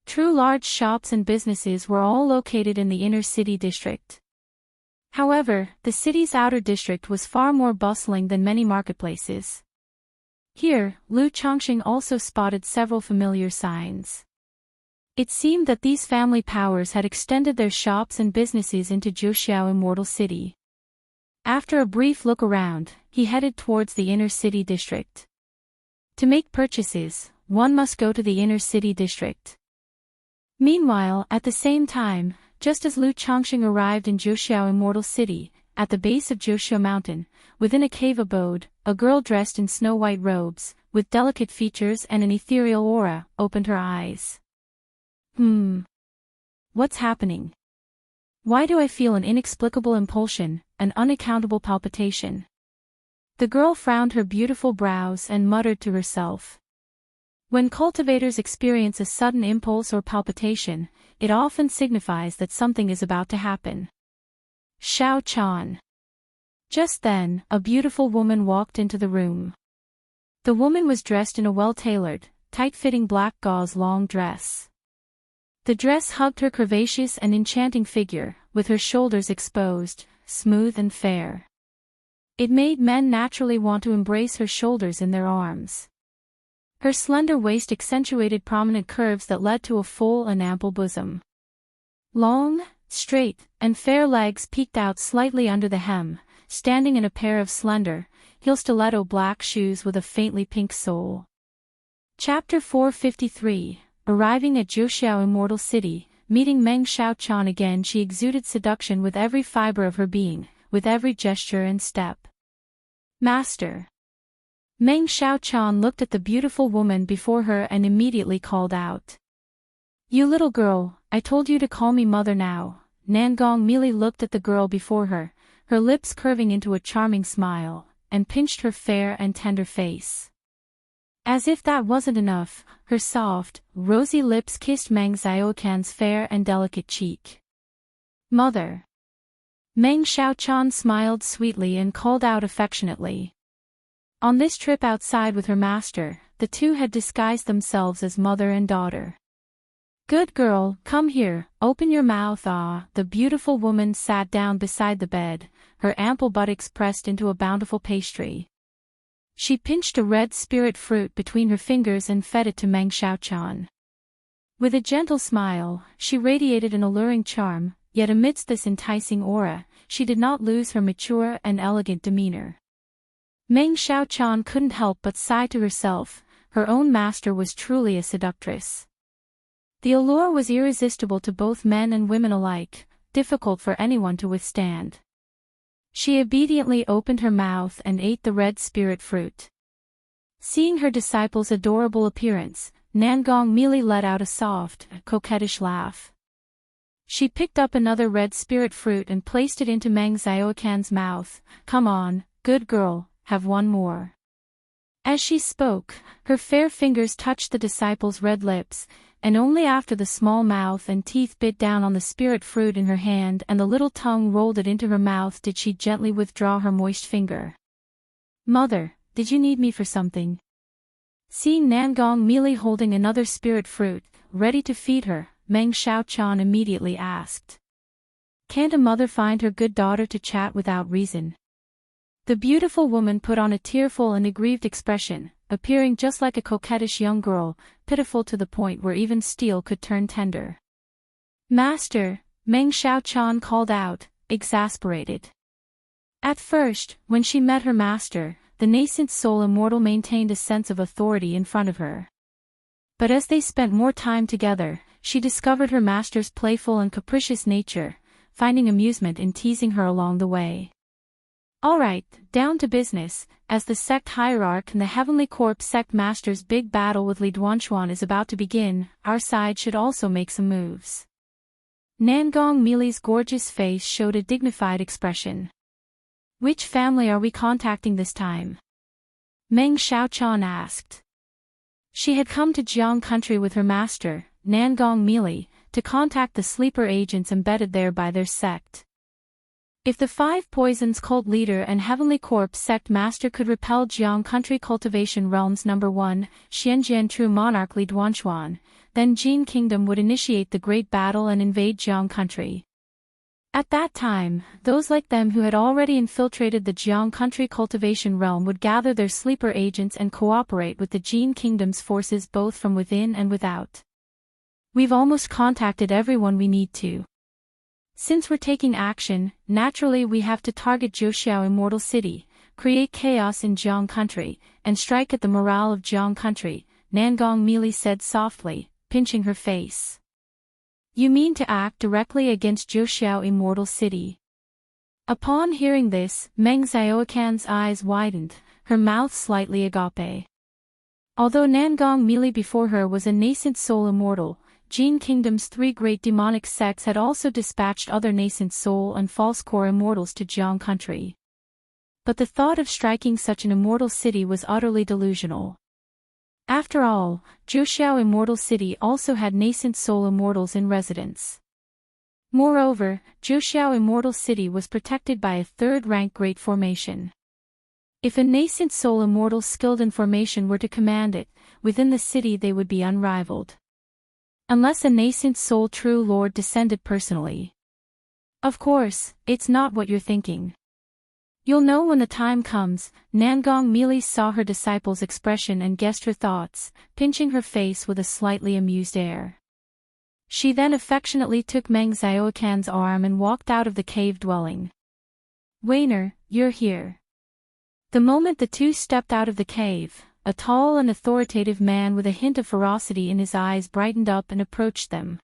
True large shops and businesses were all located in the Inner City District. However, the city's outer district was far more bustling than many marketplaces. Here, Lu Chongqing also spotted several familiar signs. It seemed that these family powers had extended their shops and businesses into Zhuoxiao Immortal City. After a brief look around, he headed towards the Inner City District. To make purchases, one must go to the Inner City District. Meanwhile, at the same time, just as Lu Chongqing arrived in Zhuoxiao Immortal City, at the base of Zhuoxiao Mountain, within a cave abode, a girl dressed in snow-white robes, with delicate features and an ethereal aura, opened her eyes. What's happening? Why do I feel an inexplicable impulsion, an unaccountable palpitation? The girl frowned her beautiful brows and muttered to herself. When cultivators experience a sudden impulse or palpitation, it often signifies that something is about to happen. Xiao Chan. Just then, a beautiful woman walked into the room. The woman was dressed in a well-tailored, tight-fitting black gauze long dress. The dress hugged her curvaceous and enchanting figure, with her shoulders exposed, smooth and fair. It made men naturally want to embrace her shoulders in their arms. Her slender waist accentuated prominent curves that led to a full and ample bosom. Long, straight, and fair legs peeked out slightly under the hem, standing in a pair of slender, heel-stiletto black shoes with a faintly pink sole. Chapter 453. Arriving at Zhuoxiao Immortal City, meeting Meng Xiaochan again, she exuded seduction with every fiber of her being, with every gesture and step. Master. Meng Xiaochan looked at the beautiful woman before her and immediately called out. You little girl, I told you to call me mother now. Nangong merely looked at the girl before her, her lips curving into a charming smile, and pinched her fair and tender face. As if that wasn't enough, her soft, rosy lips kissed Meng Xiaocan's fair and delicate cheek. Mother. Meng Xiaochan smiled sweetly and called out affectionately. On this trip outside with her master, the two had disguised themselves as mother and daughter. "Good girl, come here, open your mouth." Ah, the beautiful woman sat down beside the bed, her ample buttocks pressed into a bountiful pastry. She pinched a red spirit fruit between her fingers and fed it to Meng Xiaochan. With a gentle smile, she radiated an alluring charm, yet amidst this enticing aura, she did not lose her mature and elegant demeanor. Meng Xiaochan couldn't help but sigh to herself, her own master was truly a seductress. The allure was irresistible to both men and women alike, difficult for anyone to withstand. She obediently opened her mouth and ate the red spirit fruit. Seeing her disciple's adorable appearance, Nangong merely let out a soft, coquettish laugh. She picked up another red spirit fruit and placed it into Meng Xiaocan's mouth. "Come on, good girl, have one more." As she spoke, her fair fingers touched the disciple's red lips, and only after the small mouth and teeth bit down on the spirit fruit in her hand and the little tongue rolled it into her mouth did she gently withdraw her moist finger. "Mother, did you need me for something?" Seeing Nangong merely holding another spirit fruit, ready to feed her, Meng Xiaochan immediately asked. "Can't a mother find her good daughter to chat without reason?" The beautiful woman put on a tearful and aggrieved expression, appearing just like a coquettish young girl, pitiful to the point where even steel could turn tender. "Master," Meng Xiaochan called out, exasperated. At first, when she met her master, the nascent soul immortal maintained a sense of authority in front of her. But as they spent more time together, she discovered her master's playful and capricious nature, finding amusement in teasing her along the way. "All right, down to business, as the sect hierarch and the Heavenly Corp sect master's big battle with Li Duanshuan is about to begin, our side should also make some moves." Nangong Mili's gorgeous face showed a dignified expression. "Which family are we contacting this time?" Meng Xiaochan asked. She had come to Jiang country with her master, Nangong Mili, to contact the sleeper agents embedded there by their sect. If the Five Poisons cult leader and Heavenly Corp sect master could repel Jiang Country Cultivation Realms No. 1, Xianjian True Monarch Li Duanshuan, then Jin Kingdom would initiate the Great Battle and invade Jiang Country. At that time, those like them who had already infiltrated the Jiang Country Cultivation Realm would gather their sleeper agents and cooperate with the Jin Kingdom's forces both from within and without. "We've almost contacted everyone we need to. Since we're taking action, naturally we have to target Zhouxiao Immortal City, create chaos in Jiang Country, and strike at the morale of Jiang Country," Nangong Mili said softly, pinching her face. "You mean to act directly against Zhouxiao Immortal City?" Upon hearing this, Meng Xiaocan's eyes widened, her mouth slightly agape. Although Nangong Mili before her was a nascent soul immortal, Jin Kingdom's three great demonic sects had also dispatched other nascent soul and false core immortals to Jiang Country. But the thought of striking such an immortal city was utterly delusional. After all, Zhouxiao Immortal City also had nascent soul immortals in residence. Moreover, Zhouxiao Immortal City was protected by a third-rank great formation. If a nascent soul immortal skilled in formation were to command it, within the city they would be unrivaled. Unless a nascent soul true lord descended personally. Of course, it's not what you're thinking. You'll know when the time comes. Nangong Mili saw her disciple's expression and guessed her thoughts, pinching her face with a slightly amused air. She then affectionately took Meng Xiaocan's arm and walked out of the cave dwelling. "Weiner, you're here." The moment the two stepped out of the cave, a tall and authoritative man with a hint of ferocity in his eyes brightened up and approached them.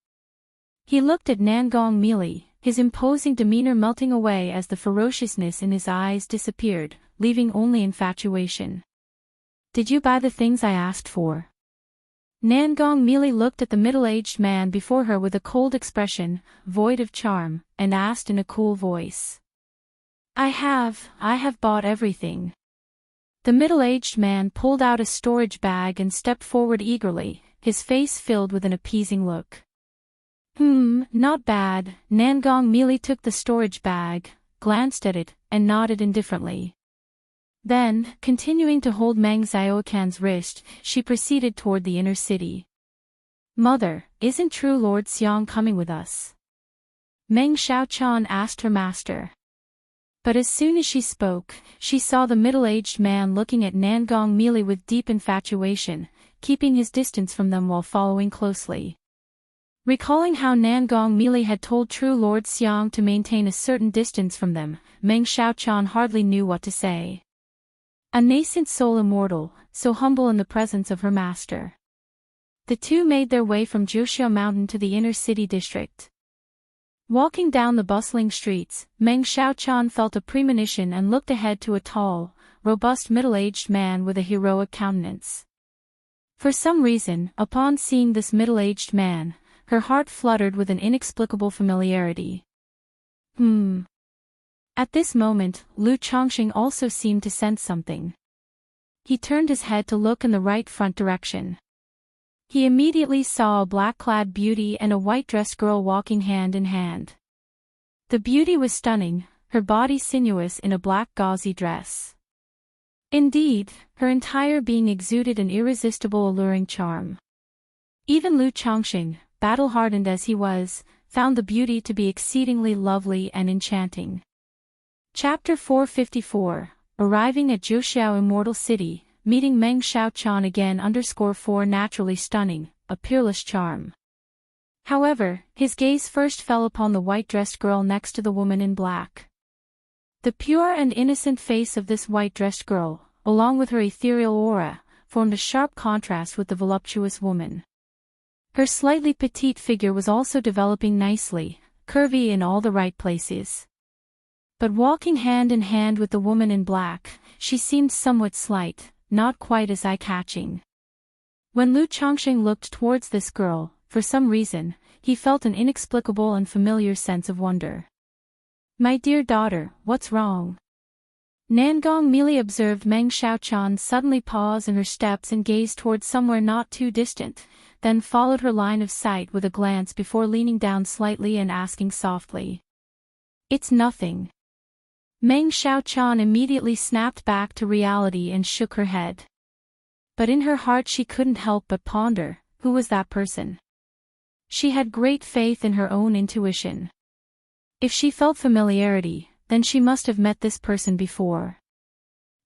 He looked at Nangong Mili, his imposing demeanor melting away as the ferociousness in his eyes disappeared, leaving only infatuation. "Did you buy the things I asked for?" Nangong Mili looked at the middle-aged man before her with a cold expression, void of charm, and asked in a cool voice. I have bought everything." The middle-aged man pulled out a storage bag and stepped forward eagerly, his face filled with an appeasing look. Not bad." Nangong Mili took the storage bag, glanced at it, and nodded indifferently. Then, continuing to hold Meng Xiaoquan's wrist, she proceeded toward the inner city. "Mother, isn't true Lord Xiang coming with us?" Meng Xiaoquan asked her master. But as soon as she spoke, she saw the middle-aged man looking at Nangong Meili with deep infatuation, keeping his distance from them while following closely. Recalling how Nangong Meili had told true Lord Xiang to maintain a certain distance from them, Meng Xiaoquan hardly knew what to say. A nascent soul immortal, so humble in the presence of her master. The two made their way from Juxiao Mountain to the inner city district. Walking down the bustling streets, Meng Xiaoquan felt a premonition and looked ahead to a tall, robust middle-aged man with a heroic countenance. For some reason, upon seeing this middle-aged man, her heart fluttered with an inexplicable familiarity. At this moment, Lu Chongqing also seemed to sense something. He turned his head to look in the right front direction. He immediately saw a black-clad beauty and a white-dressed girl walking hand in hand. The beauty was stunning, her body sinuous in a black gauzy dress. Indeed, her entire being exuded an irresistible alluring charm. Even Lu Chongqing, battle-hardened as he was, found the beauty to be exceedingly lovely and enchanting. Chapter 454, Arriving at Juxiao Immortal City, meeting Meng Xiaoquan again _4 naturally stunning, a peerless charm. However, his gaze first fell upon the white-dressed girl next to the woman in black. The pure and innocent face of this white-dressed girl, along with her ethereal aura, formed a sharp contrast with the voluptuous woman. Her slightly petite figure was also developing nicely, curvy in all the right places. But walking hand in hand with the woman in black, she seemed somewhat slight, not quite as eye-catching. When Lu Chongqing looked towards this girl, for some reason, he felt an inexplicable and familiar sense of wonder. "My dear daughter, what's wrong?" Nangong Meili observed Meng Xiaoquan suddenly pause in her steps and gaze toward somewhere not too distant, then followed her line of sight with a glance before leaning down slightly and asking softly. "It's nothing." Meng Xiaoquan immediately snapped back to reality and shook her head. But in her heart she couldn't help but ponder, who was that person? She had great faith in her own intuition. If she felt familiarity, then she must have met this person before.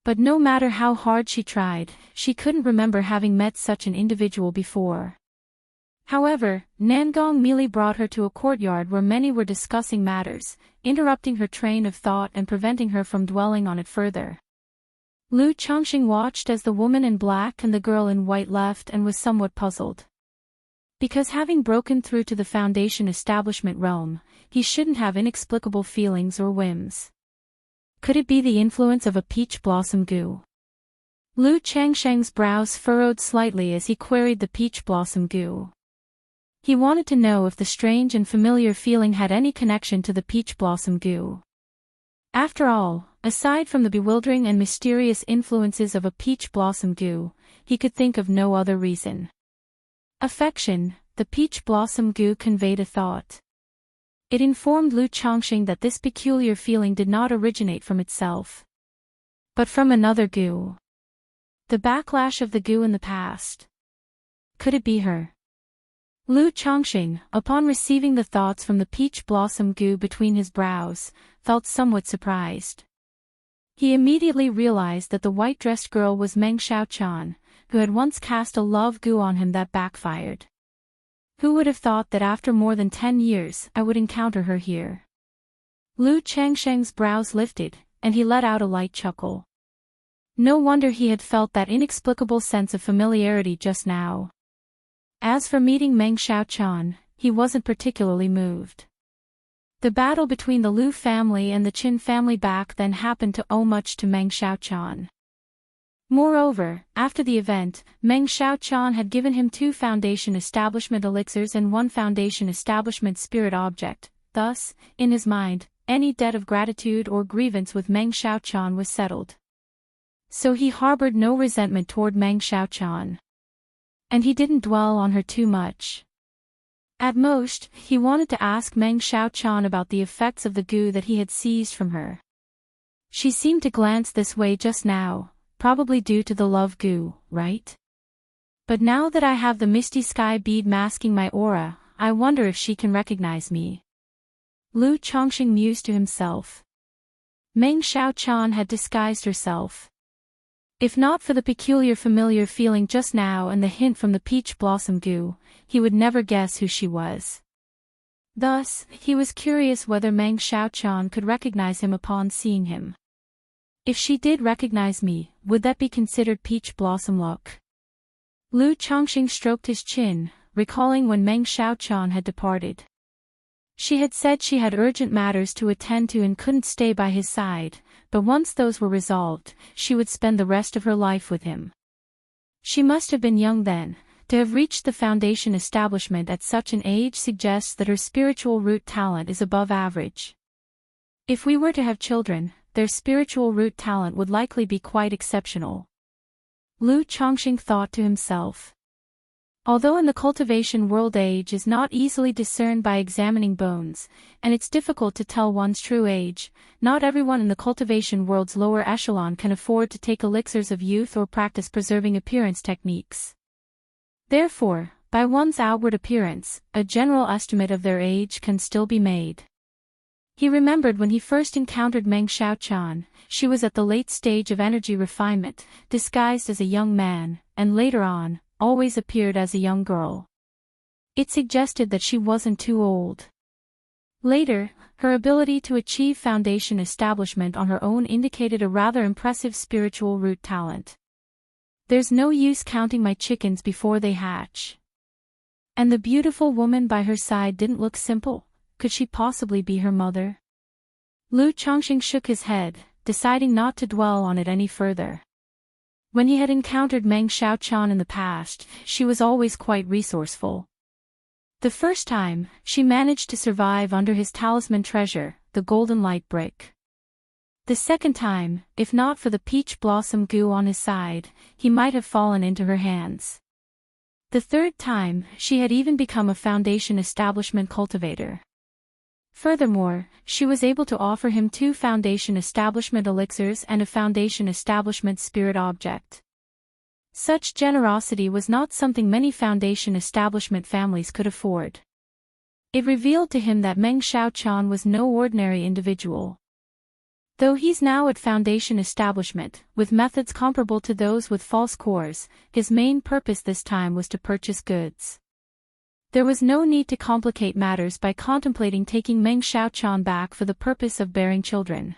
But no matter how hard she tried, she couldn't remember having met such an individual before. However, Nangong Meili brought her to a courtyard where many were discussing matters, interrupting her train of thought and preventing her from dwelling on it further. Lu Chongqing watched as the woman in black and the girl in white left and was somewhat puzzled. Because having broken through to the Foundation establishment realm, he shouldn't have inexplicable feelings or whims. Could it be the influence of a peach blossom goo? Lu Changsheng's brows furrowed slightly as he queried the peach blossom goo. He wanted to know if the strange and familiar feeling had any connection to the peach blossom goo. After all, aside from the bewildering and mysterious influences of a peach blossom goo, he could think of no other reason. Affection, the peach blossom goo conveyed a thought. It informed Lu Chongqing that this peculiar feeling did not originate from itself, but from another goo. The backlash of the goo in the past. Could it be her? Lu Chongqing, upon receiving the thoughts from the peach blossom goo between his brows, felt somewhat surprised. He immediately realized that the white-dressed girl was Meng Xiaoquan, who had once cast a love goo on him that backfired. Who would have thought that after more than 10 years I would encounter her here? Lu Changsheng's brows lifted, and he let out a light chuckle. No wonder he had felt that inexplicable sense of familiarity just now. As for meeting Meng Xiaoquan, he wasn't particularly moved. The battle between the Lu family and the Qin family back then happened to owe much to Meng Xiaoquan. Moreover, after the event, Meng Xiaoquan had given him 2 Foundation Establishment elixirs and 1 Foundation Establishment spirit object, thus, in his mind, any debt of gratitude or grievance with Meng Xiaoquan was settled. So he harbored no resentment toward Meng Xiaoquan. And he didn't dwell on her too much. At most, he wanted to ask Meng Xiaoquan about the effects of the goo that he had seized from her. She seemed to glance this way just now, probably due to the love goo, right? But now that I have the misty sky bead masking my aura, I wonder if she can recognize me. Lu Chongqing mused to himself. Meng Xiaochan had disguised herself. If not for the peculiar familiar feeling just now and the hint from the peach blossom goo, he would never guess who she was. Thus, he was curious whether Meng Xiaochan could recognize him upon seeing him. If she did recognize me, would that be considered peach blossom luck? Lu Chongqing stroked his chin, recalling when Meng Xiaochan had departed. She had said she had urgent matters to attend to and couldn't stay by his side, but once those were resolved, she would spend the rest of her life with him. She must have been young then. To have reached the foundation establishment at such an age suggests that her spiritual root talent is above average. If we were to have children, their spiritual root talent would likely be quite exceptional. Lu Chongqing thought to himself. Although in the cultivation world age is not easily discerned by examining bones, and it's difficult to tell one's true age, not everyone in the cultivation world's lower echelon can afford to take elixirs of youth or practice preserving appearance techniques. Therefore, by one's outward appearance, a general estimate of their age can still be made. He remembered when he first encountered Meng Xiaochan, she was at the late stage of energy refinement, disguised as a young man, and later on, always appeared as a young girl. It suggested that she wasn't too old. Later, her ability to achieve foundation establishment on her own indicated a rather impressive spiritual root talent. There's no use counting my chickens before they hatch. And the beautiful woman by her side didn't look simple. Could she possibly be her mother? Lu Chongqing shook his head, deciding not to dwell on it any further. When he had encountered Meng Xiaochan in the past, she was always quite resourceful. The first time, she managed to survive under his talisman treasure, the golden light brick. The second time, if not for the peach blossom goo on his side, he might have fallen into her hands. The third time, she had even become a foundation establishment cultivator. Furthermore, she was able to offer him 2 foundation establishment elixirs and a foundation establishment spirit object. Such generosity was not something many foundation establishment families could afford. It revealed to him that Meng Xiaochan was no ordinary individual. Though he's now at foundation establishment, with methods comparable to those with false cores, his main purpose this time was to purchase goods. There was no need to complicate matters by contemplating taking Meng Xiaochan back for the purpose of bearing children.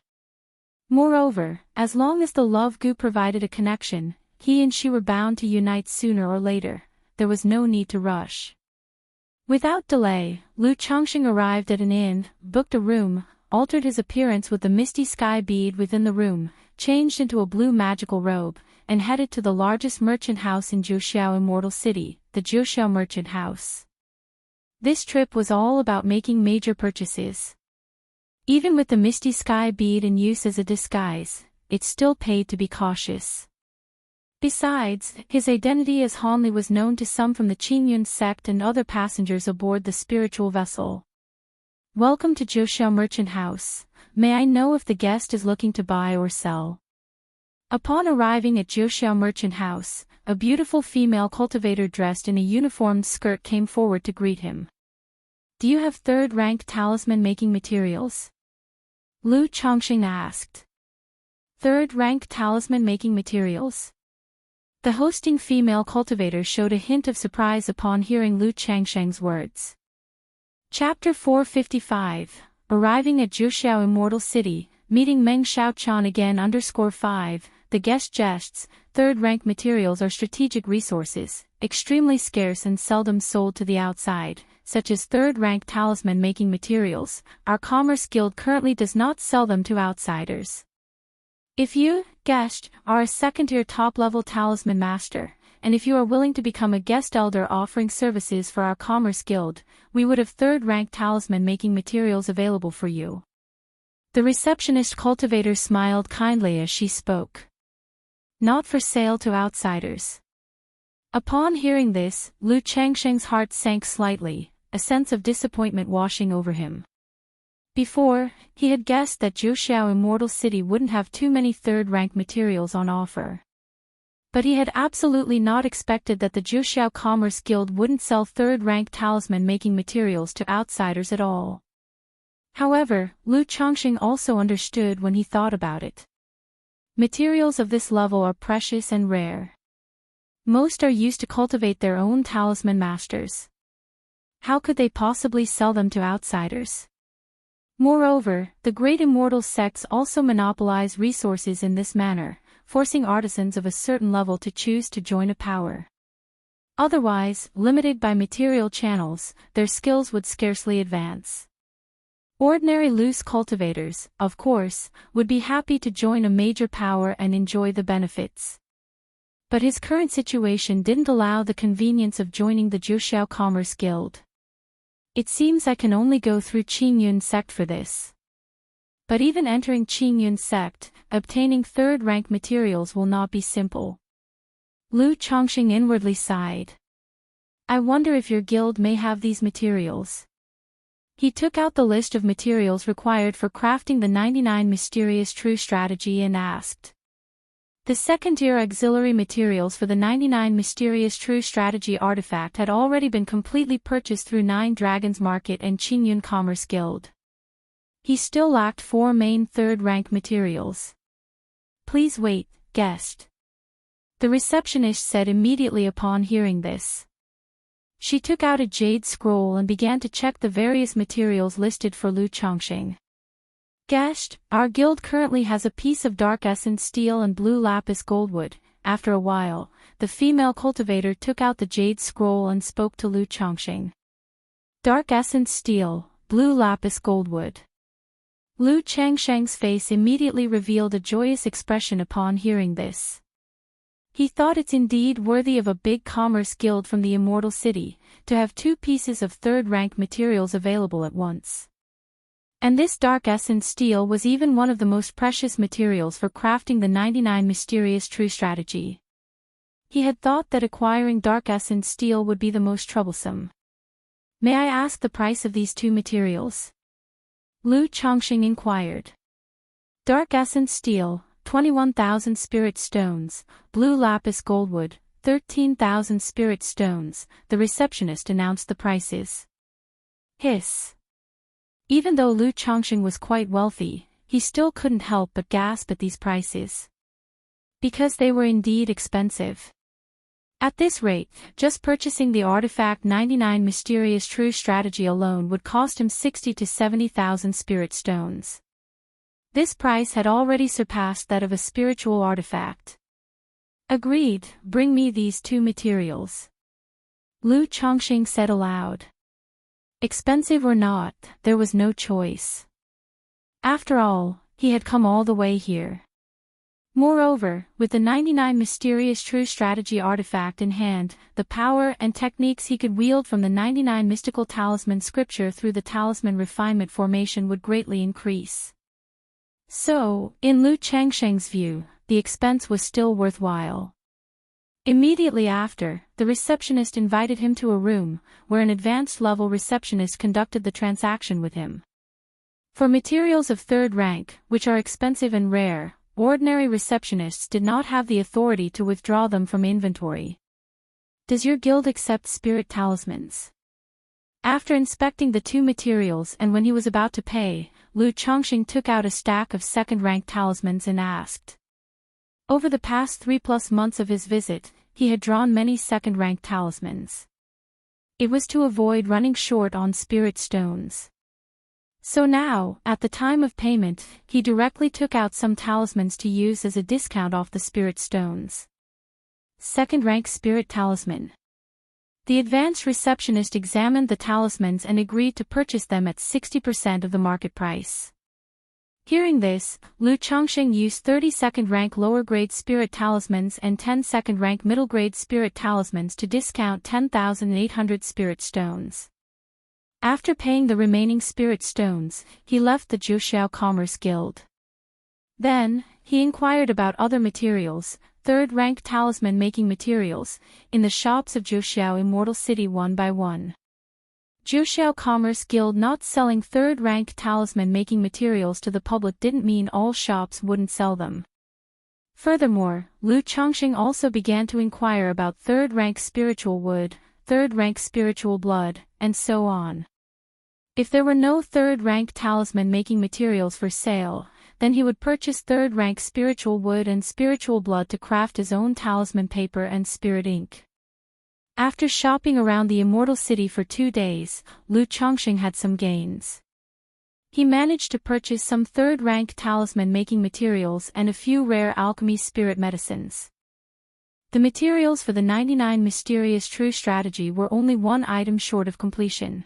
Moreover, as long as the love goo provided a connection, he and she were bound to unite sooner or later. There was no need to rush. Without delay, Lu Chongqing arrived at an inn, booked a room, altered his appearance with the misty sky bead within the room, changed into a blue magical robe, and headed to the largest merchant house in Zhuoxiao Immortal City, the Zhuoxiao Merchant House. This trip was all about making major purchases. Even with the misty sky bead in use as a disguise, it still paid to be cautious. Besides, his identity as Hanli was known to some from the Qingyun sect and other passengers aboard the spiritual vessel. Welcome to Zhuoxiao Merchant House. May I know if the guest is looking to buy or sell? Upon arriving at Zhuoxiao Merchant House, a beautiful female cultivator dressed in a uniformed skirt came forward to greet him. Do you have third-rank talisman-making materials? Lu Chongqing asked. Third-rank talisman-making materials? The hosting female cultivator showed a hint of surprise upon hearing Lu Chongqing's words. Chapter 455, Arriving at Zhuoxiao Immortal City, Meeting Meng Xiaochan again _5, the guest jests, third-rank materials are strategic resources, extremely scarce and seldom sold to the outside, such as third-rank talisman-making materials. Our Commerce Guild currently does not sell them to outsiders. If you, guest, are a second-tier top-level talisman master, and if you are willing to become a guest elder offering services for our Commerce Guild, we would have third-rank talisman-making materials available for you. The receptionist cultivator smiled kindly as she spoke. Not for sale to outsiders. Upon hearing this, Lu Chongqing's heart sank slightly, a sense of disappointment washing over him. Before, he had guessed that Wuxia Immortal City wouldn't have too many third-rank materials on offer. But he had absolutely not expected that the Wuxia Commerce Guild wouldn't sell third-rank talisman-making materials to outsiders at all. However, Lu Chongqing also understood when he thought about it. Materials of this level are precious and rare. Most are used to cultivate their own talisman masters. How could they possibly sell them to outsiders? Moreover, the great immortal sects also monopolize resources in this manner, forcing artisans of a certain level to choose to join a power. Otherwise, limited by material channels, their skills would scarcely advance. Ordinary loose cultivators, of course, would be happy to join a major power and enjoy the benefits. But his current situation didn't allow the convenience of joining the Wuxia Commerce Guild. It seems I can only go through Qingyun sect for this. But even entering Qingyun sect, obtaining third-rank materials will not be simple. Lu Chongqing inwardly sighed. I wonder if your guild may have these materials. He took out the list of materials required for crafting the 99 Mysterious True Strategy and asked. The second-tier auxiliary materials for the 99 Mysterious True Strategy artifact had already been completely purchased through 9 Dragons Market and Qingyun Commerce Guild. He still lacked 4 main third-rank materials. Please wait, guest. The receptionist said immediately upon hearing this. She took out a jade scroll and began to check the various materials listed for Lu Chongqing. Guest, our guild currently has a piece of dark essence steel and blue lapis goldwood. After a while, the female cultivator took out the jade scroll and spoke to Lu Chongqing. Dark essence steel, blue lapis goldwood. Lu Chongqing's face immediately revealed a joyous expression upon hearing this. He thought it's indeed worthy of a big commerce guild from the Immortal City, to have 2 pieces of third-rank materials available at once. And this dark essence steel was even one of the most precious materials for crafting the 99 Mysterious True Strategy. He had thought that acquiring dark essence steel would be the most troublesome. May I ask the price of these 2 materials? Lu Chongqing inquired. Dark essence steel, 21,000 spirit stones, blue lapis goldwood, 13,000 spirit stones, the receptionist announced the prices. Hiss. Even though Lu Chongqing was quite wealthy, he still couldn't help but gasp at these prices. Because they were indeed expensive. At this rate, just purchasing the artifact 99 Mysterious True Strategy alone would cost him 60 to 70,000 spirit stones. This price had already surpassed that of a spiritual artifact. Agreed, bring me these 2 materials. Lu Chongqing said aloud. Expensive or not, there was no choice. After all, he had come all the way here. Moreover, with the 99 Mysterious True Strategy artifact in hand, the power and techniques he could wield from the 99 Mystical Talisman scripture through the Talisman Refinement formation would greatly increase. So, in Lu Chongqing's view, the expense was still worthwhile. Immediately after, the receptionist invited him to a room, where an advanced-level receptionist conducted the transaction with him. For materials of third rank, which are expensive and rare, ordinary receptionists did not have the authority to withdraw them from inventory. Does your guild accept spirit talismans? After inspecting the 2 materials and when he was about to pay, Lu Chongqing took out a stack of second-rank talismans and asked. Over the past 3+ months of his visit, he had drawn many second-rank talismans. It was to avoid running short on spirit stones. So now, at the time of payment, he directly took out some talismans to use as a discount off the spirit stones. Second-rank spirit talisman. The advanced receptionist examined the talismans and agreed to purchase them at 60% of the market price. Hearing this, Lu Chongqing used 30 second-rank lower-grade spirit talismans and 10 second-rank middle-grade spirit talismans to discount 10,800 spirit stones. After paying the remaining spirit stones, he left the Wuxia Commerce Guild. Then, he inquired about other materials, third-rank talisman-making materials, in the shops of Wuxia Immortal City one by one. Wuxia Commerce Guild not selling third-rank talisman-making materials to the public didn't mean all shops wouldn't sell them. Furthermore, Lu Chongqing also began to inquire about third-rank spiritual wood, third-rank spiritual blood, and so on. If there were no third-rank talisman-making materials for sale, then he would purchase third-rank spiritual wood and spiritual blood to craft his own talisman paper and spirit ink. After shopping around the Immortal City for 2 days, Lu Chongqing had some gains. He managed to purchase some third-rank talisman-making materials and a few rare alchemy spirit medicines. The materials for the 99 Mysterious True strategy were only one item short of completion.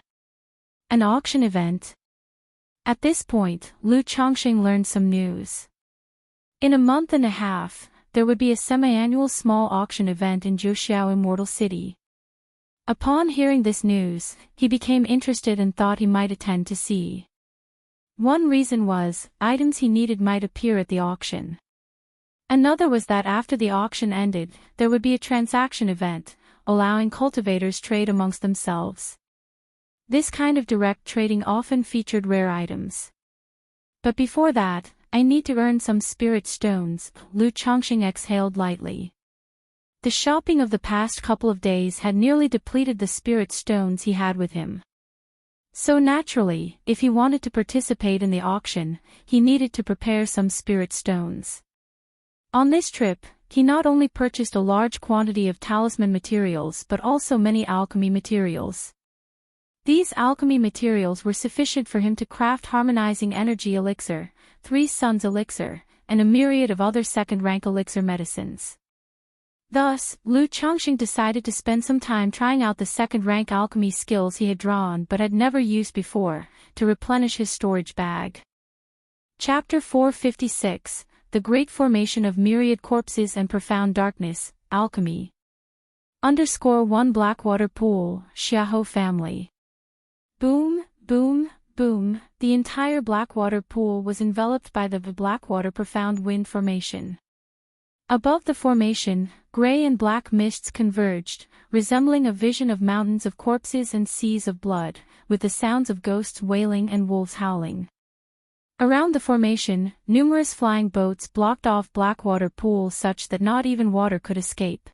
An auction event. At this point, Lu Chongqing learned some news. In a month and a half, there would be a semi-annual small auction event in Zhuxiao Immortal City. Upon hearing this news, he became interested and thought he might attend to see. One reason was, items he needed might appear at the auction. Another was that after the auction ended, there would be a transaction event, allowing cultivators trade amongst themselves. This kind of direct trading often featured rare items. But before that, I need to earn some spirit stones, Lu Chongqing exhaled lightly. The shopping of the past couple of days had nearly depleted the spirit stones he had with him. So naturally, if he wanted to participate in the auction, he needed to prepare some spirit stones. On this trip, he not only purchased a large quantity of talisman materials but also many alchemy materials. These alchemy materials were sufficient for him to craft harmonizing energy elixir, 3 suns elixir, and a myriad of other second-rank elixir medicines. Thus, Lu Chongqing decided to spend some time trying out the second-rank alchemy skills he had drawn but had never used before, to replenish his storage bag. Chapter 456, The Great Formation of Myriad Corpses and Profound Darkness, Alchemy. _1 Blackwater Pool, Xiahou Family. Boom, boom, boom, the entire Blackwater Pool was enveloped by the Blackwater Profound Wind Formation. Above the formation, gray and black mists converged, resembling a vision of mountains of corpses and seas of blood, with the sounds of ghosts wailing and wolves howling. Around the formation, numerous flying boats blocked off Blackwater Pool such that not even water could escape.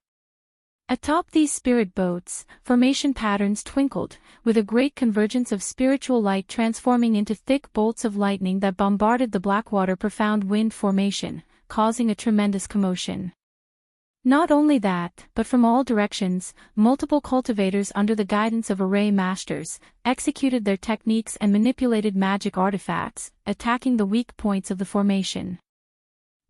Atop these spirit boats, formation patterns twinkled, with a great convergence of spiritual light transforming into thick bolts of lightning that bombarded the Blackwater Profound Wind Formation, causing a tremendous commotion. Not only that, but from all directions, multiple cultivators under the guidance of array masters, executed their techniques and manipulated magic artifacts, attacking the weak points of the formation.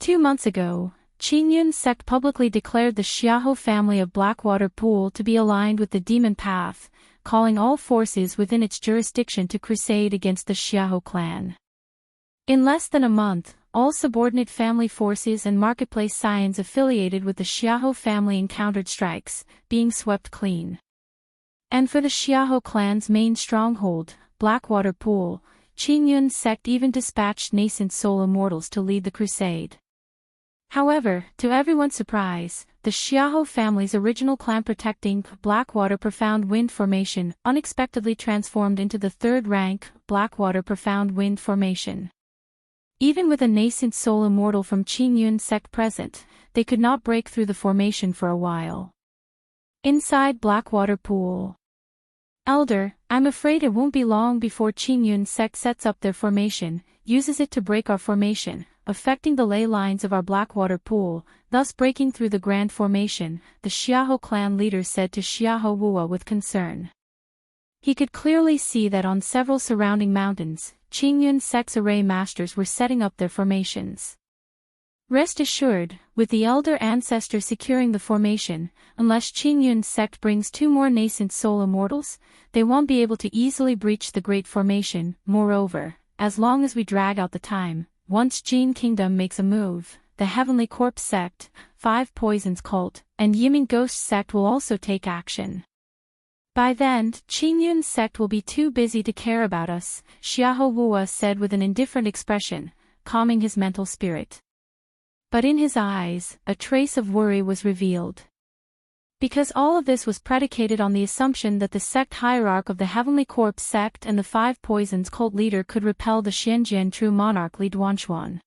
2 months ago, Qingyun's sect publicly declared the Xiahou family of Blackwater Pool to be aligned with the demon path, calling all forces within its jurisdiction to crusade against the Xiahou clan. In less than a month, all subordinate family forces and marketplace scions affiliated with the Xiahou family encountered strikes, being swept clean. And for the Xiahou clan's main stronghold, Blackwater Pool, Qingyun's sect even dispatched nascent soul immortals to lead the crusade. However, to everyone's surprise, the Xiahou family's original clan protecting Blackwater Profound Wind Formation unexpectedly transformed into the third-rank Blackwater Profound Wind Formation. Even with a nascent soul immortal from Qingyun's sect present, they could not break through the formation for a while. Inside Blackwater Pool. Elder, I'm afraid it won't be long before Qingyun's sect sets up their formation, uses it to break our formation, affecting the ley lines of our Blackwater Pool, thus breaking through the grand formation, the Xiahou clan leader said to Xiahou Wuwa with concern. He could clearly see that on several surrounding mountains, Qingyun's sect's array masters were setting up their formations. Rest assured, with the elder ancestor securing the formation, unless Qingyun's sect brings 2 more nascent soul immortals, they won't be able to easily breach the great formation. Moreover, as long as we drag out the time, once Jin Kingdom makes a move, the Heavenly Corpse sect, 5 Poisons cult, and Yiming Ghost sect will also take action. By then, Qingyun's sect will be too busy to care about us, Xiahou Wuwa said with an indifferent expression, calming his mental spirit. But in his eyes, a trace of worry was revealed. Because all of this was predicated on the assumption that the sect hierarch of the Heavenly Corpse sect and the Five Poisons cult leader could repel the Xianjian true monarch Li Duanxuan.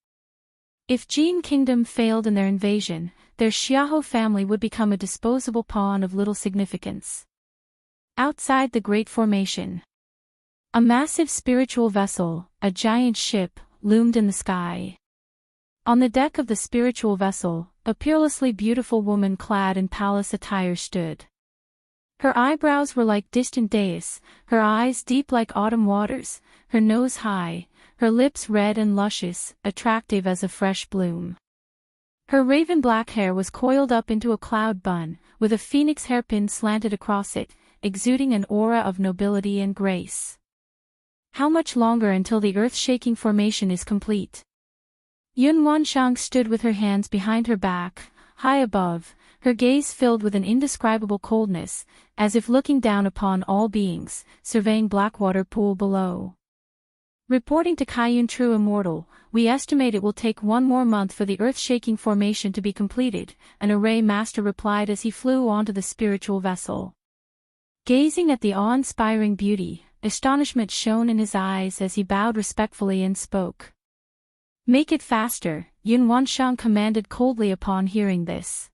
If Jin Kingdom failed in their invasion, their Xiahou family would become a disposable pawn of little significance. Outside the Great Formation, a massive spiritual vessel, a giant ship, loomed in the sky. On the deck of the spiritual vessel, a peerlessly beautiful woman clad in palace attire stood. Her eyebrows were like distant dais, her eyes deep like autumn waters, her nose high, her lips red and luscious, attractive as a fresh bloom. Her raven-black hair was coiled up into a cloud bun, with a phoenix hairpin slanted across it, exuding an aura of nobility and grace. How much longer until the earth-shaking formation is complete? Yun Wanshang stood with her hands behind her back, high above, her gaze filled with an indescribable coldness, as if looking down upon all beings, surveying Blackwater Pool below. Reporting to Kaiyun True Immortal, we estimate it will take 1 more month for the earth-shaking formation to be completed, an array master replied as he flew onto the spiritual vessel. Gazing at the awe-inspiring beauty, astonishment shone in his eyes as he bowed respectfully and spoke. Make it faster, Yun Wanshang commanded coldly upon hearing this.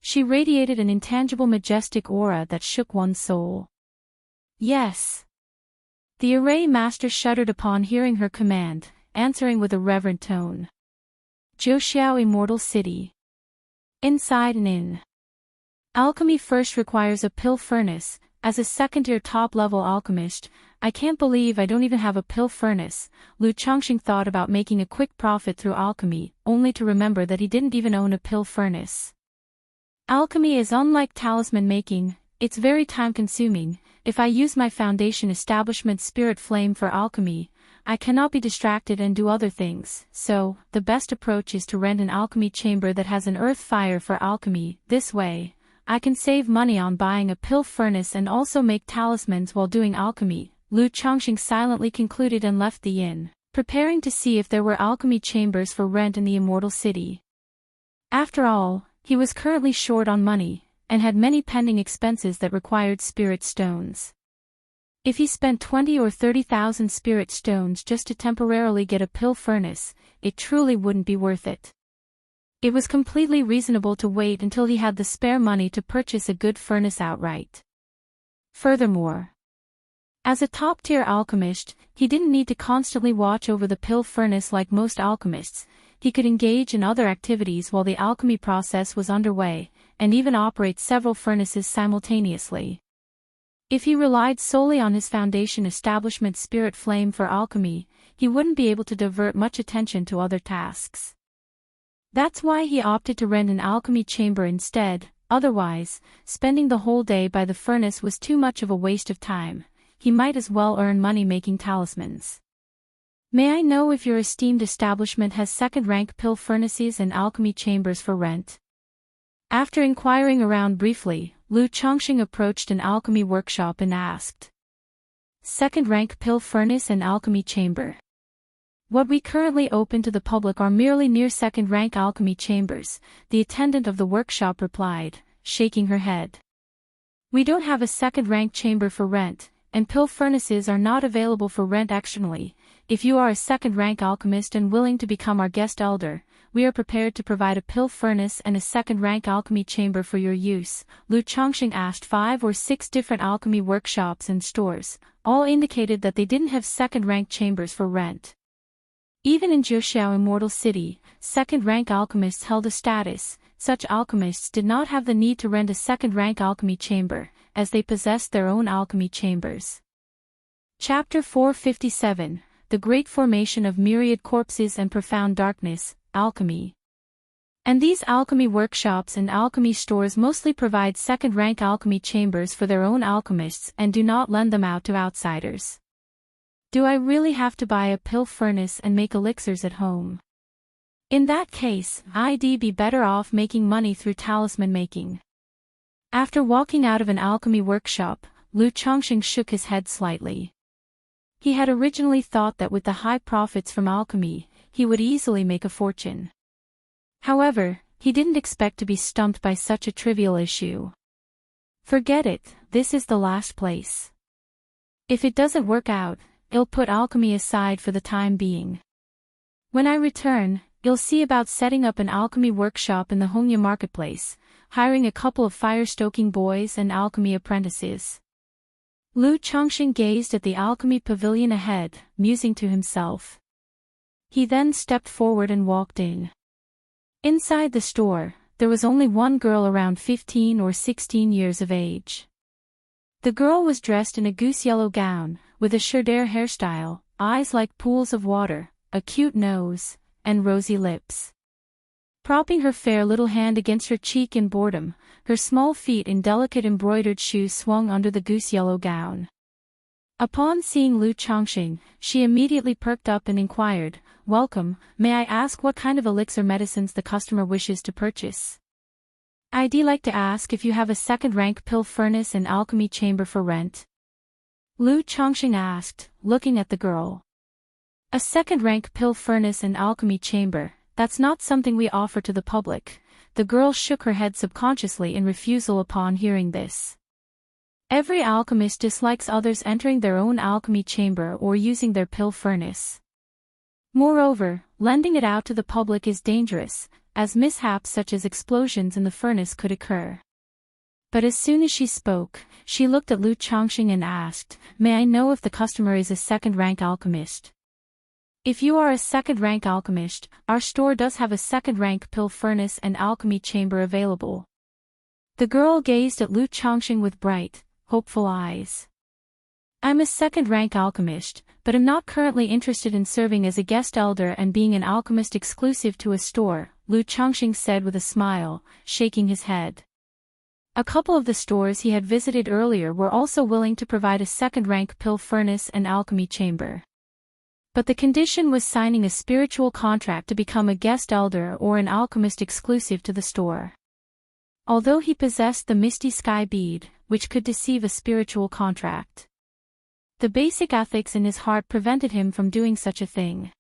She radiated an intangible majestic aura that shook one's soul. Yes. The array master shuddered upon hearing her command, answering with a reverent tone. Zhouxiao Immortal City. Inside and in. Alchemy first requires a pill furnace. As a second-tier top-level alchemist, I can't believe I don't even have a pill furnace. Lu Chongqing thought about making a quick profit through alchemy, only to remember that he didn't even own a pill furnace. Alchemy is unlike talisman making, it's very time-consuming. If I use my foundation establishment spirit flame for alchemy, I cannot be distracted and do other things, so, the best approach is to rent an alchemy chamber that has an earth fire for alchemy. This way, I can save money on buying a pill furnace and also make talismans while doing alchemy. Lu Chongqing silently concluded and left the inn, preparing to see if there were alchemy chambers for rent in the Immortal City. After all, he was currently short on money, and had many pending expenses that required spirit stones. If he spent 20 or 30,000 spirit stones just to temporarily get a pill furnace, it truly wouldn't be worth it. It was completely reasonable to wait until he had the spare money to purchase a good furnace outright. Furthermore, as a top-tier alchemist, he didn't need to constantly watch over the pill furnace like most alchemists. He could engage in other activities while the alchemy process was underway, and even operate several furnaces simultaneously. If he relied solely on his foundation establishment spirit flame for alchemy, he wouldn't be able to divert much attention to other tasks. That's why he opted to rent an alchemy chamber instead. Otherwise, spending the whole day by the furnace was too much of a waste of time. He might as well earn money making talismans. May I know if your esteemed establishment has second-rank pill furnaces and alchemy chambers for rent? After inquiring around briefly, Lu Chongqing approached an alchemy workshop and asked. Second-rank pill furnace and alchemy chamber. What we currently open to the public are merely near second-rank alchemy chambers, the attendant of the workshop replied, shaking her head. We don't have a second-rank chamber for rent, and pill furnaces are not available for rent externally. If you are a second-rank alchemist and willing to become our guest elder, we are prepared to provide a pill furnace and a second-rank alchemy chamber for your use. Lu Chongqing asked 5 or 6 different alchemy workshops and stores, all indicated that they didn't have second-rank chambers for rent. Even in Zhouxiao Immortal City, second-rank alchemists held a status. Such alchemists did not have the need to rent a second-rank alchemy chamber, as they possessed their own alchemy chambers. Chapter 457, The Great Formation of Myriad Corpses and Profound Darkness, Alchemy. And these alchemy workshops and alchemy stores mostly provide second-rank alchemy chambers for their own alchemists and do not lend them out to outsiders. Do I really have to buy a pill furnace and make elixirs at home? In that case, I'd be better off making money through talisman making. After walking out of an alchemy workshop, Lu Chongqing shook his head slightly. He had originally thought that with the high profits from alchemy, he would easily make a fortune. However, he didn't expect to be stumped by such a trivial issue. Forget it, this is the last place. If it doesn't work out, I'll put alchemy aside for the time being. When I return, you'll see about setting up an alchemy workshop in the Hongya marketplace, hiring a couple of fire-stoking boys and alchemy apprentices. Lu Chongqing gazed at the alchemy pavilion ahead, musing to himself. He then stepped forward and walked in. Inside the store, there was only one girl around 15 or 16 years of age. The girl was dressed in a goose-yellow gown, with a Sherdare hairstyle, eyes like pools of water, a cute nose, and rosy lips. Propping her fair little hand against her cheek in boredom, her small feet in delicate embroidered shoes swung under the goose-yellow gown. Upon seeing Lu Chongqing, she immediately perked up and inquired, "Welcome, may I ask what kind of elixir medicines the customer wishes to purchase? I'd like to ask if you have a second-rank pill furnace and alchemy chamber for rent?" Lu Chongqing asked, looking at the girl. "A second-rank pill furnace and alchemy chamber, that's not something we offer to the public." The girl shook her head subconsciously in refusal upon hearing this. Every alchemist dislikes others entering their own alchemy chamber or using their pill furnace. Moreover, lending it out to the public is dangerous, as mishaps such as explosions in the furnace could occur. But as soon as she spoke, she looked at Lu Chongqing and asked, "May I know if the customer is a second-rank alchemist?" "If you are a second-rank alchemist, our store does have a second-rank pill furnace and alchemy chamber available." The girl gazed at Lu Chongqing with bright, hopeful eyes. "I'm a second-rank alchemist, but am not currently interested in serving as a guest elder and being an alchemist exclusive to a store," Lu Chongqing said with a smile, shaking his head. A couple of the stores he had visited earlier were also willing to provide a second-rank pill furnace and alchemy chamber. But the condition was signing a spiritual contract to become a guest elder or an alchemist exclusive to the store. Although he possessed the Misty Sky bead, which could deceive a spiritual contract, the basic ethics in his heart prevented him from doing such a thing.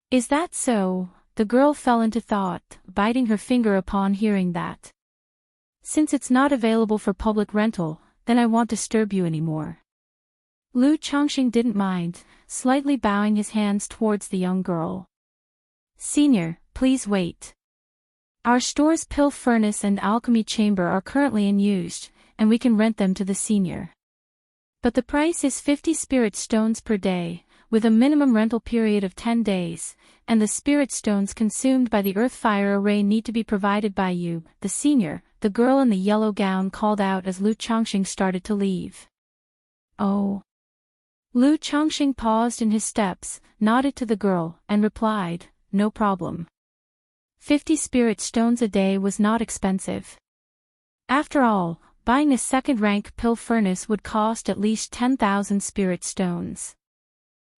"Is that so?" The girl fell into thought, biting her finger upon hearing that. "Since it's not available for public rental, then I won't disturb you anymore." Lu Chongqing didn't mind, slightly bowing his hands towards the young girl. "Senior, please wait. Our store's pill furnace and alchemy chamber are currently in use, and we can rent them to the senior. But the price is 50 spirit stones per day, with a minimum rental period of 10 days, and the spirit stones consumed by the earth fire array need to be provided by you, the senior," the girl in the yellow gown called out as Lu Chongqing started to leave. "Oh." Lu Chongqing paused in his steps, nodded to the girl, and replied, "No problem." 50 spirit stones a day was not expensive. After all, buying a second-rank pill furnace would cost at least 10,000 spirit stones.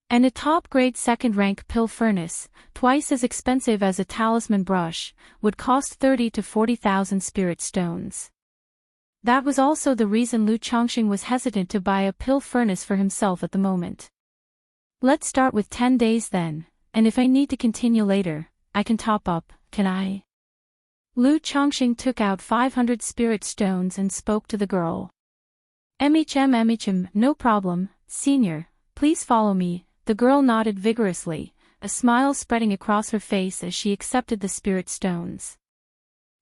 And a top-grade second-rank pill furnace, twice as expensive as a talisman brush, would cost 30 to 40,000 spirit stones. That was also the reason Lu Chongqing was hesitant to buy a pill furnace for himself at the moment. "Let's start with 10 days then, and if I need to continue later, I can top up, can I?" Lu Chongqing took out 500 spirit stones and spoke to the girl. "MHM, no problem, senior, please follow me." The girl nodded vigorously, a smile spreading across her face as she accepted the spirit stones.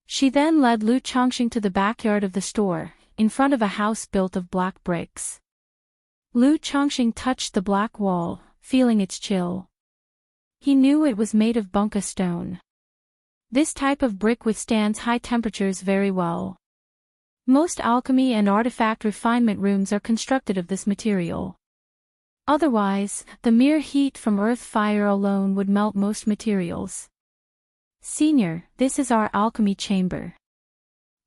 She then led Lu Chongqing to the backyard of the store, in front of a house built of black bricks. Lu Chongqing touched the black wall, feeling its chill. He knew it was made of bunka stone. This type of brick withstands high temperatures very well. Most alchemy and artifact refinement rooms are constructed of this material. Otherwise, the mere heat from earth fire alone would melt most materials. "Senior, this is our alchemy chamber.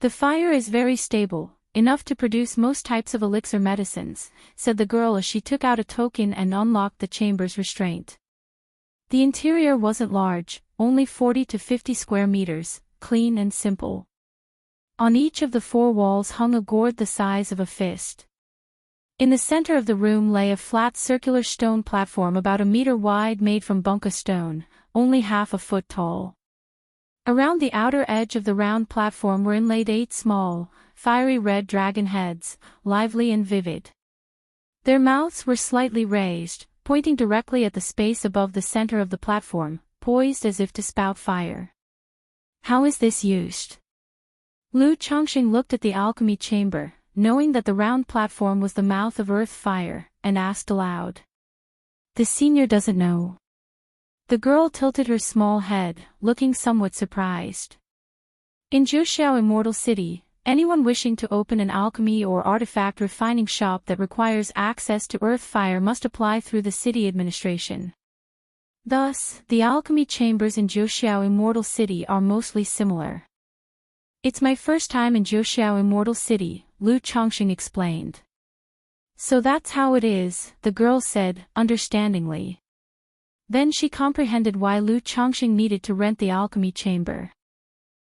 The fire is very stable, enough to produce most types of elixir medicines," said the girl as she took out a token and unlocked the chamber's restraint. The interior wasn't large, only 40 to 50 square meters, clean and simple. On each of the 4 walls hung a gourd the size of a fist. In the center of the room lay a flat circular stone platform about a meter wide made from bunka stone, only half a foot tall. Around the outer edge of the round platform were inlaid 8 small, fiery red dragon heads, lively and vivid. Their mouths were slightly raised, pointing directly at the space above the center of the platform, poised as if to spout fire. How is this used? Lu Chongqing looked at the alchemy chamber, knowing that the round platform was the mouth of earth fire, and asked aloud. The senior doesn't know. The girl tilted her small head, looking somewhat surprised. In Zhuxiao Immortal City, anyone wishing to open an alchemy or artifact refining shop that requires access to earth fire must apply through the city administration. Thus, the alchemy chambers in Zhuxiao Immortal City are mostly similar. It's my first time in Zhuxiao Immortal City, Lu Chongqing explained. So that's how it is, the girl said, understandingly. Then she comprehended why Lu Chongqing needed to rent the alchemy chamber.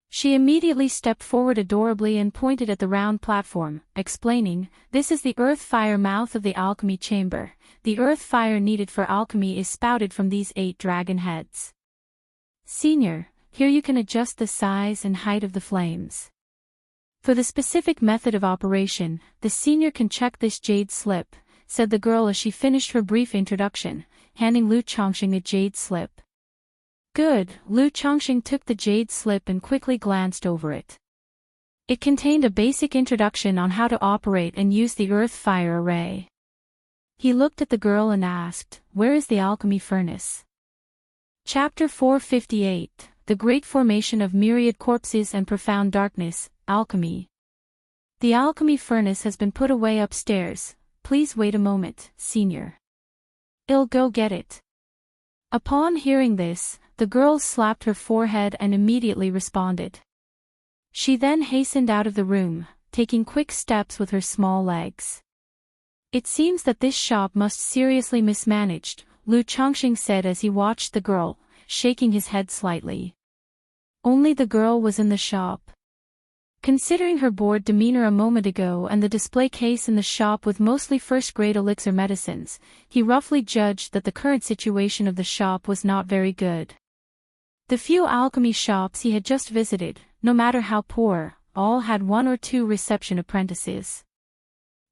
She immediately stepped forward adorably and pointed at the round platform, explaining, "This is the earth fire mouth of the alchemy chamber. The earth fire needed for alchemy is spouted from these 8 dragon heads. Senior, here you can adjust the size and height of the flames. For the specific method of operation, the senior can check this jade slip," said the girl as she finished her brief introduction, handing Lu Chongqing a jade slip. Good, Lu Chongqing took the jade slip and quickly glanced over it. It contained a basic introduction on how to operate and use the earth fire array. He looked at the girl and asked, "Where is the alchemy furnace?" Chapter 458, The Great Formation of Myriad Corpses and Profound Darkness, Alchemy. The alchemy furnace has been put away upstairs. Please wait a moment, senior. I'll go get it. Upon hearing this, the girl slapped her forehead and immediately responded. She then hastened out of the room, taking quick steps with her small legs. It seems that this shop must seriously mismanaged, Lu Chongqing said as he watched the girl, shaking his head slightly. Only the girl was in the shop. Considering her bored demeanor a moment ago and the display case in the shop with mostly first-grade elixir medicines, he roughly judged that the current situation of the shop was not very good. The few alchemy shops he had just visited, no matter how poor, all had 1 or 2 reception apprentices.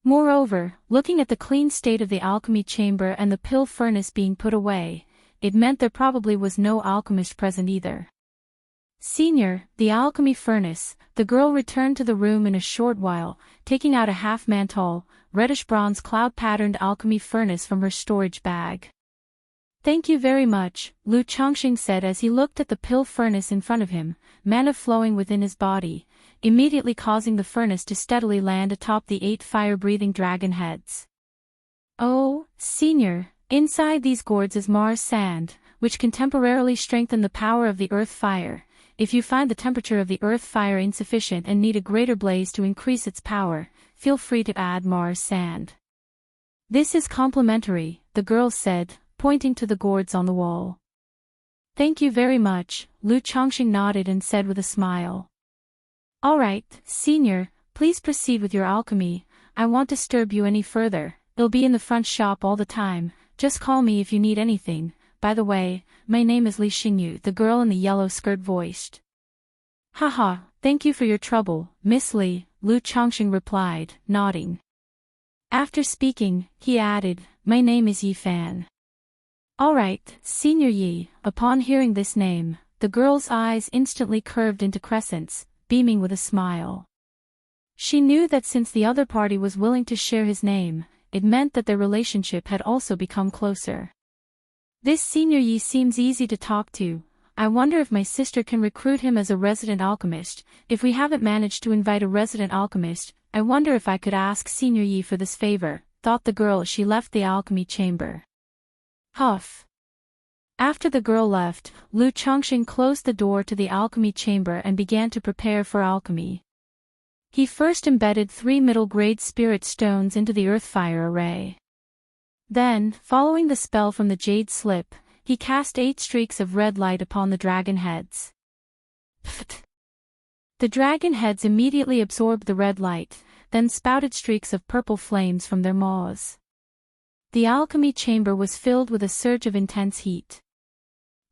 Moreover, looking at the clean state of the alchemy chamber and the pill furnace being put away, it meant there probably was no alchemist present either. Senior, the alchemy furnace, the girl returned to the room in a short while, taking out a half-man tall, reddish-bronze cloud-patterned alchemy furnace from her storage bag. Thank you very much, Lu Chongqing said as he looked at the pill furnace in front of him, mana flowing within his body, immediately causing the furnace to steadily land atop the 8 fire-breathing dragon heads. Oh, senior, inside these gourds is Mars sand, which can temporarily strengthen the power of the earth fire. If you find the temperature of the earth fire insufficient and need a greater blaze to increase its power, feel free to add Mars sand. This is complimentary, the girl said, pointing to the gourds on the wall. Thank you very much, Lu Chongqing nodded and said with a smile. All right, senior, please proceed with your alchemy. I won't disturb you any further. It'll be in the front shop all the time. Just call me if you need anything. By the way, my name is Li Xingyu, the girl in the yellow skirt voiced. Haha, thank you for your trouble, Miss Li, Lu Chongqing replied, nodding. After speaking, he added, my name is Yi Fan. Alright, Senior Yi. Upon hearing this name, the girl's eyes instantly curved into crescents, beaming with a smile. She knew that since the other party was willing to share his name, it meant that their relationship had also become closer. This Senior Yi seems easy to talk to. I wonder if my sister can recruit him as a resident alchemist. If we haven't managed to invite a resident alchemist, I wonder if I could ask Senior Yi for this favor, thought the girl as she left the alchemy chamber. Huff. After the girl left, Lu Chongqing closed the door to the alchemy chamber and began to prepare for alchemy. He first embedded 3 middle-grade spirit stones into the earth fire array. Then, following the spell from the jade slip, he cast 8 streaks of red light upon the dragon heads. Pfft. The dragon heads immediately absorbed the red light, then spouted streaks of purple flames from their maws. The alchemy chamber was filled with a surge of intense heat.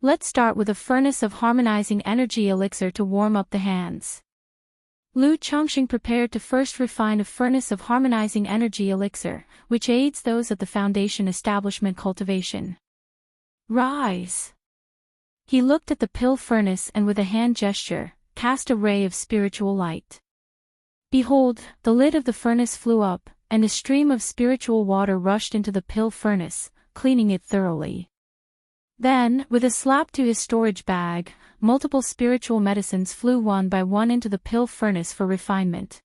Let's start with a furnace of harmonizing energy elixir to warm up the hands. Lu Chongqing prepared to first refine a furnace of harmonizing energy elixir, which aids those at the foundation establishment cultivation. Rise! He looked at the pill furnace and with a hand gesture, cast a ray of spiritual light. Behold, the lid of the furnace flew up, and a stream of spiritual water rushed into the pill furnace, cleaning it thoroughly. Then, with a slap to his storage bag, multiple spiritual medicines flew one by one into the pill furnace for refinement.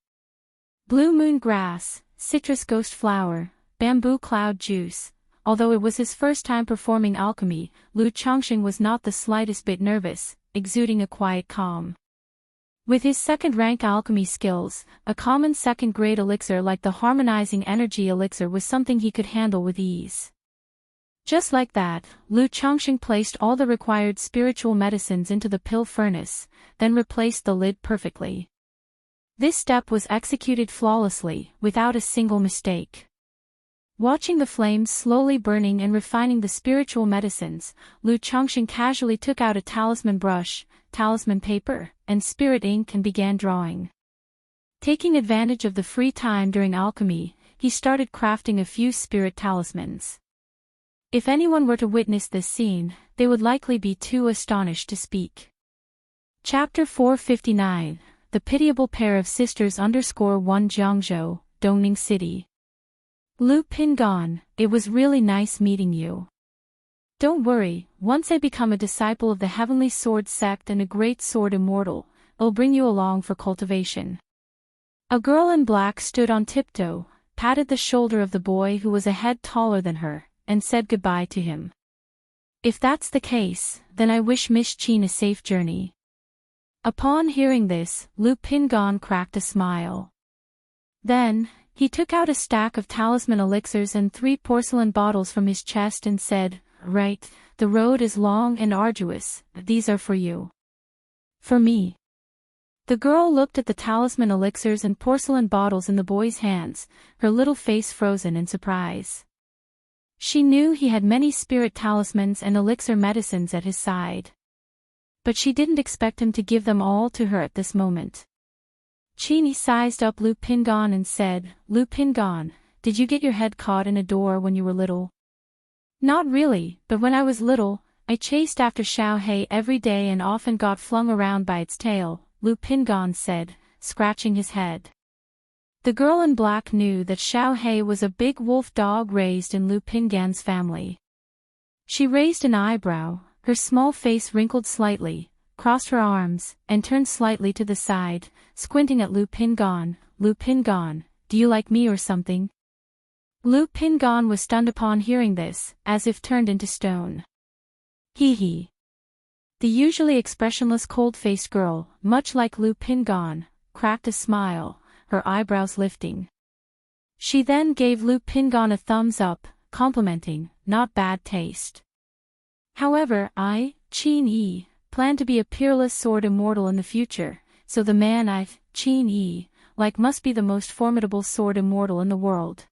Blue moon grass, citrus ghost flower, bamboo cloud juice. Although it was his first time performing alchemy, Lu Chongqing was not the slightest bit nervous, exuding a quiet calm. With his second-rank alchemy skills, a common second-grade elixir like the harmonizing energy elixir was something he could handle with ease. Just like that, Lu Chongqing placed all the required spiritual medicines into the pill furnace, then replaced the lid perfectly. This step was executed flawlessly, without a single mistake. Watching the flames slowly burning and refining the spiritual medicines, Lu Chongqing casually took out a talisman brush, talisman paper, and spirit ink and began drawing. Taking advantage of the free time during alchemy, he started crafting a few spirit talismans. If anyone were to witness this scene, they would likely be too astonished to speak. Chapter 459, The Pitiable Pair of Sisters _1 Jiangzhou, Dongning City. Lu Pingan, it was really nice meeting you. Don't worry, once I become a disciple of the Heavenly Sword sect and a great sword immortal, I'll bring you along for cultivation. A girl in black stood on tiptoe, patted the shoulder of the boy who was a head taller than her, and said goodbye to him. If that's the case, then I wish Miss Qin a safe journey. Upon hearing this, Lu Pingan cracked a smile. Then, he took out a stack of talisman elixirs and 3 porcelain bottles from his chest and said, Right, the road is long and arduous, these are for you. For me. The girl looked at the talisman elixirs and porcelain bottles in the boy's hands, her little face frozen in surprise. She knew he had many spirit talismans and elixir medicines at his side. But she didn't expect him to give them all to her at this moment. Qini sized up Lu Pingan and said, Lu Pingan, did you get your head caught in a door when you were little? Not really, but when I was little, I chased after Xiao He every day and often got flung around by its tail, Lu Pingan said, scratching his head. The girl in black knew that Xiao He was a big wolf dog raised in Lu Pingan's family. She raised an eyebrow, her small face wrinkled slightly, crossed her arms, and turned slightly to the side, squinting at Lu Pingan. Lu Pingan, do you like me or something? Lu Pingan was stunned upon hearing this, as if turned into stone. Hee hee. The usually expressionless cold-faced girl, much like Lu Pingan, cracked a smile, her eyebrows lifting. She then gave Lu Pingan a thumbs up, complimenting, not bad taste. However, I, Qin Yi, plan to be a peerless sword immortal in the future, so the man I, Qin Yi, like must be the most formidable sword immortal in the world.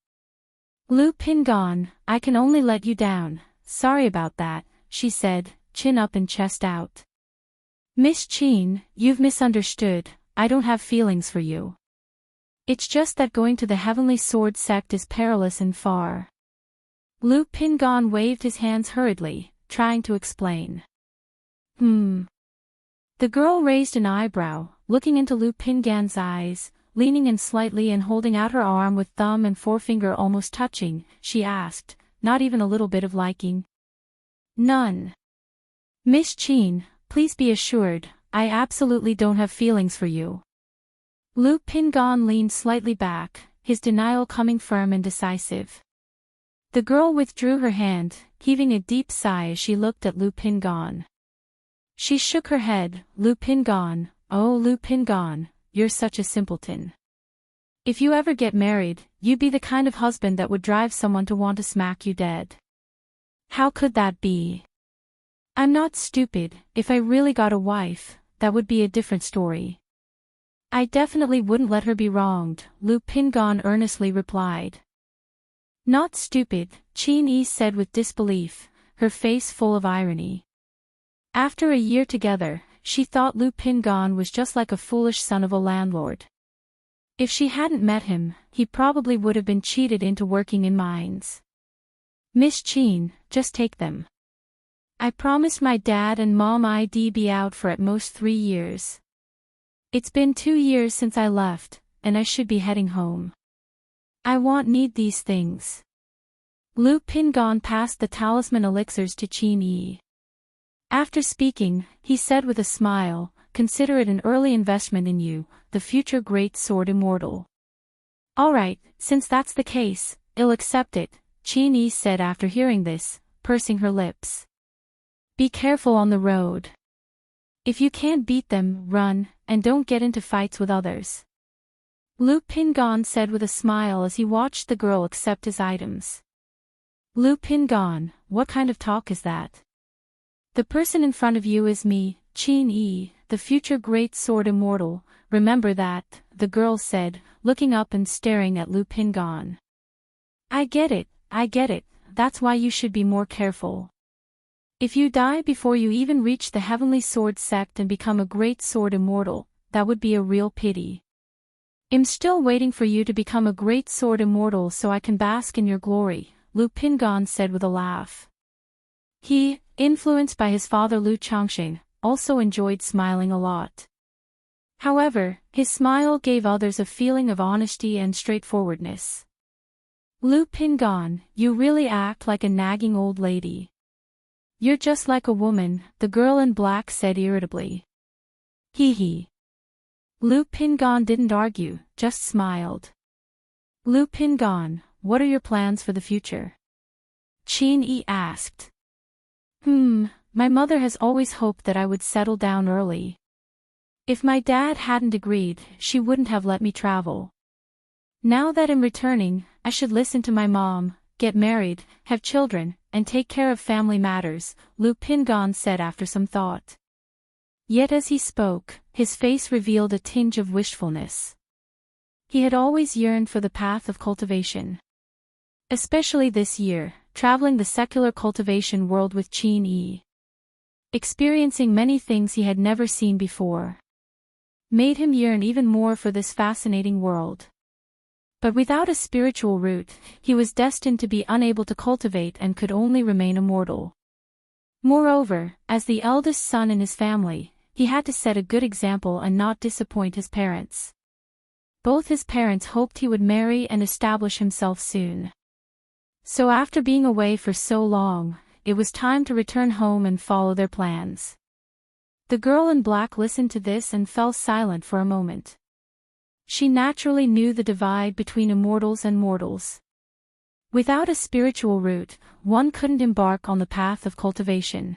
Lu Pingan, I can only let you down, sorry about that, she said, chin up and chest out. Miss Qin, you've misunderstood, I don't have feelings for you. It's just that going to the Heavenly Sword sect is perilous and far. Lu Pingan waved his hands hurriedly, trying to explain. The girl raised an eyebrow, looking into Lu Pingan's eyes, leaning in slightly and holding out her arm with thumb and forefinger almost touching, she asked, not even a little bit of liking. None. Miss Qin, please be assured, I absolutely don't have feelings for you. Lu Pingan leaned slightly back, his denial coming firm and decisive. The girl withdrew her hand, heaving a deep sigh as she looked at Lu Pingan. She shook her head, Lu Pingan, oh Lu Pingan, you're such a simpleton. If you ever get married, you'd be the kind of husband that would drive someone to want to smack you dead. How could that be? I'm not stupid, if I really got a wife, that would be a different story. I definitely wouldn't let her be wronged, Lu Pingan earnestly replied. Not stupid, Qin Yi said with disbelief, her face full of irony. After a year together, she thought Lu Pingon was just like a foolish son of a landlord. If she hadn't met him, he probably would have been cheated into working in mines. Miss Chin, just take them. I promised my dad and mom I'd be out for at most 3 years. It's been 2 years since I left, and I should be heading home. I need these things. Lu Pingon passed the talisman elixirs to Qin Yi. After speaking, he said with a smile, consider it an early investment in you, the future great sword immortal. Alright, since that's the case, I'll accept it, Qin Yi said after hearing this, pursing her lips. Be careful on the road. If you can't beat them, run, and don't get into fights with others. Lu Pingon said with a smile as he watched the girl accept his items. Lu Pingon, what kind of talk is that? The person in front of you is me, Qin Yi, the future great sword immortal, remember that, the girl said, looking up and staring at Lu Pingon. I get it, that's why you should be more careful. If you die before you even reach the heavenly sword sect and become a great sword immortal, that would be a real pity. I'm still waiting for you to become a great sword immortal so I can bask in your glory, Lu Pingon said with a laugh. He, influenced by his father Lu Chongqing, also enjoyed smiling a lot. However, his smile gave others a feeling of honesty and straightforwardness. Lu Pingon, you really act like a nagging old lady. You're just like a woman, the girl in black said irritably. Hee. Lu Pingon didn't argue, just smiled. Lu Pingon, what are your plans for the future? Qin Yi asked. My mother has always hoped that I would settle down early. If my dad hadn't agreed, she wouldn't have let me travel. Now that I'm returning, I should listen to my mom, get married, have children, and take care of family matters, Lu Pingon said after some thought. Yet as he spoke, his face revealed a tinge of wishfulness. He had always yearned for the path of cultivation. Especially this year, traveling the secular cultivation world with Qin Yi. Experiencing many things he had never seen before. Made him yearn even more for this fascinating world. But without a spiritual root, he was destined to be unable to cultivate and could only remain immortal. Moreover, as the eldest son in his family, he had to set a good example and not disappoint his parents. Both his parents hoped he would marry and establish himself soon. So after being away for so long, it was time to return home and follow their plans. The girl in black listened to this and fell silent for a moment. She naturally knew the divide between immortals and mortals. Without a spiritual root, one couldn't embark on the path of cultivation.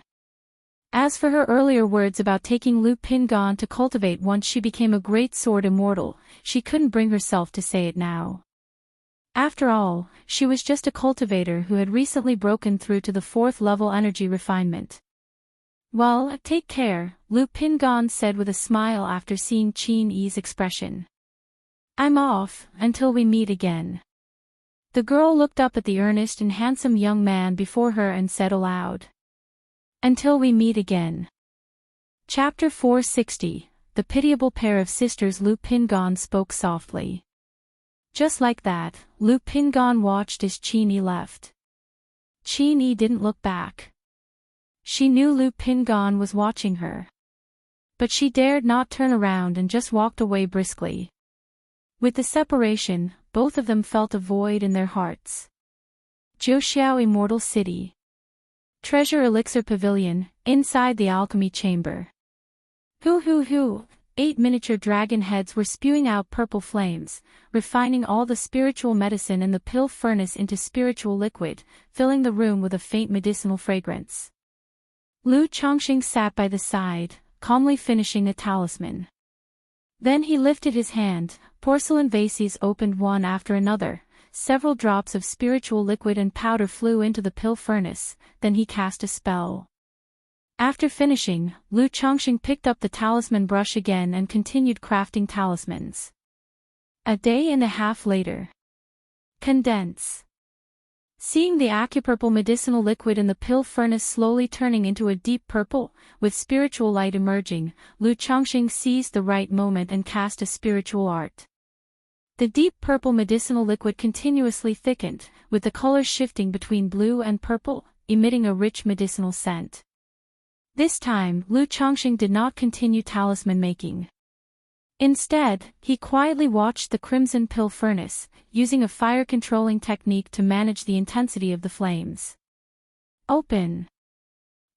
As for her earlier words about taking Lu Pingon to cultivate once she became a great sword immortal, she couldn't bring herself to say it now. After all, she was just a cultivator who had recently broken through to the 4th level energy refinement. Well, take care, Lu Pingon said with a smile after seeing Qin Yi's expression. I'm off, until we meet again. The girl looked up at the earnest and handsome young man before her and said aloud. Until we meet again. Chapter 460, The Pitiable Pair of Sisters. Lu Pingon spoke softly. Just like that, Lu Pingon watched as Qin Yi left. Qin Yi didn't look back. She knew Lu Pingon was watching her. But she dared not turn around and just walked away briskly. With the separation, both of them felt a void in their hearts. Jiuxiao Immortal City. Treasure Elixir Pavilion, inside the alchemy chamber. Hoo. 8 miniature dragon heads were spewing out purple flames, refining all the spiritual medicine in the pill furnace into spiritual liquid, filling the room with a faint medicinal fragrance. Lu Chongqing sat by the side, calmly finishing a talisman. Then he lifted his hand, porcelain vases opened one after another, several drops of spiritual liquid and powder flew into the pill furnace, then he cast a spell. After finishing, Lu Chongqing picked up the talisman brush again and continued crafting talismans. A day and a half later. Condense. Seeing the acupurple medicinal liquid in the pill furnace slowly turning into a deep purple, with spiritual light emerging, Lu Changxing seized the right moment and cast a spiritual art. The deep purple medicinal liquid continuously thickened, with the color shifting between blue and purple, emitting a rich medicinal scent. This time, Lu Changxing did not continue talisman making. Instead, he quietly watched the crimson pill furnace, using a fire-controlling technique to manage the intensity of the flames. Open.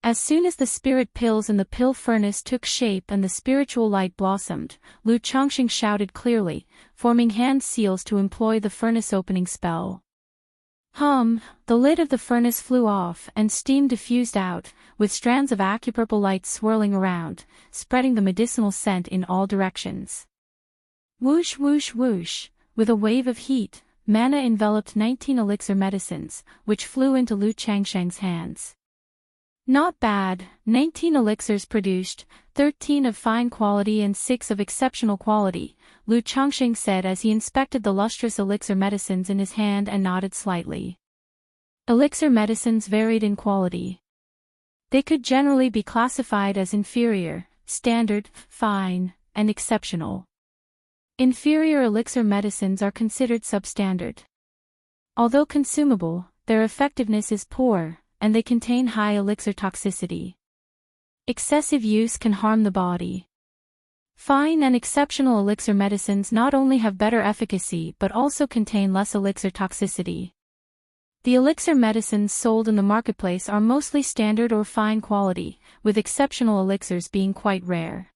As soon as the spirit pills in the pill furnace took shape and the spiritual light blossomed, Lu Changxing shouted clearly, forming hand seals to employ the furnace opening spell. The lid of the furnace flew off and steam diffused out, with strands of acupurple light swirling around, spreading the medicinal scent in all directions. Whoosh whoosh whoosh, with a wave of heat, mana enveloped 19 elixir medicines, which flew into Lu Changxing's hands. Not bad, 19 elixirs produced, 13 of fine quality and 6 of exceptional quality, Lu Changxing said as he inspected the lustrous elixir medicines in his hand and nodded slightly. Elixir medicines varied in quality. They could generally be classified as inferior, standard, fine, and exceptional. Inferior elixir medicines are considered substandard. Although consumable, their effectiveness is poor, and they contain high elixir toxicity. Excessive use can harm the body. Fine and exceptional elixir medicines not only have better efficacy but also contain less elixir toxicity. The elixir medicines sold in the marketplace are mostly standard or fine quality, with exceptional elixirs being quite rare.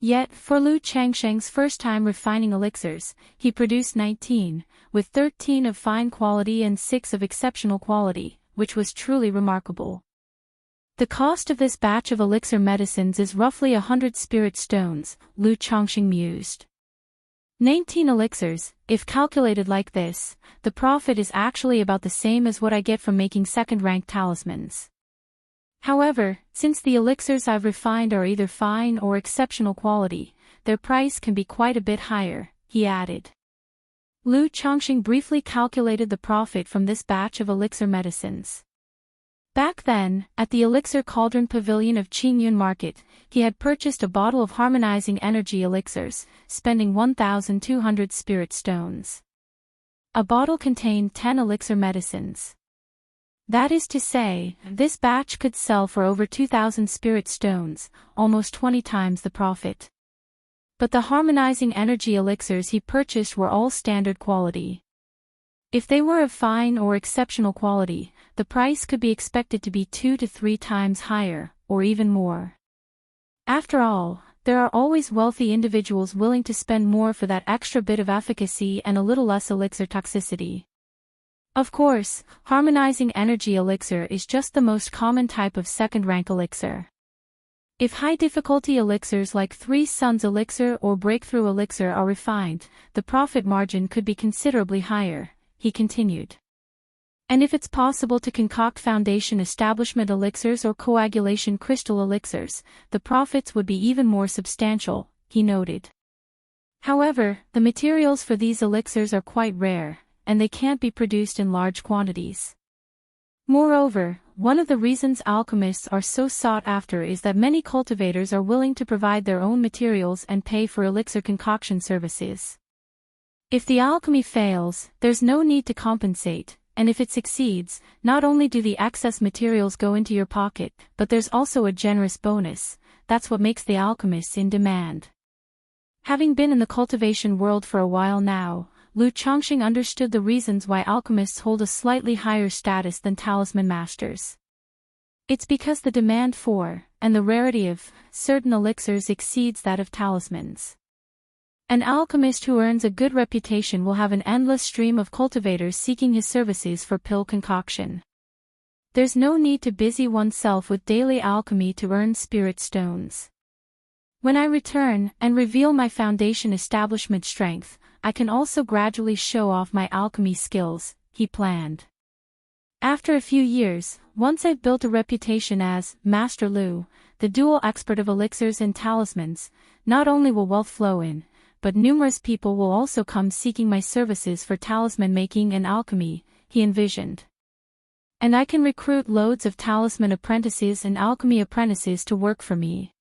Yet, for Lu Changxing's first time refining elixirs, he produced 19, with 13 of fine quality and 6 of exceptional quality, which was truly remarkable. The cost of this batch of elixir medicines is roughly 100 spirit stones, Lu Changxing mused. 19 elixirs, if calculated like this, the profit is actually about the same as what I get from making second-rank talismans. However, since the elixirs I've refined are either fine or exceptional quality, their price can be quite a bit higher, he added. Lu Changxing briefly calculated the profit from this batch of elixir medicines. Back then, at the Elixir Cauldron Pavilion of Qingyun Market, he had purchased a bottle of harmonizing energy elixirs, spending 1,200 spirit stones. A bottle contained 10 elixir medicines. That is to say, this batch could sell for over 2,000 spirit stones, almost 20 times the profit. But the harmonizing energy elixirs he purchased were all standard quality. If they were of fine or exceptional quality, the price could be expected to be 2 to 3 times higher, or even more. After all, there are always wealthy individuals willing to spend more for that extra bit of efficacy and a little less elixir toxicity. Of course, harmonizing energy elixir is just the most common type of second-rank elixir. If high-difficulty elixirs like Three Suns elixir or Breakthrough elixir are refined, the profit margin could be considerably higher, he continued. And if it's possible to concoct foundation establishment elixirs or coagulation crystal elixirs, the profits would be even more substantial, he noted. However, the materials for these elixirs are quite rare, and they can't be produced in large quantities. Moreover, one of the reasons alchemists are so sought after is that many cultivators are willing to provide their own materials and pay for elixir concoction services. If the alchemy fails, there's no need to compensate, and if it succeeds, not only do the excess materials go into your pocket, but there's also a generous bonus. That's what makes the alchemists in demand. Having been in the cultivation world for a while now, Lu Changxing understood the reasons why alchemists hold a slightly higher status than talisman masters. It's because the demand for, and the rarity of, certain elixirs exceeds that of talismans. An alchemist who earns a good reputation will have an endless stream of cultivators seeking his services for pill concoction. There's no need to busy oneself with daily alchemy to earn spirit stones. When I return and reveal my foundation establishment strength, I can also gradually show off my alchemy skills, he planned. After a few years, once I've built a reputation as Master Lu, the dual expert of elixirs and talismans, not only will wealth flow in, but numerous people will also come seeking my services for talisman making and alchemy, he envisioned. And I can recruit loads of talisman apprentices and alchemy apprentices to work for me.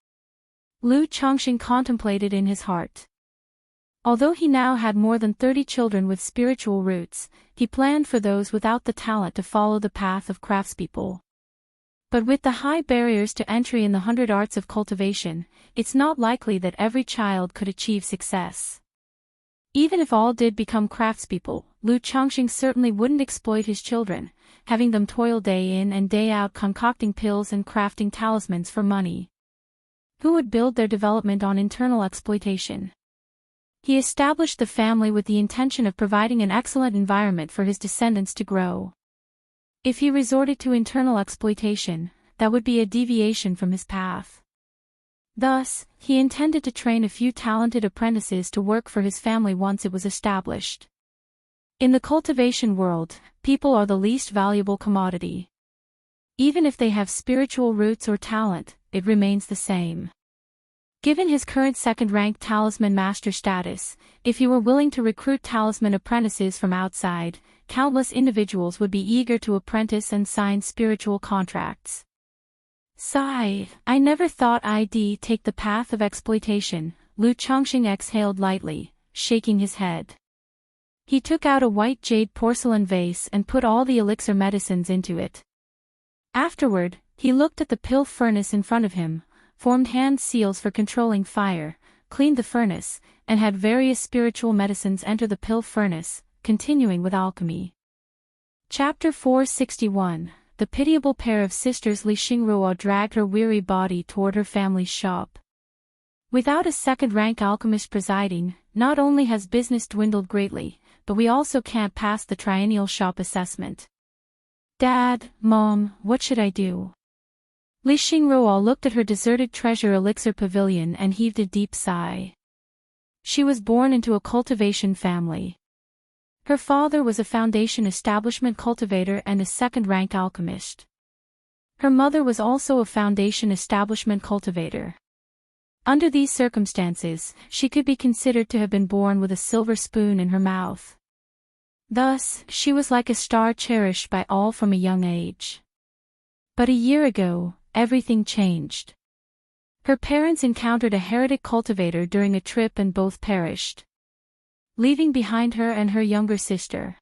Lu Chongqing contemplated in his heart. Although he now had more than 30 children with spiritual roots, he planned for those without the talent to follow the path of craftspeople. But with the high barriers to entry in the 100 arts of cultivation, it's not likely that every child could achieve success. Even if all did become craftspeople, Lu Chongqing certainly wouldn't exploit his children, having them toil day in and day out concocting pills and crafting talismans for money. Who would build their development on internal exploitation? He established the family with the intention of providing an excellent environment for his descendants to grow. If he resorted to internal exploitation, that would be a deviation from his path. Thus, he intended to train a few talented apprentices to work for his family once it was established. In the cultivation world, people are the least valuable commodity. Even if they have spiritual roots or talent, it remains the same. Given his current second-rank talisman master status, if he were willing to recruit talisman apprentices from outside, countless individuals would be eager to apprentice and sign spiritual contracts. Sigh, I never thought I'd take the path of exploitation, Lu Chongqing exhaled lightly, shaking his head. He took out a white jade porcelain vase and put all the elixir medicines into it. Afterward, he looked at the pill furnace in front of him, formed hand seals for controlling fire, cleaned the furnace, and had various spiritual medicines enter the pill furnace, continuing with alchemy. Chapter 461. The pitiable pair of sisters. Li Xingruo dragged her weary body toward her family's shop. Without a second-rank alchemist presiding, not only has business dwindled greatly, but we also can't pass the triennial shop assessment. Dad, Mom, what should I do? Li Xingruo looked at her deserted treasure elixir pavilion and heaved a deep sigh. She was born into a cultivation family. Her father was a foundation establishment cultivator and a second-rank alchemist. Her mother was also a foundation establishment cultivator. Under these circumstances, she could be considered to have been born with a silver spoon in her mouth. Thus, she was like a star cherished by all from a young age. But a year ago, everything changed. Her parents encountered a heretic cultivator during a trip and both perished, leaving behind her and her younger sister.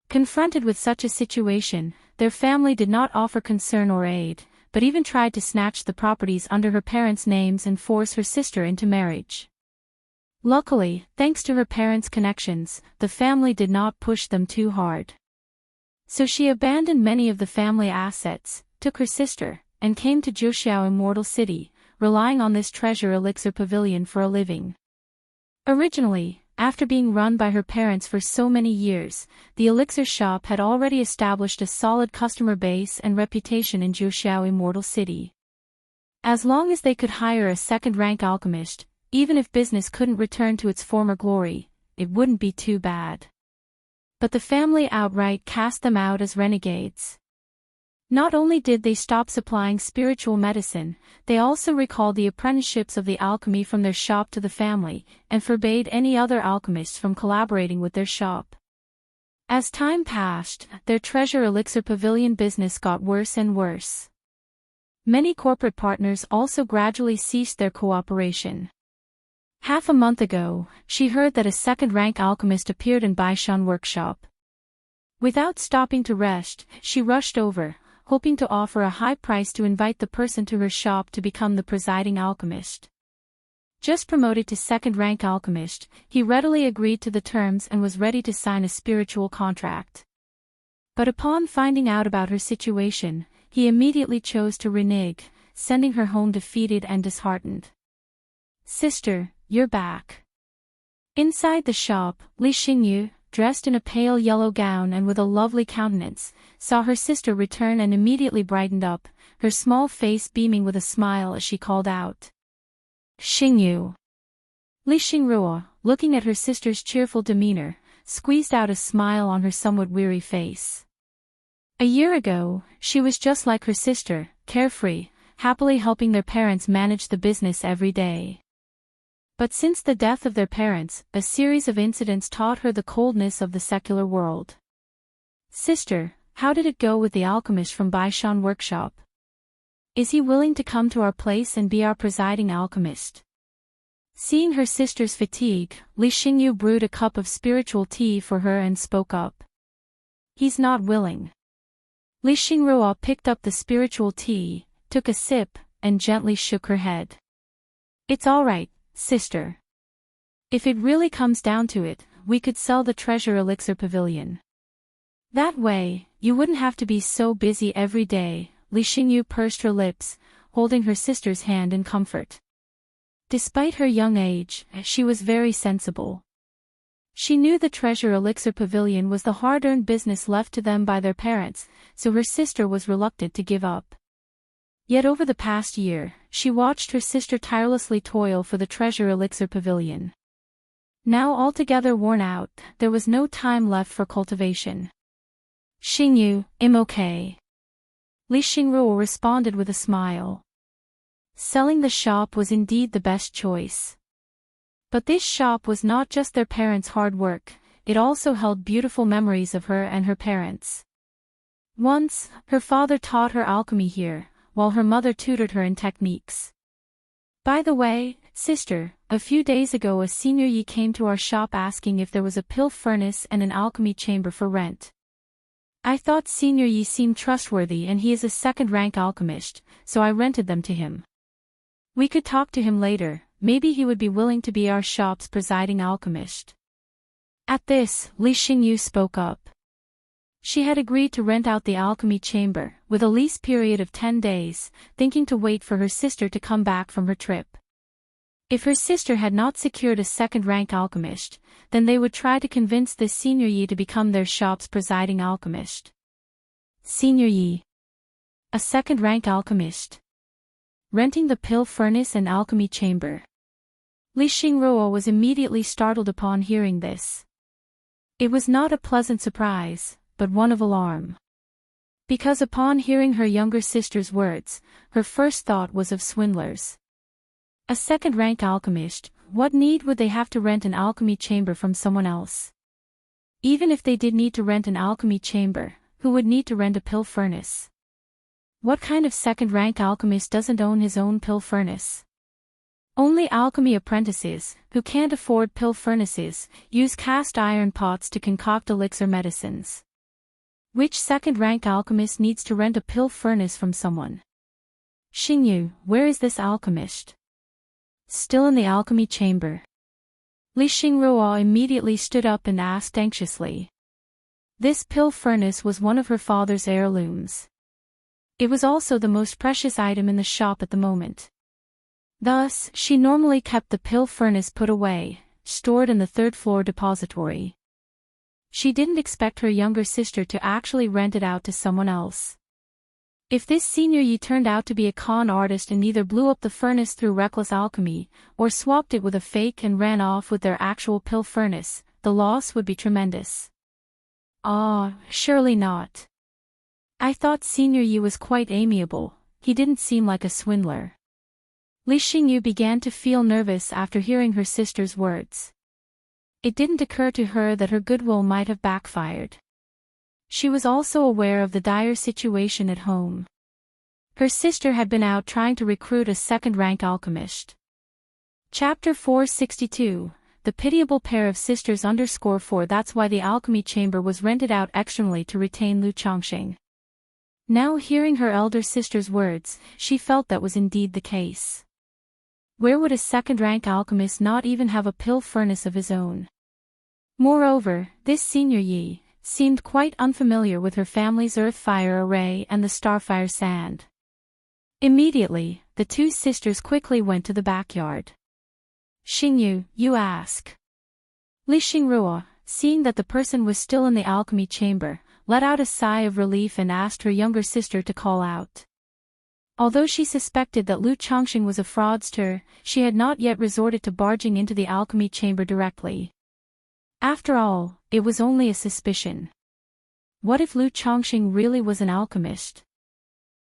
Confronted with such a situation, their family did not offer concern or aid, but even tried to snatch the properties under her parents' names and force her sister into marriage. Luckily, thanks to her parents' connections, the family did not push them too hard. So she abandoned many of the family assets, took her sister, and came to Wuxia Immortal City, relying on this treasure elixir pavilion for a living. Originally, after being run by her parents for so many years, the elixir shop had already established a solid customer base and reputation in Wuxia Immortal City. As long as they could hire a second-rank alchemist, even if business couldn't return to its former glory, it wouldn't be too bad. But the family outright cast them out as renegades. Not only did they stop supplying spiritual medicine, they also recalled the apprenticeships of the alchemy from their shop to the family, and forbade any other alchemists from collaborating with their shop. As time passed, their treasure elixir pavilion business got worse and worse. Many corporate partners also gradually ceased their cooperation. Half a month ago, she heard that a second-rank alchemist appeared in Baishan workshop. Without stopping to rest, she rushed over, hoping to offer a high price to invite the person to her shop to become the presiding alchemist. Just promoted to second-rank alchemist, he readily agreed to the terms and was ready to sign a spiritual contract. But upon finding out about her situation, he immediately chose to renege, sending her home defeated and disheartened. Sister, you're back. Inside the shop, Li Xingyu, dressed in a pale yellow gown and with a lovely countenance, saw her sister return and immediately brightened up, her small face beaming with a smile as she called out, Xingyu. Li Xingruo, looking at her sister's cheerful demeanor, squeezed out a smile on her somewhat weary face. A year ago, she was just like her sister, carefree, happily helping their parents manage the business every day. But since the death of their parents, a series of incidents taught her the coldness of the secular world. Sister, how did it go with the alchemist from Baishan workshop? Is he willing to come to our place and be our presiding alchemist? Seeing her sister's fatigue, Li Xingyu brewed a cup of spiritual tea for her and spoke up. He's not willing. Li Xingruo picked up the spiritual tea, took a sip, and gently shook her head. It's all right, sister. If it really comes down to it, we could sell the treasure elixir pavilion. That way, you wouldn't have to be so busy every day. Li Xingyu pursed her lips, holding her sister's hand in comfort. Despite her young age, she was very sensible. She knew the treasure elixir pavilion was the hard-earned business left to them by their parents, so her sister was reluctant to give up. Yet over the past year, she watched her sister tirelessly toil for the treasure elixir pavilion. Now altogether worn out, there was no time left for cultivation. Xingyu, I'm okay. Li Xingruo responded with a smile. Selling the shop was indeed the best choice. But this shop was not just their parents' hard work, it also held beautiful memories of her and her parents. Once, her father taught her alchemy here, while her mother tutored her in techniques. By the way, sister, a few days ago a senior Yi came to our shop asking if there was a pill furnace and an alchemy chamber for rent. I thought Senior Yi seemed trustworthy and he is a second-rank alchemist, so I rented them to him. We could talk to him later, maybe he would be willing to be our shop's presiding alchemist. At this, Li Xingyu spoke up. She had agreed to rent out the alchemy chamber, with a lease period of 10 days, thinking to wait for her sister to come back from her trip. If her sister had not secured a second-rank alchemist, then they would try to convince this Senior Yi to become their shop's presiding alchemist. Senior Yi. A second-rank alchemist. Renting the pill furnace and alchemy chamber. Li Xingruo was immediately startled upon hearing this. It was not a pleasant surprise, but one of alarm. Because upon hearing her younger sister's words, her first thought was of swindlers. A second-rank alchemist, what need would they have to rent an alchemy chamber from someone else? Even if they did need to rent an alchemy chamber, who would need to rent a pill furnace? What kind of second-rank alchemist doesn't own his own pill furnace? Only alchemy apprentices, who can't afford pill furnaces, use cast iron pots to concoct elixir medicines. Which second-rank alchemist needs to rent a pill furnace from someone? Xingyu, where is this alchemist? Still in the alchemy chamber. Li Xingruo immediately stood up and asked anxiously. This pill furnace was one of her father's heirlooms. It was also the most precious item in the shop at the moment. Thus, she normally kept the pill furnace put away, stored in the third-floor depository. She didn't expect her younger sister to actually rent it out to someone else. If this Senior Yi turned out to be a con artist and either blew up the furnace through reckless alchemy, or swapped it with a fake and ran off with their actual pill furnace, the loss would be tremendous. Surely not. I thought Senior Yi was quite amiable, he didn't seem like a swindler. Li Xingyu began to feel nervous after hearing her sister's words. It didn't occur to her that her goodwill might have backfired. She was also aware of the dire situation at home. Her sister had been out trying to recruit a second-rank alchemist. Chapter 462, The Pitiable Pair of Sisters _4 That's why the alchemy chamber was rented out externally to retain Lu Chongqing. Now hearing her elder sister's words, she felt that was indeed the case. Where would a second-rank alchemist not even have a pill furnace of his own? Moreover, this Senior Yi seemed quite unfamiliar with her family's earth-fire array and the starfire sand. Immediately, the two sisters quickly went to the backyard. Xingyu, you ask. Li Xingruo, seeing that the person was still in the alchemy chamber, let out a sigh of relief and asked her younger sister to call out. Although she suspected that Lu Chongqing was a fraudster, she had not yet resorted to barging into the alchemy chamber directly. After all, it was only a suspicion. What if Lu Chongqing really was an alchemist?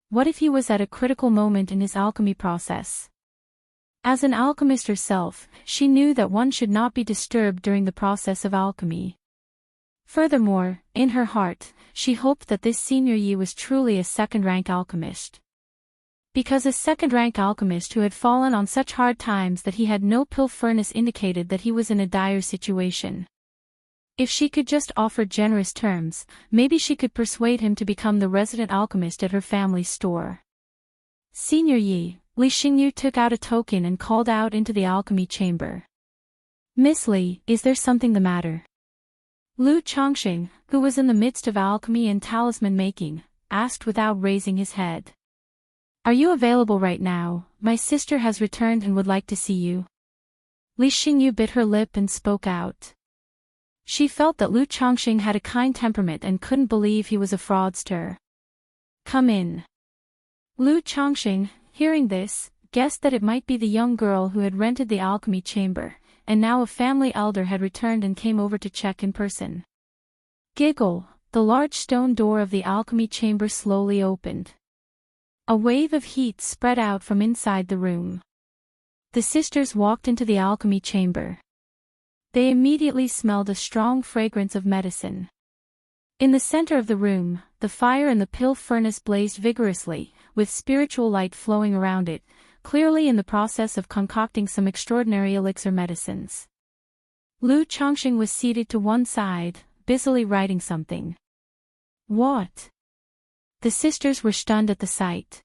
What if he was at a critical moment in his alchemy process? As an alchemist herself, she knew that one should not be disturbed during the process of alchemy. Furthermore, in her heart, she hoped that this senior Yi was truly a second-rank alchemist. Because a second-rank alchemist who had fallen on such hard times that he had no pill furnace indicated that he was in a dire situation. If she could just offer generous terms, maybe she could persuade him to become the resident alchemist at her family's store. Senior Yi, Li Xingyu took out a token and called out into the alchemy chamber. Miss Li, is there something the matter? Lu Chongqing, who was in the midst of alchemy and talisman making, asked without raising his head. Are you available right now? My sister has returned and would like to see you. Li Xingyu bit her lip and spoke out. She felt that Lu Chongqing had a kind temperament and couldn't believe he was a fraudster. Come in. Lu Chongqing, hearing this, guessed that it might be the young girl who had rented the alchemy chamber, and now a family elder had returned and came over to check in person. Giggle, the large stone door of the alchemy chamber slowly opened. A wave of heat spread out from inside the room. The sisters walked into the alchemy chamber. They immediately smelled a strong fragrance of medicine. In the center of the room, the fire in the pill furnace blazed vigorously, with spiritual light flowing around it, clearly in the process of concocting some extraordinary elixir medicines. Lu Chongqing was seated to one side, busily writing something. What? The sisters were stunned at the sight.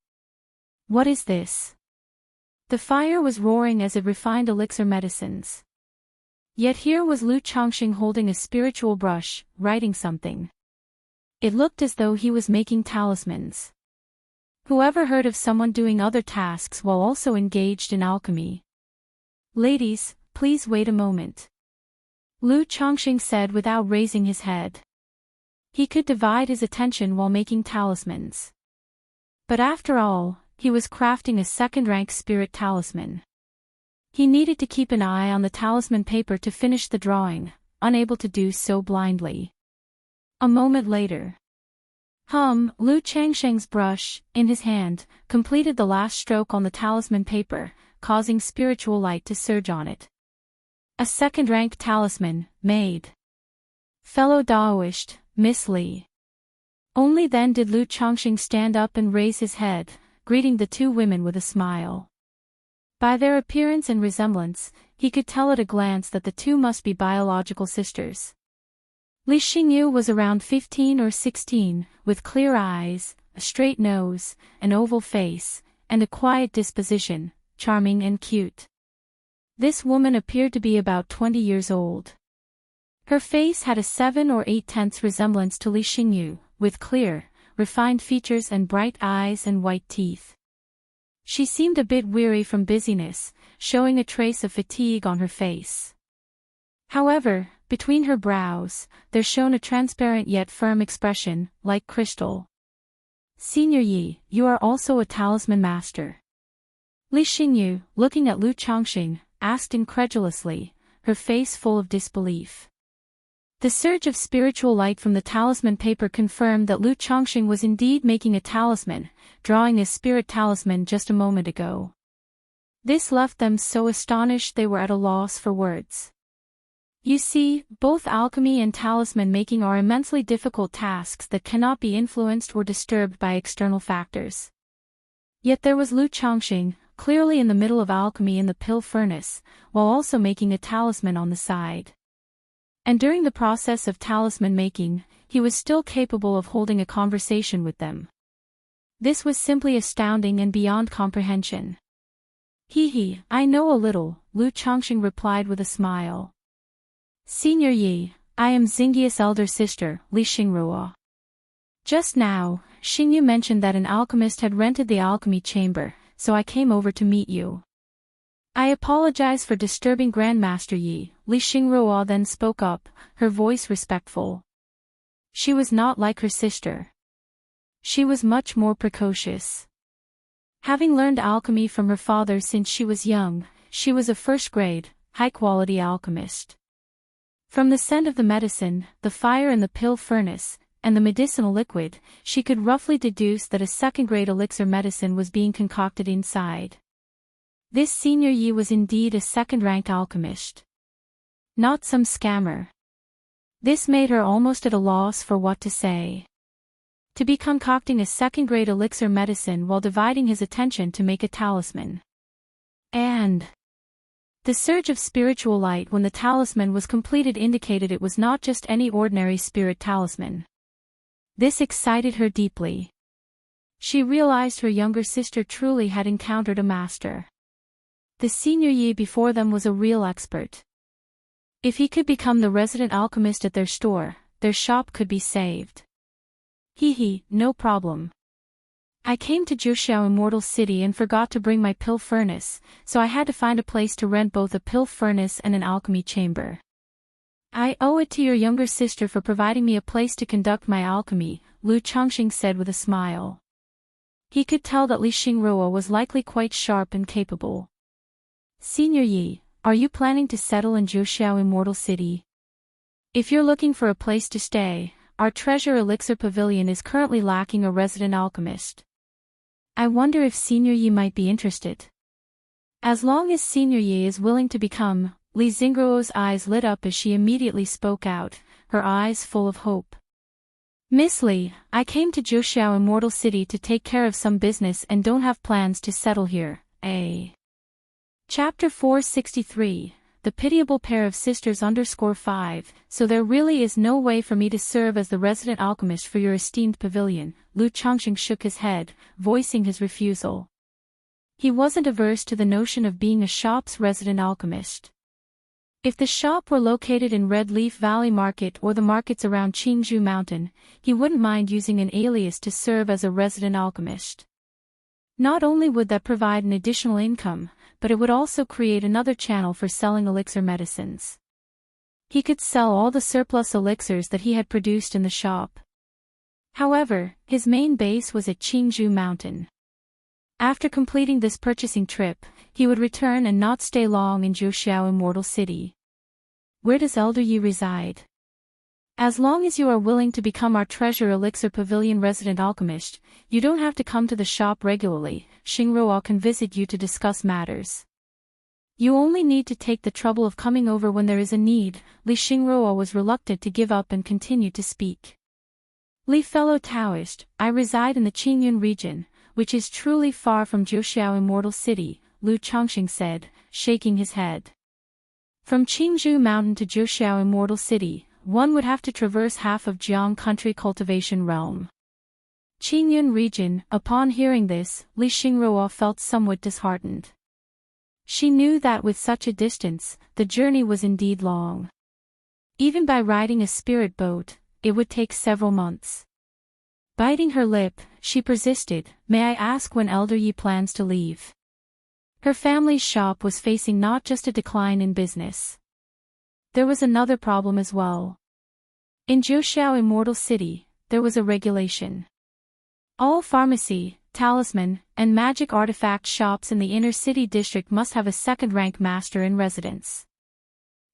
What is this? The fire was roaring as it refined elixir medicines. Yet here was Lu Chongqing holding a spiritual brush, writing something. It looked as though he was making talismans. Whoever heard of someone doing other tasks while also engaged in alchemy? Ladies, please wait a moment. Lu Chongqing said without raising his head. He could divide his attention while making talismans. But after all, he was crafting a second-rank spirit talisman. He needed to keep an eye on the talisman paper to finish the drawing, unable to do so blindly. A moment later. Lu Chongqing's brush, in his hand, completed the last stroke on the talisman paper, causing spiritual light to surge on it. A second-rank talisman, made. Fellow Daoist, Miss Li. Only then did Lu Chongqing stand up and raise his head, greeting the two women with a smile. By their appearance and resemblance, he could tell at a glance that the two must be biological sisters. Li Xingyu was around 15 or 16, with clear eyes, a straight nose, an oval face, and a quiet disposition, charming and cute. This woman appeared to be about 20 years old. Her face had a 7 or 8/10 resemblance to Li Xingyu, with clear, refined features and bright eyes and white teeth. She seemed a bit weary from busyness, showing a trace of fatigue on her face. However, between her brows, there shone a transparent yet firm expression, like crystal. Senior Yi, you are also a talisman master. Li Xingyu, looking at Lu Chongqing, asked incredulously, her face full of disbelief. The surge of spiritual light from the talisman paper confirmed that Lu Chongqing was indeed making a talisman, drawing a spirit talisman just a moment ago. This left them so astonished they were at a loss for words. You see, both alchemy and talisman making are immensely difficult tasks that cannot be influenced or disturbed by external factors. Yet there was Lu Chongqing, clearly in the middle of alchemy in the pill furnace, while also making a talisman on the side. And during the process of talisman making, he was still capable of holding a conversation with them. This was simply astounding and beyond comprehension. He, I know a little, Lu Chongqing replied with a smile. Senior Yi, I am Xingyi's elder sister, Li Xingrua. Just now, Xingyu mentioned that an alchemist had rented the alchemy chamber, so I came over to meet you. I apologize for disturbing Grandmaster Yi, Li Xingrua then spoke up, her voice respectful. She was not like her sister. She was much more precocious. Having learned alchemy from her father since she was young, she was a first-grade, high-quality alchemist. From the scent of the medicine, the fire in the pill furnace, and the medicinal liquid, she could roughly deduce that a second-grade elixir medicine was being concocted inside. This Senior Yi was indeed a second-rank alchemist. Not some scammer. This made her almost at a loss for what to say. To be concocting a second-grade elixir medicine while dividing his attention to make a talisman. And the surge of spiritual light when the talisman was completed indicated it was not just any ordinary spirit talisman. This excited her deeply. She realized her younger sister truly had encountered a master. The senior Yi before them was a real expert. If he could become the resident alchemist at their store, their shop could be saved. No problem. I came to Wuxia Immortal City and forgot to bring my pill furnace, so I had to find a place to rent both a pill furnace and an alchemy chamber. I owe it to your younger sister for providing me a place to conduct my alchemy, Lu Chongqing said with a smile. He could tell that Li Xingruo was likely quite sharp and capable. Senior Yi, are you planning to settle in Wuxia Immortal City? If you're looking for a place to stay, our treasure elixir pavilion is currently lacking a resident alchemist. I wonder if Senior Yi might be interested. As long as Senior Yi is willing to become, Li Xingruo's eyes lit up as she immediately spoke out, her eyes full of hope. Miss Li, I came to Wuxia Immortal City to take care of some business and don't have plans to settle here, Chapter 463, The Pitiable Pair of Sisters _5, so there really is no way for me to serve as the resident alchemist for your esteemed pavilion, Lu Chongqing shook his head, voicing his refusal. He wasn't averse to the notion of being a shop's resident alchemist. If the shop were located in Red Leaf Valley Market or the markets around Qingzhou Mountain, he wouldn't mind using an alias to serve as a resident alchemist. Not only would that provide an additional income, but it would also create another channel for selling elixir medicines. He could sell all the surplus elixirs that he had produced in the shop. However, his main base was at Qingzhou Mountain. After completing this purchasing trip, he would return and not stay long in Wuxia Immortal City. Where does Elder Yi reside? As long as you are willing to become our treasure elixir pavilion resident alchemist, you don't have to come to the shop regularly. Xingruo can visit you to discuss matters. You only need to take the trouble of coming over when there is a need. Li Xingruo was reluctant to give up and continued to speak. Li fellow Taoist, I reside in the Qingyun region, which is truly far from Wuxia Immortal City, Lu Chongqing said, shaking his head. From Qingzhou Mountain to Wuxia Immortal City, one would have to traverse half of Jiang country cultivation realm. Qingyun region, upon hearing this, Li Xingruo felt somewhat disheartened. She knew that with such a distance, the journey was indeed long. Even by riding a spirit boat, it would take several months. Biting her lip, she persisted, may I ask when Elder Yi plans to leave? Her family's shop was facing not just a decline in business. There was another problem as well. In Wuxia Immortal City, there was a regulation. All pharmacy, talisman, and magic artifact shops in the inner city district must have a second-rank master in residence.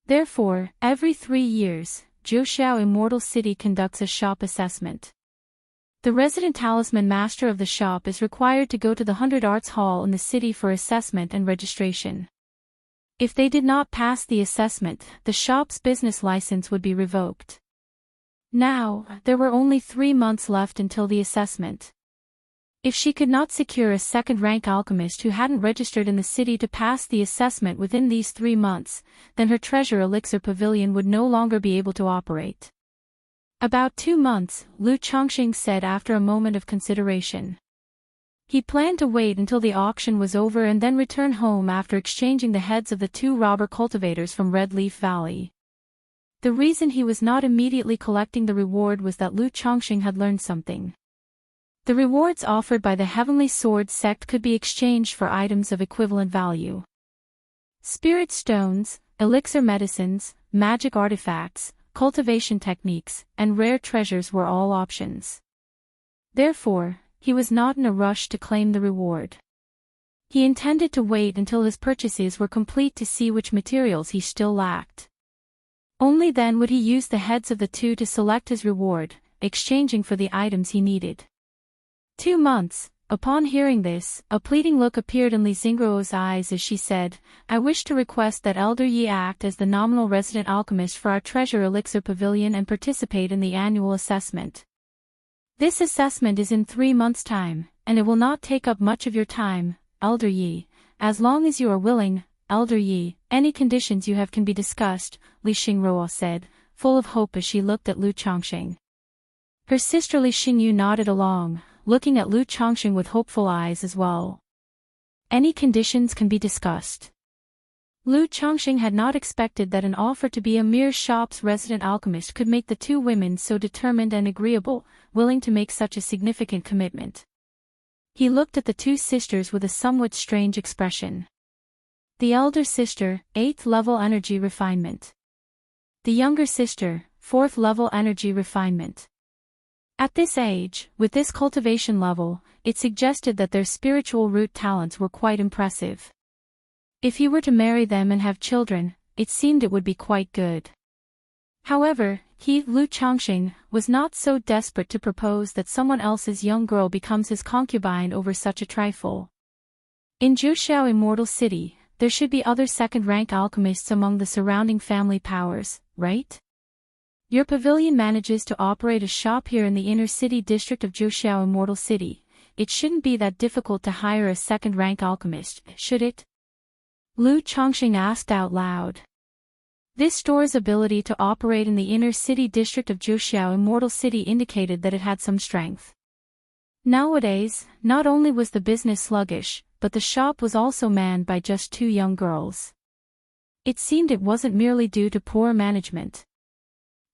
Therefore, every 3 years, Wuxia Immortal City conducts a shop assessment. The resident talisman master of the shop is required to go to the 100 Arts Hall in the city for assessment and registration. If they did not pass the assessment, the shop's business license would be revoked. Now, there were only 3 months left until the assessment. If she could not secure a second-rank alchemist who hadn't registered in the city to pass the assessment within these 3 months, then her treasure elixir pavilion would no longer be able to operate. About 2 months, Lu Chongqing said after a moment of consideration. He planned to wait until the auction was over and then return home after exchanging the heads of the 2 robber cultivators from Red Leaf Valley. The reason he was not immediately collecting the reward was that Lu Chongqing had learned something. The rewards offered by the Heavenly Sword sect could be exchanged for items of equivalent value. Spirit stones, elixir medicines, magic artifacts, cultivation techniques, and rare treasures were all options. Therefore, he was not in a rush to claim the reward. He intended to wait until his purchases were complete to see which materials he still lacked. Only then would he use the heads of the 2 to select his reward, exchanging for the items he needed. 2 months, Upon hearing this, a pleading look appeared in Li Xingruo's eyes as she said, "I wish to request that Elder Yi act as the nominal resident alchemist for our treasure elixir pavilion and participate in the annual assessment. This assessment is in 3 months' time, and it will not take up much of your time, Elder Yi, as long as you are willing, Elder Yi. Any conditions you have can be discussed," Li Xingruo said, full of hope as she looked at Lu Chongqing. Her sister Li Xingyu nodded along, looking at Lu Chongqing with hopeful eyes as well. Any conditions can be discussed. Lu Chongqing had not expected that an offer to be a mere shop's resident alchemist could make the two women so determined and agreeable, willing to make such a significant commitment. He looked at the two sisters with a somewhat strange expression. The elder sister, 8th level energy refinement. The younger sister, 4th level energy refinement. At this age, with this cultivation level, it suggested that their spiritual root talents were quite impressive. If he were to marry them and have children, it seemed it would be quite good. However, he, Lu Chongqing, was not so desperate to propose that someone else's young girl becomes his concubine over such a trifle. In Zhuxiao Immortal City, there should be other second-rank alchemists among the surrounding family powers, right? Your pavilion manages to operate a shop here in the inner city district of Zhuxiao Immortal City. It shouldn't be that difficult to hire a second-rank alchemist, should it? Lu Chongqing asked out loud. This store's ability to operate in the inner city district of Zhuxiao Immortal City indicated that it had some strength. Nowadays, not only was the business sluggish, but the shop was also manned by just 2 young girls. It seemed it wasn't merely due to poor management.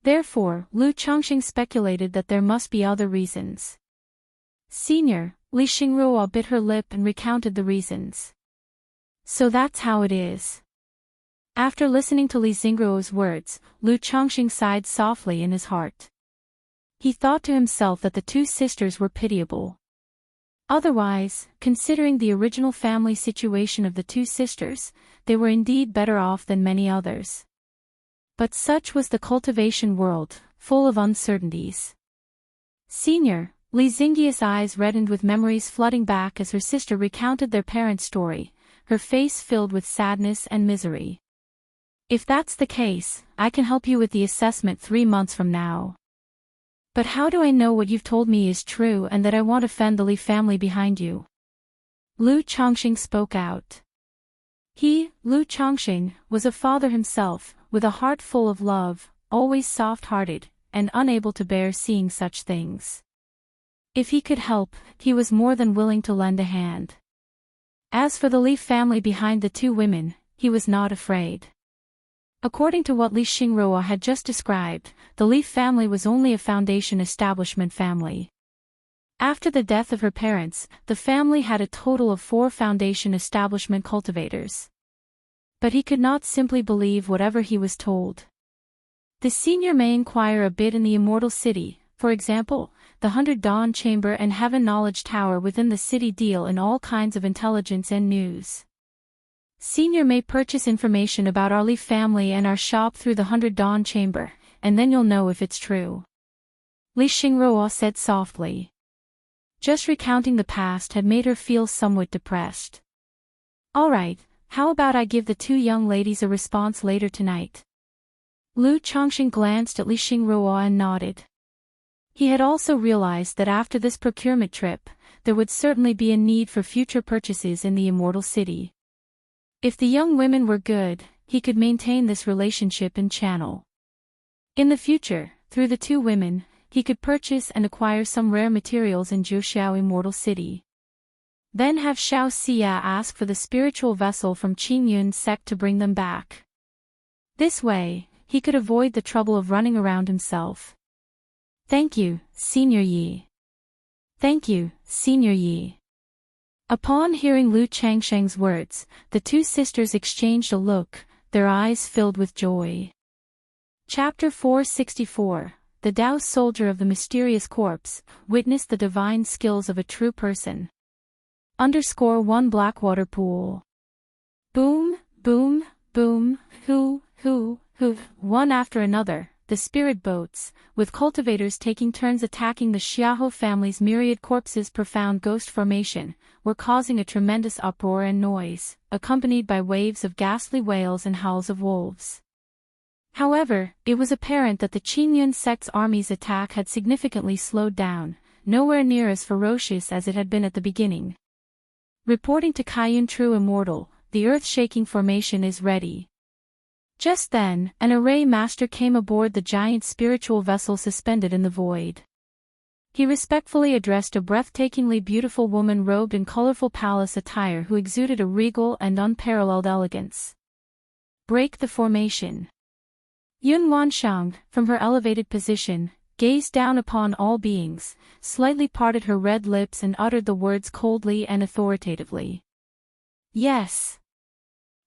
Therefore, Lu Chongqing speculated that there must be other reasons. Senior, Li Xingruo bit her lip and recounted the reasons. So that's how it is. After listening to Li Xingruo's words, Lu Chongqing sighed softly in his heart. He thought to himself that the two sisters were pitiable. Otherwise, considering the original family situation of the two sisters, they were indeed better off than many others. But such was the cultivation world, full of uncertainties. Senior, Li Xingyi's eyes reddened with memories flooding back as her sister recounted their parents' story, her face filled with sadness and misery. If that's the case, I can help you with the assessment 3 months from now. But how do I know what you've told me is true and that I won't offend the Li family behind you? Lu Chongqing spoke out. He, Lu Chongqing, was a father himself, with a heart full of love, always soft-hearted, and unable to bear seeing such things. If he could help, he was more than willing to lend a hand. As for the Li family behind the two women, he was not afraid. According to what Li Xingruo had just described, the Li family was only a foundation establishment family. After the death of her parents, the family had a total of 4 foundation establishment cultivators. But he could not simply believe whatever he was told. The senior may inquire a bit in the Immortal City, for example, the 100 Dawn Chamber and Heaven Knowledge Tower within the city deal in all kinds of intelligence and news. Senior may purchase information about our Li family and our shop through the 100 Dawn Chamber, and then you'll know if it's true. Li Xingruo said softly. Just recounting the past had made her feel somewhat depressed. All right. How about I give the 2 young ladies a response later tonight? Lu Chongqing glanced at Li Xingruo and nodded. He had also realized that after this procurement trip, there would certainly be a need for future purchases in the Immortal City. If the young women were good, he could maintain this relationship and channel. In the future, through the 2 women, he could purchase and acquire some rare materials in Zhuxiao Immortal City. Then have Xiao Xia ask for the spiritual vessel from Qingyun's sect to bring them back. This way, he could avoid the trouble of running around himself. Thank you, Senior Yi. Thank you, Senior Yi. Upon hearing Lu Chongqing's words, the 2 sisters exchanged a look, their eyes filled with joy. Chapter 464, The Tao Soldier of the Mysterious Corpse, witness the divine skills of a true person. _1 Blackwater Pool. Boom, boom, boom, hoo, hoo, hoo, one after another, the spirit boats, with cultivators taking turns attacking the Xiahou family's myriad corpses. Profound ghost formation, were causing a tremendous uproar and noise, accompanied by waves of ghastly wails and howls of wolves. However, it was apparent that the Qingyun sect's army's attack had significantly slowed down, nowhere near as ferocious as it had been at the beginning. Reporting to Kaiyun True Immortal, the earth-shaking formation is ready. Just then, an array master came aboard the giant spiritual vessel suspended in the void. He respectfully addressed a breathtakingly beautiful woman robed in colorful palace attire who exuded a regal and unparalleled elegance. Break the formation. Yun Wanshang, from her elevated position, gazed down upon all beings, slightly parted her red lips and uttered the words coldly and authoritatively. Yes.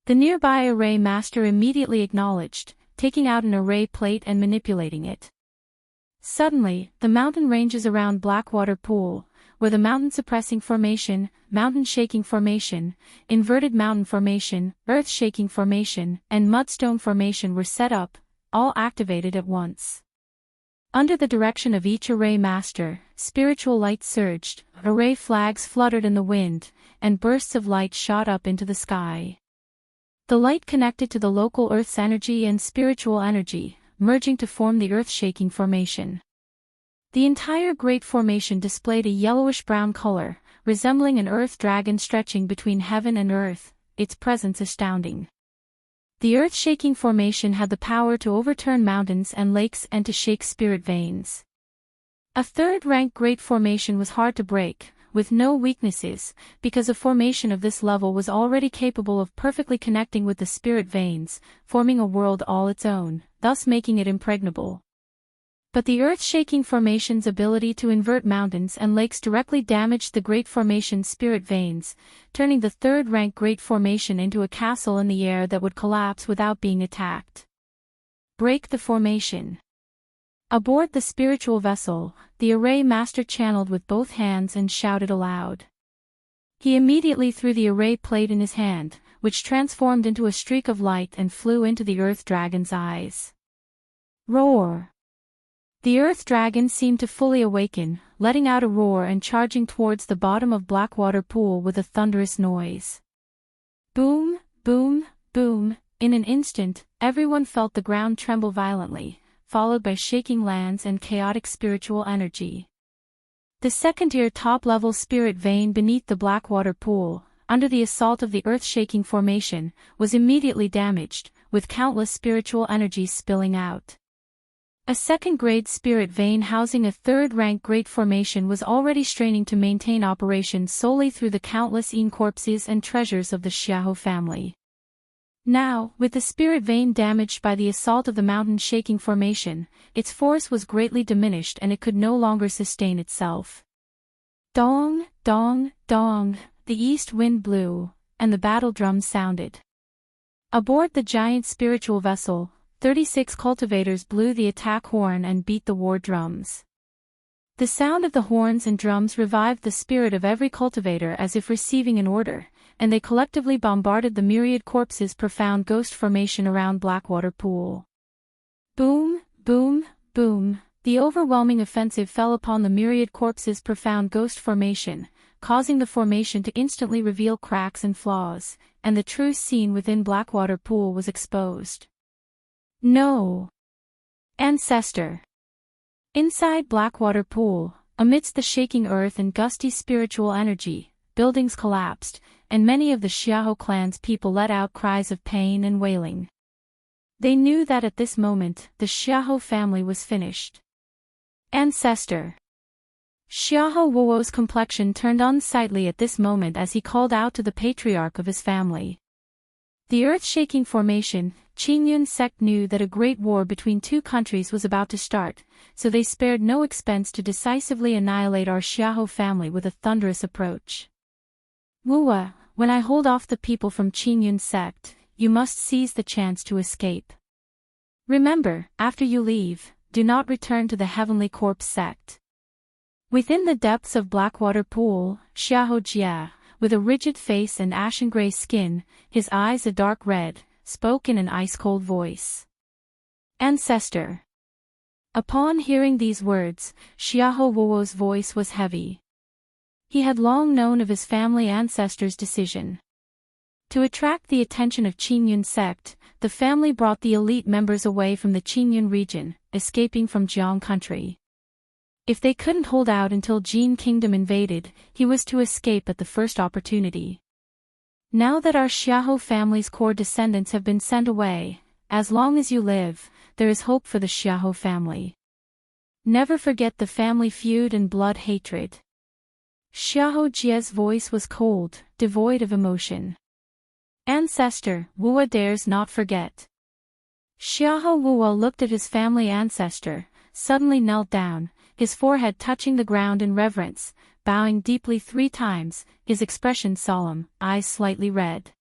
The nearby array master immediately acknowledged, taking out an array plate and manipulating it. Suddenly, the mountain ranges around Blackwater Pool, where the mountain-suppressing formation, mountain-shaking formation, inverted mountain formation, earth-shaking formation, and mudstone formation were set up, all activated at once. Under the direction of each array master, spiritual light surged, array flags fluttered in the wind, and bursts of light shot up into the sky. The light connected to the local Earth's energy and spiritual energy, merging to form the earth-shaking formation. The entire Great Formation displayed a yellowish-brown color, resembling an earth dragon stretching between heaven and earth, its presence astounding. The earth-shaking formation had the power to overturn mountains and lakes and to shake spirit veins. A third-rank Great Formation was hard to break, with no weaknesses, because a formation of this level was already capable of perfectly connecting with the spirit veins, forming a world all its own, thus making it impregnable. But the earth-shaking formation's ability to invert mountains and lakes directly damaged the Great Formation's spirit veins, turning the third-rank Great Formation into a castle in the air that would collapse without being attacked. Break the formation. Aboard the spiritual vessel, the array master channeled with both hands and shouted aloud. He immediately threw the array plate in his hand, which transformed into a streak of light and flew into the earth dragon's eyes. Roar! The earth dragon seemed to fully awaken, letting out a roar and charging towards the bottom of Blackwater Pool with a thunderous noise. Boom, boom, boom, in an instant, everyone felt the ground tremble violently, followed by shaking lands and chaotic spiritual energy. The second-tier top-level spirit vein beneath the Blackwater Pool, under the assault of the earth-shaking formation, was immediately damaged, with countless spiritual energies spilling out. A second-grade spirit vein housing a third-rank Great Formation was already straining to maintain operations solely through the countless corpses and treasures of the Xiahou family. Now, with the spirit vein damaged by the assault of the mountain-shaking formation, its force was greatly diminished and it could no longer sustain itself. Dong, dong, dong, the east wind blew, and the battle drums sounded. Aboard the giant spiritual vessel, 36 cultivators blew the attack horn and beat the war drums. The sound of the horns and drums revived the spirit of every cultivator as if receiving an order, and they collectively bombarded the myriad corpses' profound ghost formation around Blackwater Pool. Boom, boom, boom, the overwhelming offensive fell upon the myriad corpses' profound ghost formation, causing the formation to instantly reveal cracks and flaws, and the true scene within Blackwater Pool was exposed. No! Ancestor! Inside Blackwater Pool, amidst the shaking earth and gusty spiritual energy, buildings collapsed, and many of the Xiahou clan's people let out cries of pain and wailing. They knew that at this moment, the Xiahou family was finished. Ancestor! Xiahou Wuo's complexion turned unsightly at this moment as he called out to the patriarch of his family. The earth-shaking formation, Qingyun sect knew that a great war between two countries was about to start, so they spared no expense to decisively annihilate our Xiahou family with a thunderous approach. Wuwa, when I hold off the people from Qingyun sect, you must seize the chance to escape. Remember, after you leave, do not return to the Heavenly Corpse sect. Within the depths of Blackwater Pool, Xiahou Jia, with a rigid face and ashen-gray skin, his eyes a dark red, spoke in an ice-cold voice. Ancestor! Upon hearing these words, Xiahou Wuo's voice was heavy. He had long known of his family ancestors' decision. To attract the attention of Qingyun sect, the family brought the elite members away from the Qingyun region, escaping from Jiang country. If they couldn't hold out until Jin Kingdom invaded, he was to escape at the first opportunity. Now that our Xiahou family's core descendants have been sent away, as long as you live, there is hope for the Xiahou family. Never forget the family feud and blood hatred. Xiahou Jie's voice was cold, devoid of emotion. Ancestor, Wuo dares not forget. Xiahou Wuo looked at his family ancestor, suddenly knelt down, his forehead touching the ground in reverence, bowing deeply 3 times, his expression solemn, eyes slightly red.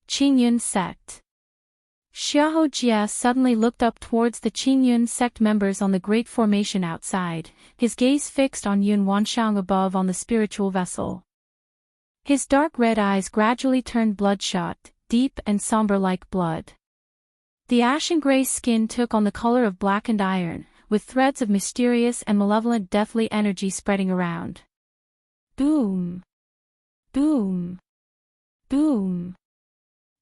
Qingyun sect. Xiahou Jie suddenly looked up towards the Qingyun sect members on the great formation outside, his gaze fixed on Yun Wanshang above on the spiritual vessel. His dark red eyes gradually turned bloodshot, deep and somber like blood. The ashen-gray skin took on the color of blackened iron, with threads of mysterious and malevolent deathly energy spreading around. Boom! Boom! Boom!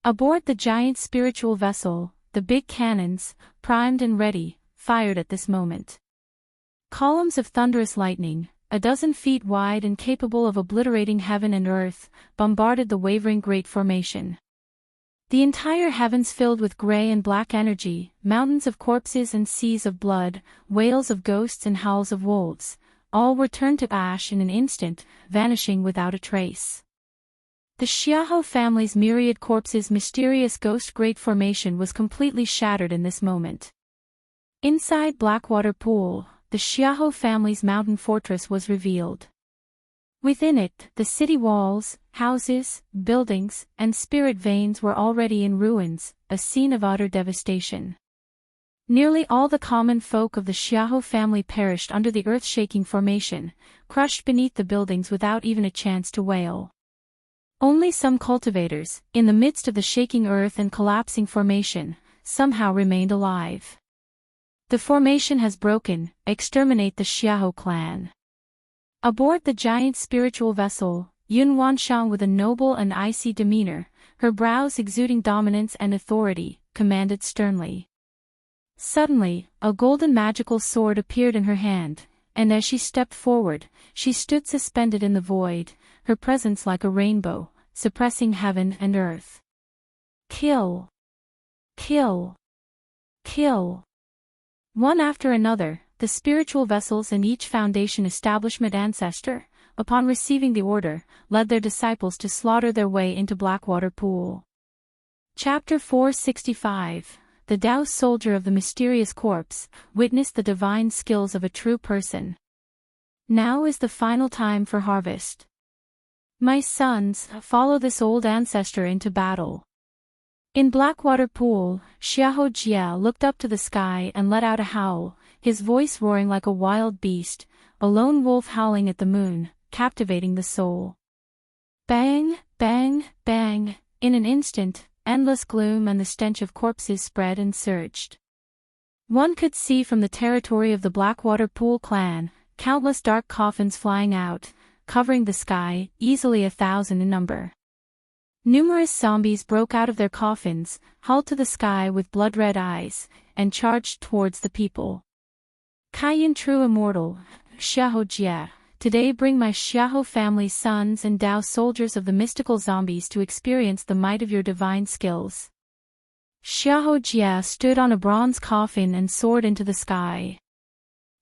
Aboard the giant spiritual vessel, the big cannons, primed and ready, fired at this moment. Columns of thunderous lightning, 12 feet wide and capable of obliterating heaven and earth, bombarded the wavering great formation. The entire heavens filled with gray and black energy, mountains of corpses and seas of blood, wails of ghosts and howls of wolves, all were turned to ash in an instant, vanishing without a trace. The Xiahou family's myriad corpses' mysterious ghost great formation was completely shattered in this moment. Inside Blackwater Pool, the Xiahou family's mountain fortress was revealed. Within it, the city walls, houses, buildings, and spirit veins were already in ruins, a scene of utter devastation. Nearly all the common folk of the Xiahou family perished under the earth-shaking formation, crushed beneath the buildings without even a chance to wail. Only some cultivators, in the midst of the shaking earth and collapsing formation, somehow remained alive. The formation has broken, exterminate the Xiahou clan. Aboard the giant spiritual vessel, Yun Wanshang with a noble and icy demeanor, her brows exuding dominance and authority, commanded sternly. Suddenly, a golden magical sword appeared in her hand, and as she stepped forward, she stood suspended in the void, her presence like a rainbow, suppressing heaven and earth. Kill! Kill! Kill! One after another, the spiritual vessels and each foundation establishment ancestor, upon receiving the order, led their disciples to slaughter their way into Blackwater Pool. Chapter 465, The Tao Soldier of the Mysterious Corpse, witnessed the divine skills of a true person. Now is the final time for harvest. My sons, follow this old ancestor into battle. In Blackwater Pool, Xiahou Jie looked up to the sky and let out a howl, his voice roaring like a wild beast, a lone wolf howling at the moon, captivating the soul. Bang, bang, bang, in an instant, endless gloom and the stench of corpses spread and surged. One could see from the territory of the Blackwater Pool clan, countless dark coffins flying out, covering the sky, easily 1,000 in number. Numerous zombies broke out of their coffins, hauled to the sky with blood-red eyes, and charged towards the people. Kaiyan True Immortal, Xiahou Jie, today bring my Xiahou family's sons and Tao soldiers of the mystical zombies to experience the might of your divine skills. Xiahou Jie stood on a bronze coffin and soared into the sky.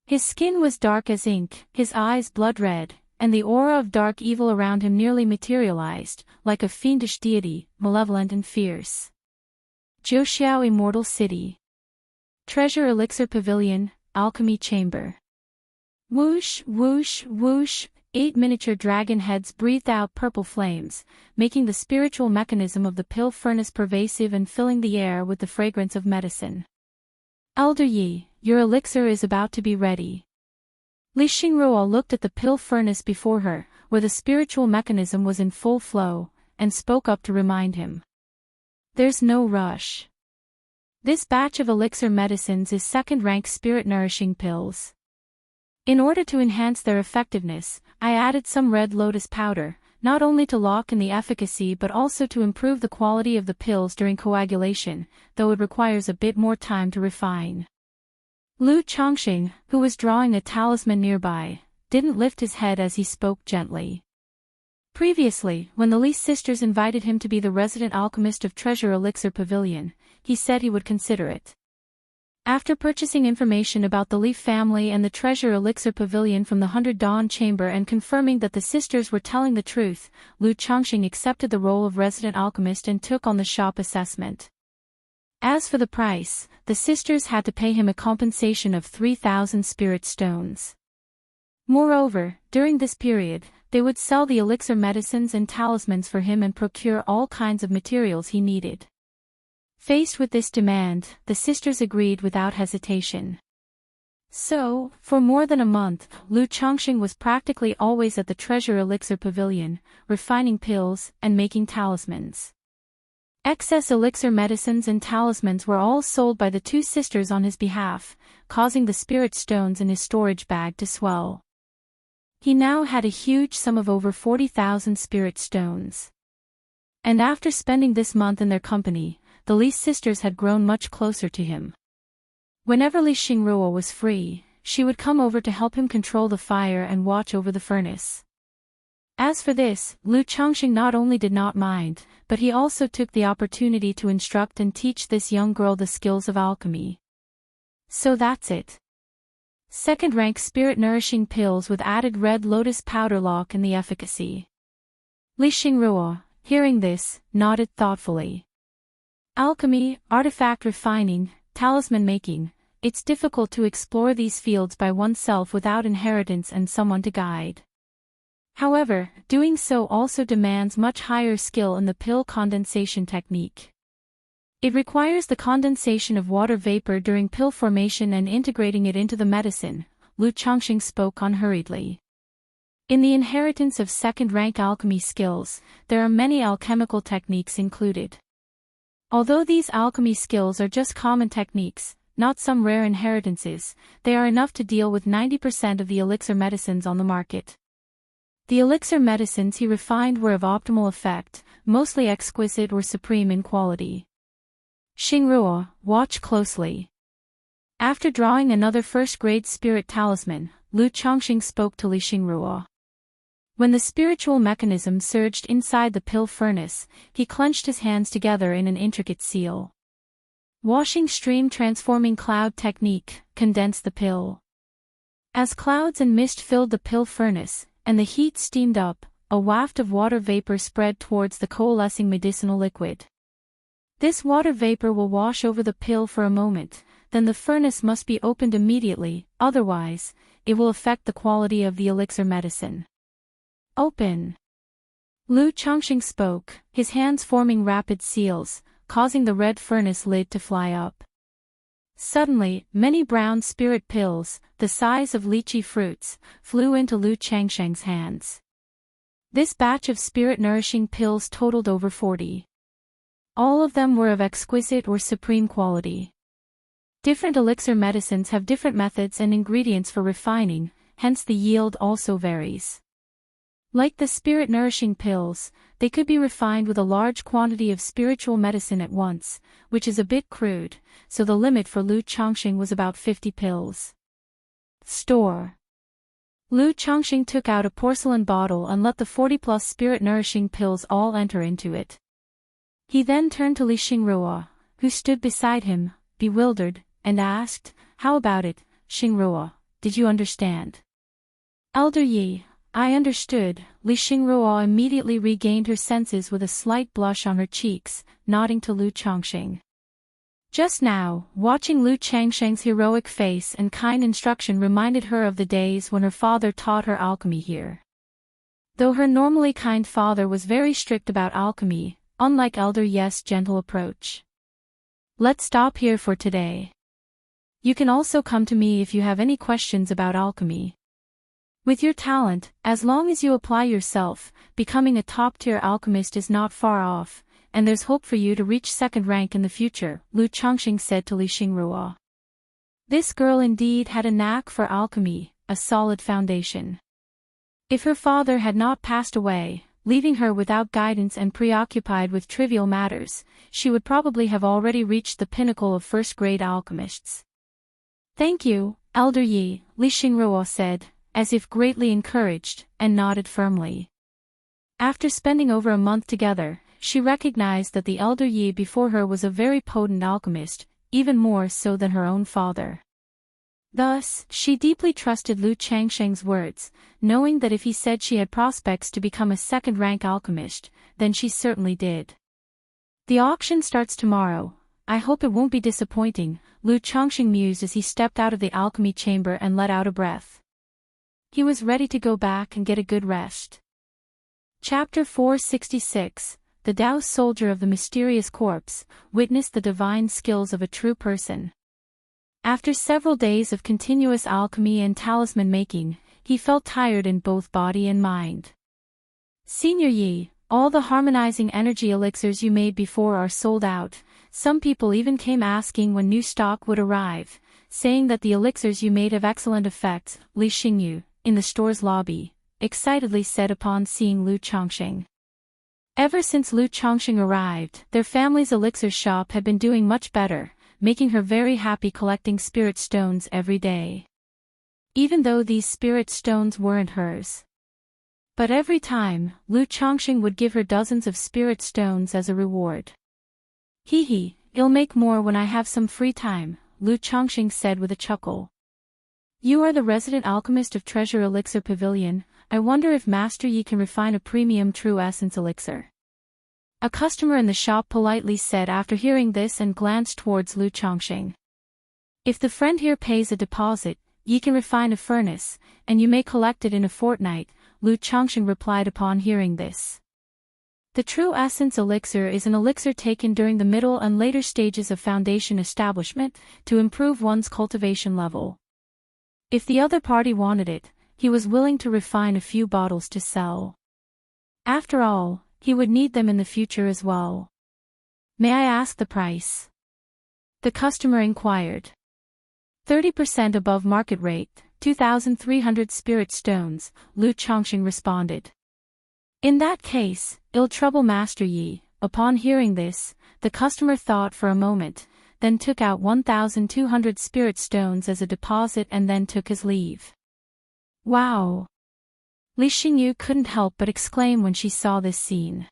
His skin was dark as ink, his eyes blood-red, and the aura of dark evil around him nearly materialized, like a fiendish deity, malevolent and fierce. Zhouxiao Immortal City. Treasure Elixir Pavilion, Alchemy Chamber. Whoosh, whoosh, whoosh, 8 miniature dragon heads breathed out purple flames, making the spiritual mechanism of the pill furnace pervasive and filling the air with the fragrance of medicine. Elder Yi, your elixir is about to be ready. Li Xingruo looked at the pill furnace before her, where the spiritual mechanism was in full flow, and spoke up to remind him. There's no rush. This batch of elixir medicines is second-rank spirit-nourishing pills. In order to enhance their effectiveness, I added some red lotus powder, not only to lock in the efficacy but also to improve the quality of the pills during coagulation, though it requires a bit more time to refine. Lu Chongqing, who was drawing a talisman nearby, didn't lift his head as he spoke gently. Previously, when the Li sisters invited him to be the resident alchemist of Treasure Elixir Pavilion, he said he would consider it. After purchasing information about the Li family and the Treasure Elixir Pavilion from the 100 Dawn Chamber and confirming that the sisters were telling the truth, Lu Chongqing accepted the role of resident alchemist and took on the shop assessment. As for the price, the sisters had to pay him a compensation of 3,000 spirit stones. Moreover, during this period, they would sell the elixir medicines and talismans for him and procure all kinds of materials he needed. Faced with this demand, the sisters agreed without hesitation. So, for more than a month, Lu Chongqing was practically always at the Treasure Elixir Pavilion, refining pills and making talismans. Excess elixir medicines and talismans were all sold by the two sisters on his behalf, causing the spirit stones in his storage bag to swell. He now had a huge sum of over 40,000 spirit stones. And after spending this month in their company, the Li sisters had grown much closer to him. Whenever Li Xingruo was free, she would come over to help him control the fire and watch over the furnace. As for this, Lu Chongqing not only did not mind, but he also took the opportunity to instruct and teach this young girl the skills of alchemy. So that's it. Second-rank spirit-nourishing pills with added red lotus powder lock in the efficacy. Li Xingruo, hearing this, nodded thoughtfully. Alchemy, artifact refining, talisman making, it's difficult to explore these fields by oneself without inheritance and someone to guide. However, doing so also demands much higher skill in the pill condensation technique. It requires the condensation of water vapor during pill formation and integrating it into the medicine, Lu Chongqing spoke unhurriedly. In the inheritance of second-rank alchemy skills, there are many alchemical techniques included. Although these alchemy skills are just common techniques, not some rare inheritances, they are enough to deal with 90% of the elixir medicines on the market. The elixir medicines he refined were of optimal effect, mostly exquisite or supreme in quality. Xingruo, watch closely. After drawing another first-grade spirit talisman, Lu Chongqing spoke to Li Xingruo. When the spiritual mechanism surged inside the pill furnace, he clenched his hands together in an intricate seal. Washing stream transforming cloud technique, condensed the pill. As clouds and mist filled the pill furnace, and the heat steamed up, a waft of water vapor spread towards the coalescing medicinal liquid. This water vapor will wash over the pill for a moment, then the furnace must be opened immediately, otherwise, it will affect the quality of the elixir medicine. Open. Lu Chongqing spoke, his hands forming rapid seals, causing the red furnace lid to fly up. Suddenly, many brown spirit pills, the size of lychee fruits, flew into Lu Chongqing's hands. This batch of spirit-nourishing pills totaled over 40. All of them were of exquisite or supreme quality. Different elixir medicines have different methods and ingredients for refining, hence the yield also varies. Like the spirit-nourishing pills, they could be refined with a large quantity of spiritual medicine at once, which is a bit crude, so the limit for Lu Chongqing was about 50 pills. Store. Lu Chongqing took out a porcelain bottle and let the 40-plus spirit-nourishing pills all enter into it. He then turned to Li Xingruo, who stood beside him, bewildered, and asked, "How about it, Xingruo, did you understand?" "Elder Yi, I understood." Li Xingruo immediately regained her senses with a slight blush on her cheeks, nodding to Lu Chongqing. Just now, watching Lu Chongqing's heroic face and kind instruction reminded her of the days when her father taught her alchemy here. Though her normally kind father was very strict about alchemy, unlike Elder Yi's gentle approach. Let's stop here for today. You can also come to me if you have any questions about alchemy. With your talent, as long as you apply yourself, becoming a top-tier alchemist is not far off, and there's hope for you to reach second rank in the future, Lu Changxing said to Li Xingruo. This girl indeed had a knack for alchemy, a solid foundation. If her father had not passed away, leaving her without guidance and preoccupied with trivial matters, she would probably have already reached the pinnacle of first-grade alchemists. Thank you, Elder Yi, Li Xingruo said, as if greatly encouraged, and nodded firmly. After spending over a month together, she recognized that the Elder Yi before her was a very potent alchemist, even more so than her own father. Thus, she deeply trusted Lu Changsheng's words, knowing that if he said she had prospects to become a second-rank alchemist, then she certainly did. The auction starts tomorrow. I hope it won't be disappointing, Lu Changxing mused as he stepped out of the alchemy chamber and let out a breath. He was ready to go back and get a good rest. Chapter 466, The Tao Soldier of the Mysterious Corpse, witnessed the divine skills of a true person. After several days of continuous alchemy and talisman making, he felt tired in both body and mind. Senior Yi, all the harmonizing energy elixirs you made before are sold out. Some people even came asking when new stock would arrive, saying that the elixirs you made have excellent effects, Li Xingyu, in the store's lobby, excitedly said upon seeing Lu Changxing. Ever since Lu Changxing arrived, their family's elixir shop had been doing much better, making her very happy collecting spirit stones every day. Even though these spirit stones weren't hers. But every time, Lu Changxing would give her dozens of spirit stones as a reward. I'll make more when I have some free time, Lu Changxing said with a chuckle. You are the resident alchemist of Treasure Elixir Pavilion. I wonder if Master Yi can refine a premium true essence elixir. A customer in the shop politely said after hearing this and glanced towards Lu Changxing. If the friend here pays a deposit, Yi can refine a furnace, and you may collect it in a fortnight, Lu Changxing replied upon hearing this. The true essence elixir is an elixir taken during the middle and later stages of foundation establishment, to improve one's cultivation level. If the other party wanted it, he was willing to refine a few bottles to sell. After all, he would need them in the future as well. May I ask the price? The customer inquired. 30% above market rate, 2,300 spirit stones, Lu Changxing responded. In that case, ill trouble Master Yi. Upon hearing this, the customer thought for a moment, then took out 1,200 spirit stones as a deposit and then took his leave. Wow! Li Xingyu couldn't help but exclaim when she saw this scene.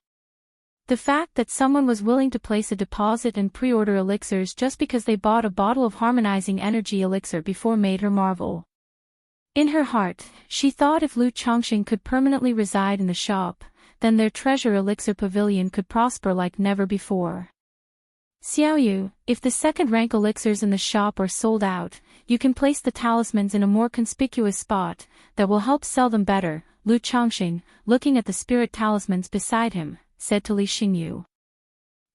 The fact that someone was willing to place a deposit and pre-order elixirs just because they bought a bottle of harmonizing energy elixir before made her marvel. In her heart, she thought if Lu Changxing could permanently reside in the shop, then their treasure elixir pavilion could prosper like never before. Xiaoyu, if the second-rank elixirs in the shop are sold out, you can place the talismans in a more conspicuous spot, that will help sell them better, Lu Changxing, looking at the spirit talismans beside him, said to Li Xingyu.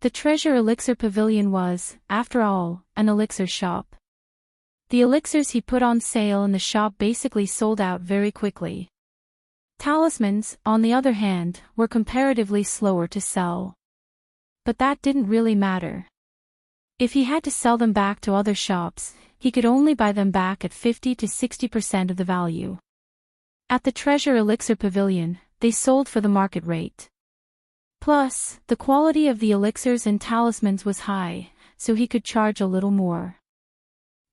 The treasure elixir pavilion was, after all, an elixir shop. The elixirs he put on sale in the shop basically sold out very quickly. Talismans, on the other hand, were comparatively slower to sell. But that didn't really matter. If he had to sell them back to other shops, he could only buy them back at 50 to 60% of the value. At the Treasure Elixir Pavilion, they sold for the market rate. Plus, the quality of the elixirs and talismans was high, so he could charge a little more.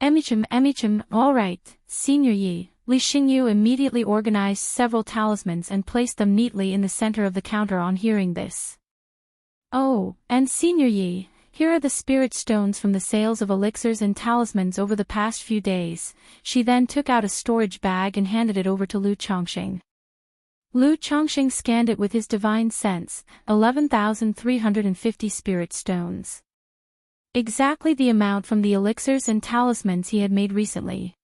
Emichim, all right, Senior Yi. Li Xingyu immediately organized several talismans and placed them neatly in the center of the counter on hearing this. Oh, and Senior Yi, here are the spirit stones from the sales of elixirs and talismans over the past few days. She then took out a storage bag and handed it over to Lu Changxing. Lu Changxing scanned it with his divine sense, 11,350 spirit stones. Exactly the amount from the elixirs and talismans he had made recently.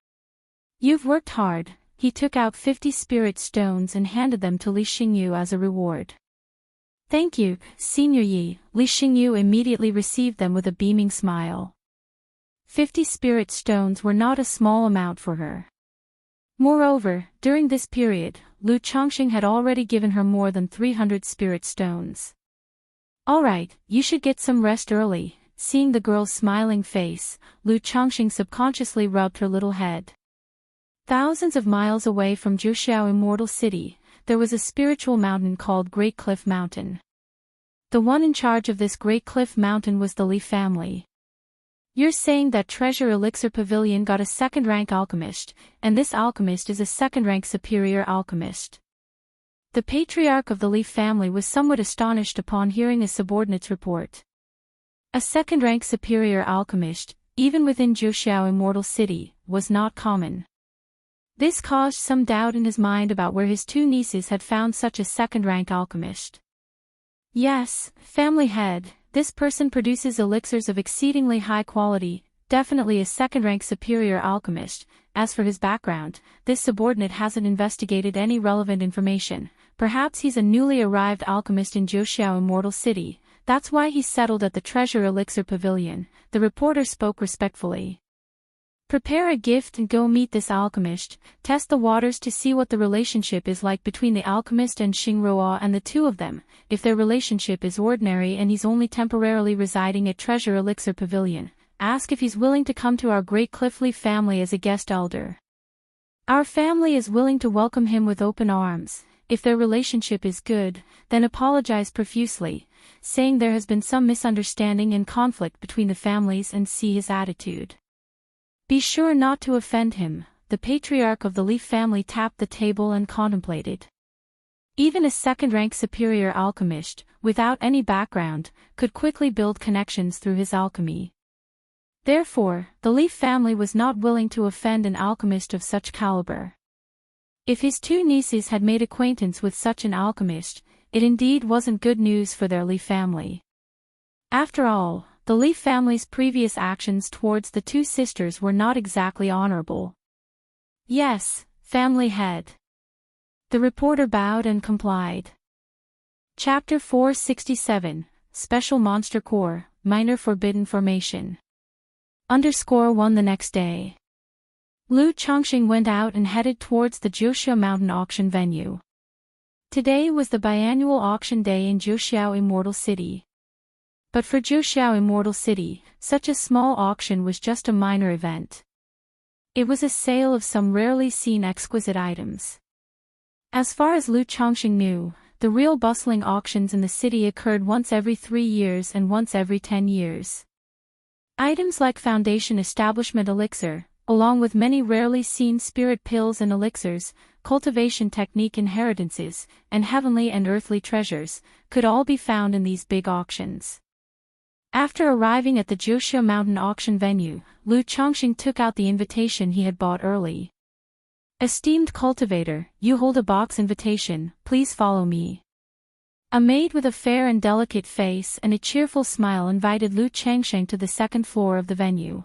You've worked hard. He took out 50 spirit stones and handed them to Li Xingyu as a reward. Thank you, Senior Yi. Li Xingyu immediately received them with a beaming smile. 50 spirit stones were not a small amount for her. Moreover, during this period, Lu Changxing had already given her more than 300 spirit stones. Alright, you should get some rest early. Seeing the girl's smiling face, Lu Chongqing subconsciously rubbed her little head. Thousands of miles away from Wuxia Immortal City, there was a spiritual mountain called Great Cliff Mountain. The one in charge of this Great Cliff Mountain was the Li family. You're saying that Treasure Elixir Pavilion got a second-rank alchemist, and this alchemist is a second-rank superior alchemist. The patriarch of the Li family was somewhat astonished upon hearing his subordinate's report. A second-rank superior alchemist, even within Wuxia Immortal City, was not common. This caused some doubt in his mind about where his two nieces had found such a second-rank alchemist. Yes, family head, this person produces elixirs of exceedingly high quality, definitely a second-rank superior alchemist. As for his background, this subordinate hasn't investigated any relevant information. Perhaps he's a newly arrived alchemist in Wuxia Immortal City. That's why he settled at the Treasure Elixir Pavilion. The reporter spoke respectfully. Prepare a gift and go meet this alchemist. Test the waters to see what the relationship is like between the alchemist and Xingruo and the two of them. If their relationship is ordinary and he's only temporarily residing at Treasure Elixir Pavilion, ask if he's willing to come to our Great Cliffley family as a guest elder. Our family is willing to welcome him with open arms. If their relationship is good, then apologize profusely, saying there has been some misunderstanding and conflict between the families and see his attitude. Be sure not to offend him. The patriarch of the Li family tapped the table and contemplated. Even a second-rank superior alchemist, without any background, could quickly build connections through his alchemy. Therefore, the Li family was not willing to offend an alchemist of such caliber. If his two nieces had made acquaintance with such an alchemist, it indeed wasn't good news for their Li family. After all, the Li family's previous actions towards the two sisters were not exactly honorable. Yes, family head. The reporter bowed and complied. Chapter 467, Special Monster Core, Minor Forbidden Formation. _1 The next day. Lu Chongqing went out and headed towards the Wuxia Mountain auction venue. Today was the biannual auction day in Wuxia Immortal City. But for Wuxia Immortal City, such a small auction was just a minor event. It was a sale of some rarely seen exquisite items. As far as Lu Chongqing knew, the real bustling auctions in the city occurred once every 3 years and once every 10 years. Items like Foundation Establishment Elixir, along with many rarely seen spirit pills and elixirs, cultivation technique inheritances, and heavenly and earthly treasures, could all be found in these big auctions. After arriving at the Wuxia Mountain auction venue, Lu Chongqing took out the invitation he had bought early. Esteemed cultivator, you hold a box invitation, please follow me. A maid with a fair and delicate face and a cheerful smile invited Lu Chongqing to the second floor of the venue.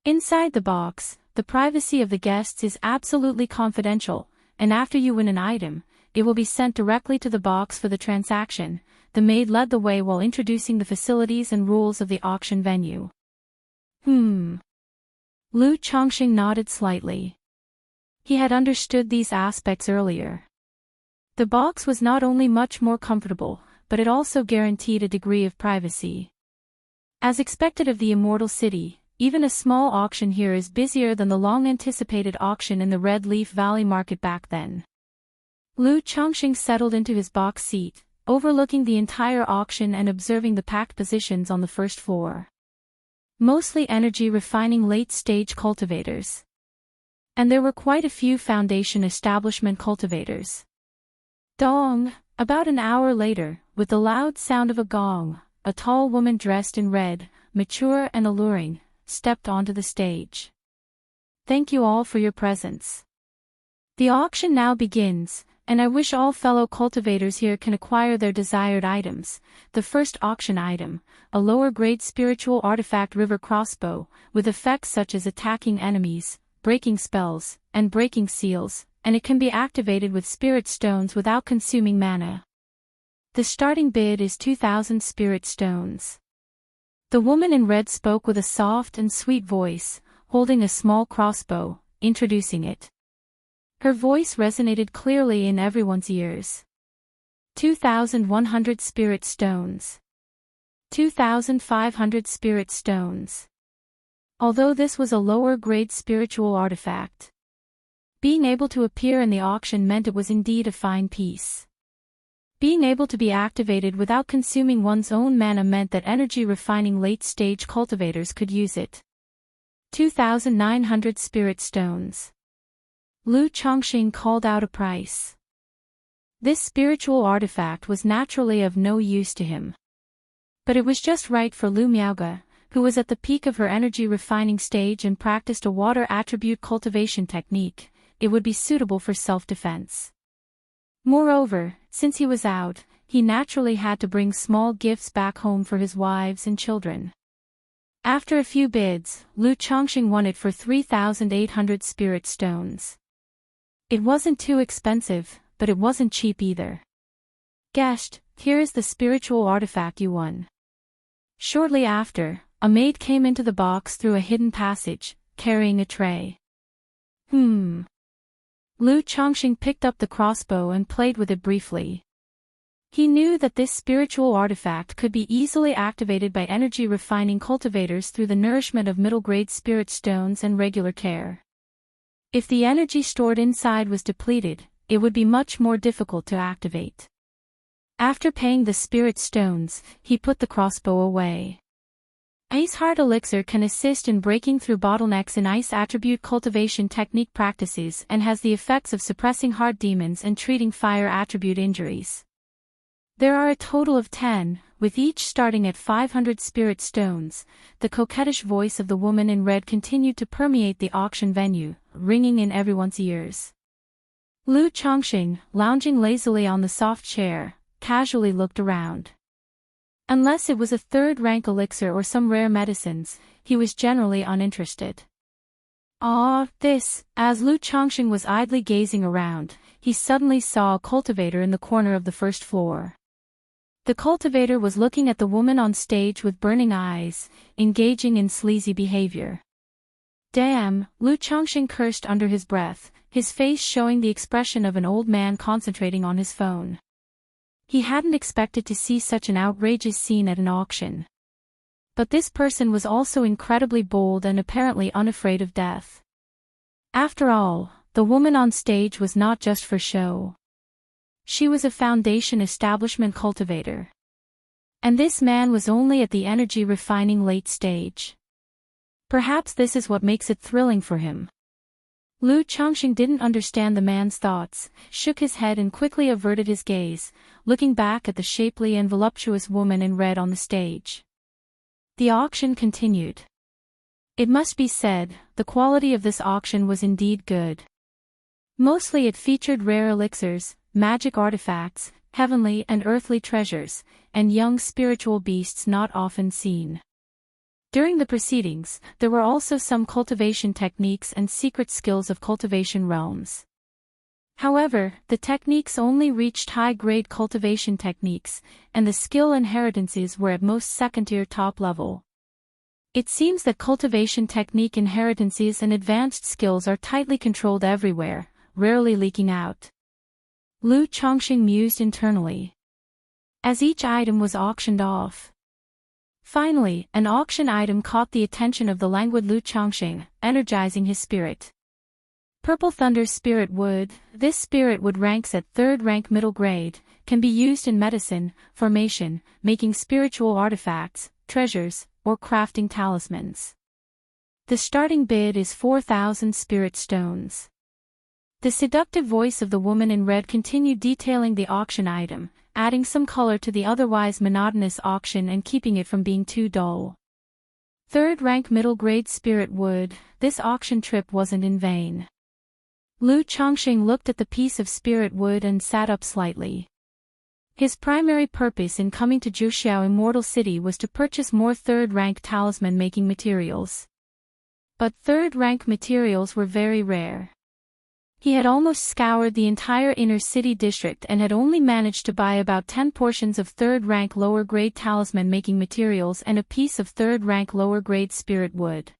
Inside the box, the privacy of the guests is absolutely confidential, and after you win an item, it will be sent directly to the box for the transaction. The maid led the way while introducing the facilities and rules of the auction venue. Lu Chongqing nodded slightly. He had understood these aspects earlier. The box was not only much more comfortable, but it also guaranteed a degree of privacy. As expected of the Immortal City, even a small auction here is busier than the long-anticipated auction in the Red Leaf Valley Market back then. Lu Chongqing settled into his box seat, overlooking the entire auction and observing the packed positions on the first floor. Mostly energy-refining late-stage cultivators. And there were quite a few Foundation Establishment cultivators. Dong! About an hour later, with the loud sound of a gong, a tall woman dressed in red, mature and alluring, stepped onto the stage. Thank you all for your presence. The auction now begins, and I wish all fellow cultivators here can acquire their desired items. The first auction item, a lower-grade spiritual artifact river crossbow, with effects such as attacking enemies, breaking spells, and breaking seals, and it can be activated with spirit stones without consuming mana. The starting bid is 2,000 spirit stones. The woman in red spoke with a soft and sweet voice, holding a small crossbow, introducing it. Her voice resonated clearly in everyone's ears. 2,100 spirit stones. 2,500 spirit stones. Although this was a lower-grade spiritual artifact, being able to appear in the auction meant it was indeed a fine piece. Being able to be activated without consuming one's own mana meant that energy-refining late-stage cultivators could use it. 2,900 spirit stones. Lu Chongqing called out a price. This spiritual artifact was naturally of no use to him. But it was just right for Lu Miaoge, who was at the peak of her energy-refining stage and practiced a water attribute cultivation technique. It would be suitable for self-defense. Moreover, since he was out, he naturally had to bring small gifts back home for his wives and children. After a few bids, Lu Chongqing won it for 3,800 spirit stones. It wasn't too expensive, but it wasn't cheap either. Guest, here is the spiritual artifact you won. Shortly after, a maid came into the box through a hidden passage, carrying a tray. Lu Chongqing picked up the crossbow and played with it briefly. He knew that this spiritual artifact could be easily activated by energy-refining cultivators through the nourishment of middle-grade spirit stones and regular care. If the energy stored inside was depleted, it would be much more difficult to activate. After paying the spirit stones, he put the crossbow away. Ice Heart Elixir can assist in breaking through bottlenecks in ice attribute cultivation technique practices and has the effects of suppressing heart demons and treating fire attribute injuries. There are a total of 10, with each starting at 500 spirit stones. The coquettish voice of the woman in red continued to permeate the auction venue, ringing in everyone's ears. Lu Chongqing, lounging lazily on the soft chair, casually looked around. Unless it was a third-rank elixir or some rare medicines, he was generally uninterested. As Lu Chongqing was idly gazing around, he suddenly saw a cultivator in the corner of the first floor. The cultivator was looking at the woman on stage with burning eyes, engaging in sleazy behavior. Damn, Lu Chongqing cursed under his breath, his face showing the expression of an old man concentrating on his phone. He hadn't expected to see such an outrageous scene at an auction. But this person was also incredibly bold and apparently unafraid of death. After all, the woman on stage was not just for show. She was a Foundation establishment cultivator. And this man was only at the energy-refining late stage. Perhaps this is what makes it thrilling for him. Lu Chongqing didn't understand the man's thoughts, shook his head and quickly averted his gaze, looking back at the shapely and voluptuous woman in red on the stage. The auction continued. It must be said, the quality of this auction was indeed good. Mostly it featured rare elixirs, magic artifacts, heavenly and earthly treasures, and young spiritual beasts not often seen. During the proceedings, there were also some cultivation techniques and secret skills of cultivation realms. However, the techniques only reached high-grade cultivation techniques, and the skill inheritances were at most second-tier top level. It seems that cultivation technique inheritances and advanced skills are tightly controlled everywhere, rarely leaking out. Lu Chongqing mused internally. As each item was auctioned off. Finally, an auction item caught the attention of the languid Lu Chongqing, energizing his spirit. Purple Thunder Spirit Wood. This spirit wood ranks at 3rd rank middle grade, can be used in medicine, formation, making spiritual artifacts, treasures, or crafting talismans. The starting bid is 4,000 spirit stones. The seductive voice of the woman in red continued detailing the auction item, adding some color to the otherwise monotonous auction and keeping it from being too dull. 3rd rank middle grade spirit wood. This auction trip wasn't in vain. Lu Chongqing looked at the piece of spirit wood and sat up slightly. His primary purpose in coming to Wuxia Immortal City was to purchase more 3rd rank talisman making materials. But 3rd rank materials were very rare. He had almost scoured the entire inner city district and had only managed to buy about 10 portions of 3rd rank lower grade talisman making materials and a piece of 3rd rank lower grade spirit wood.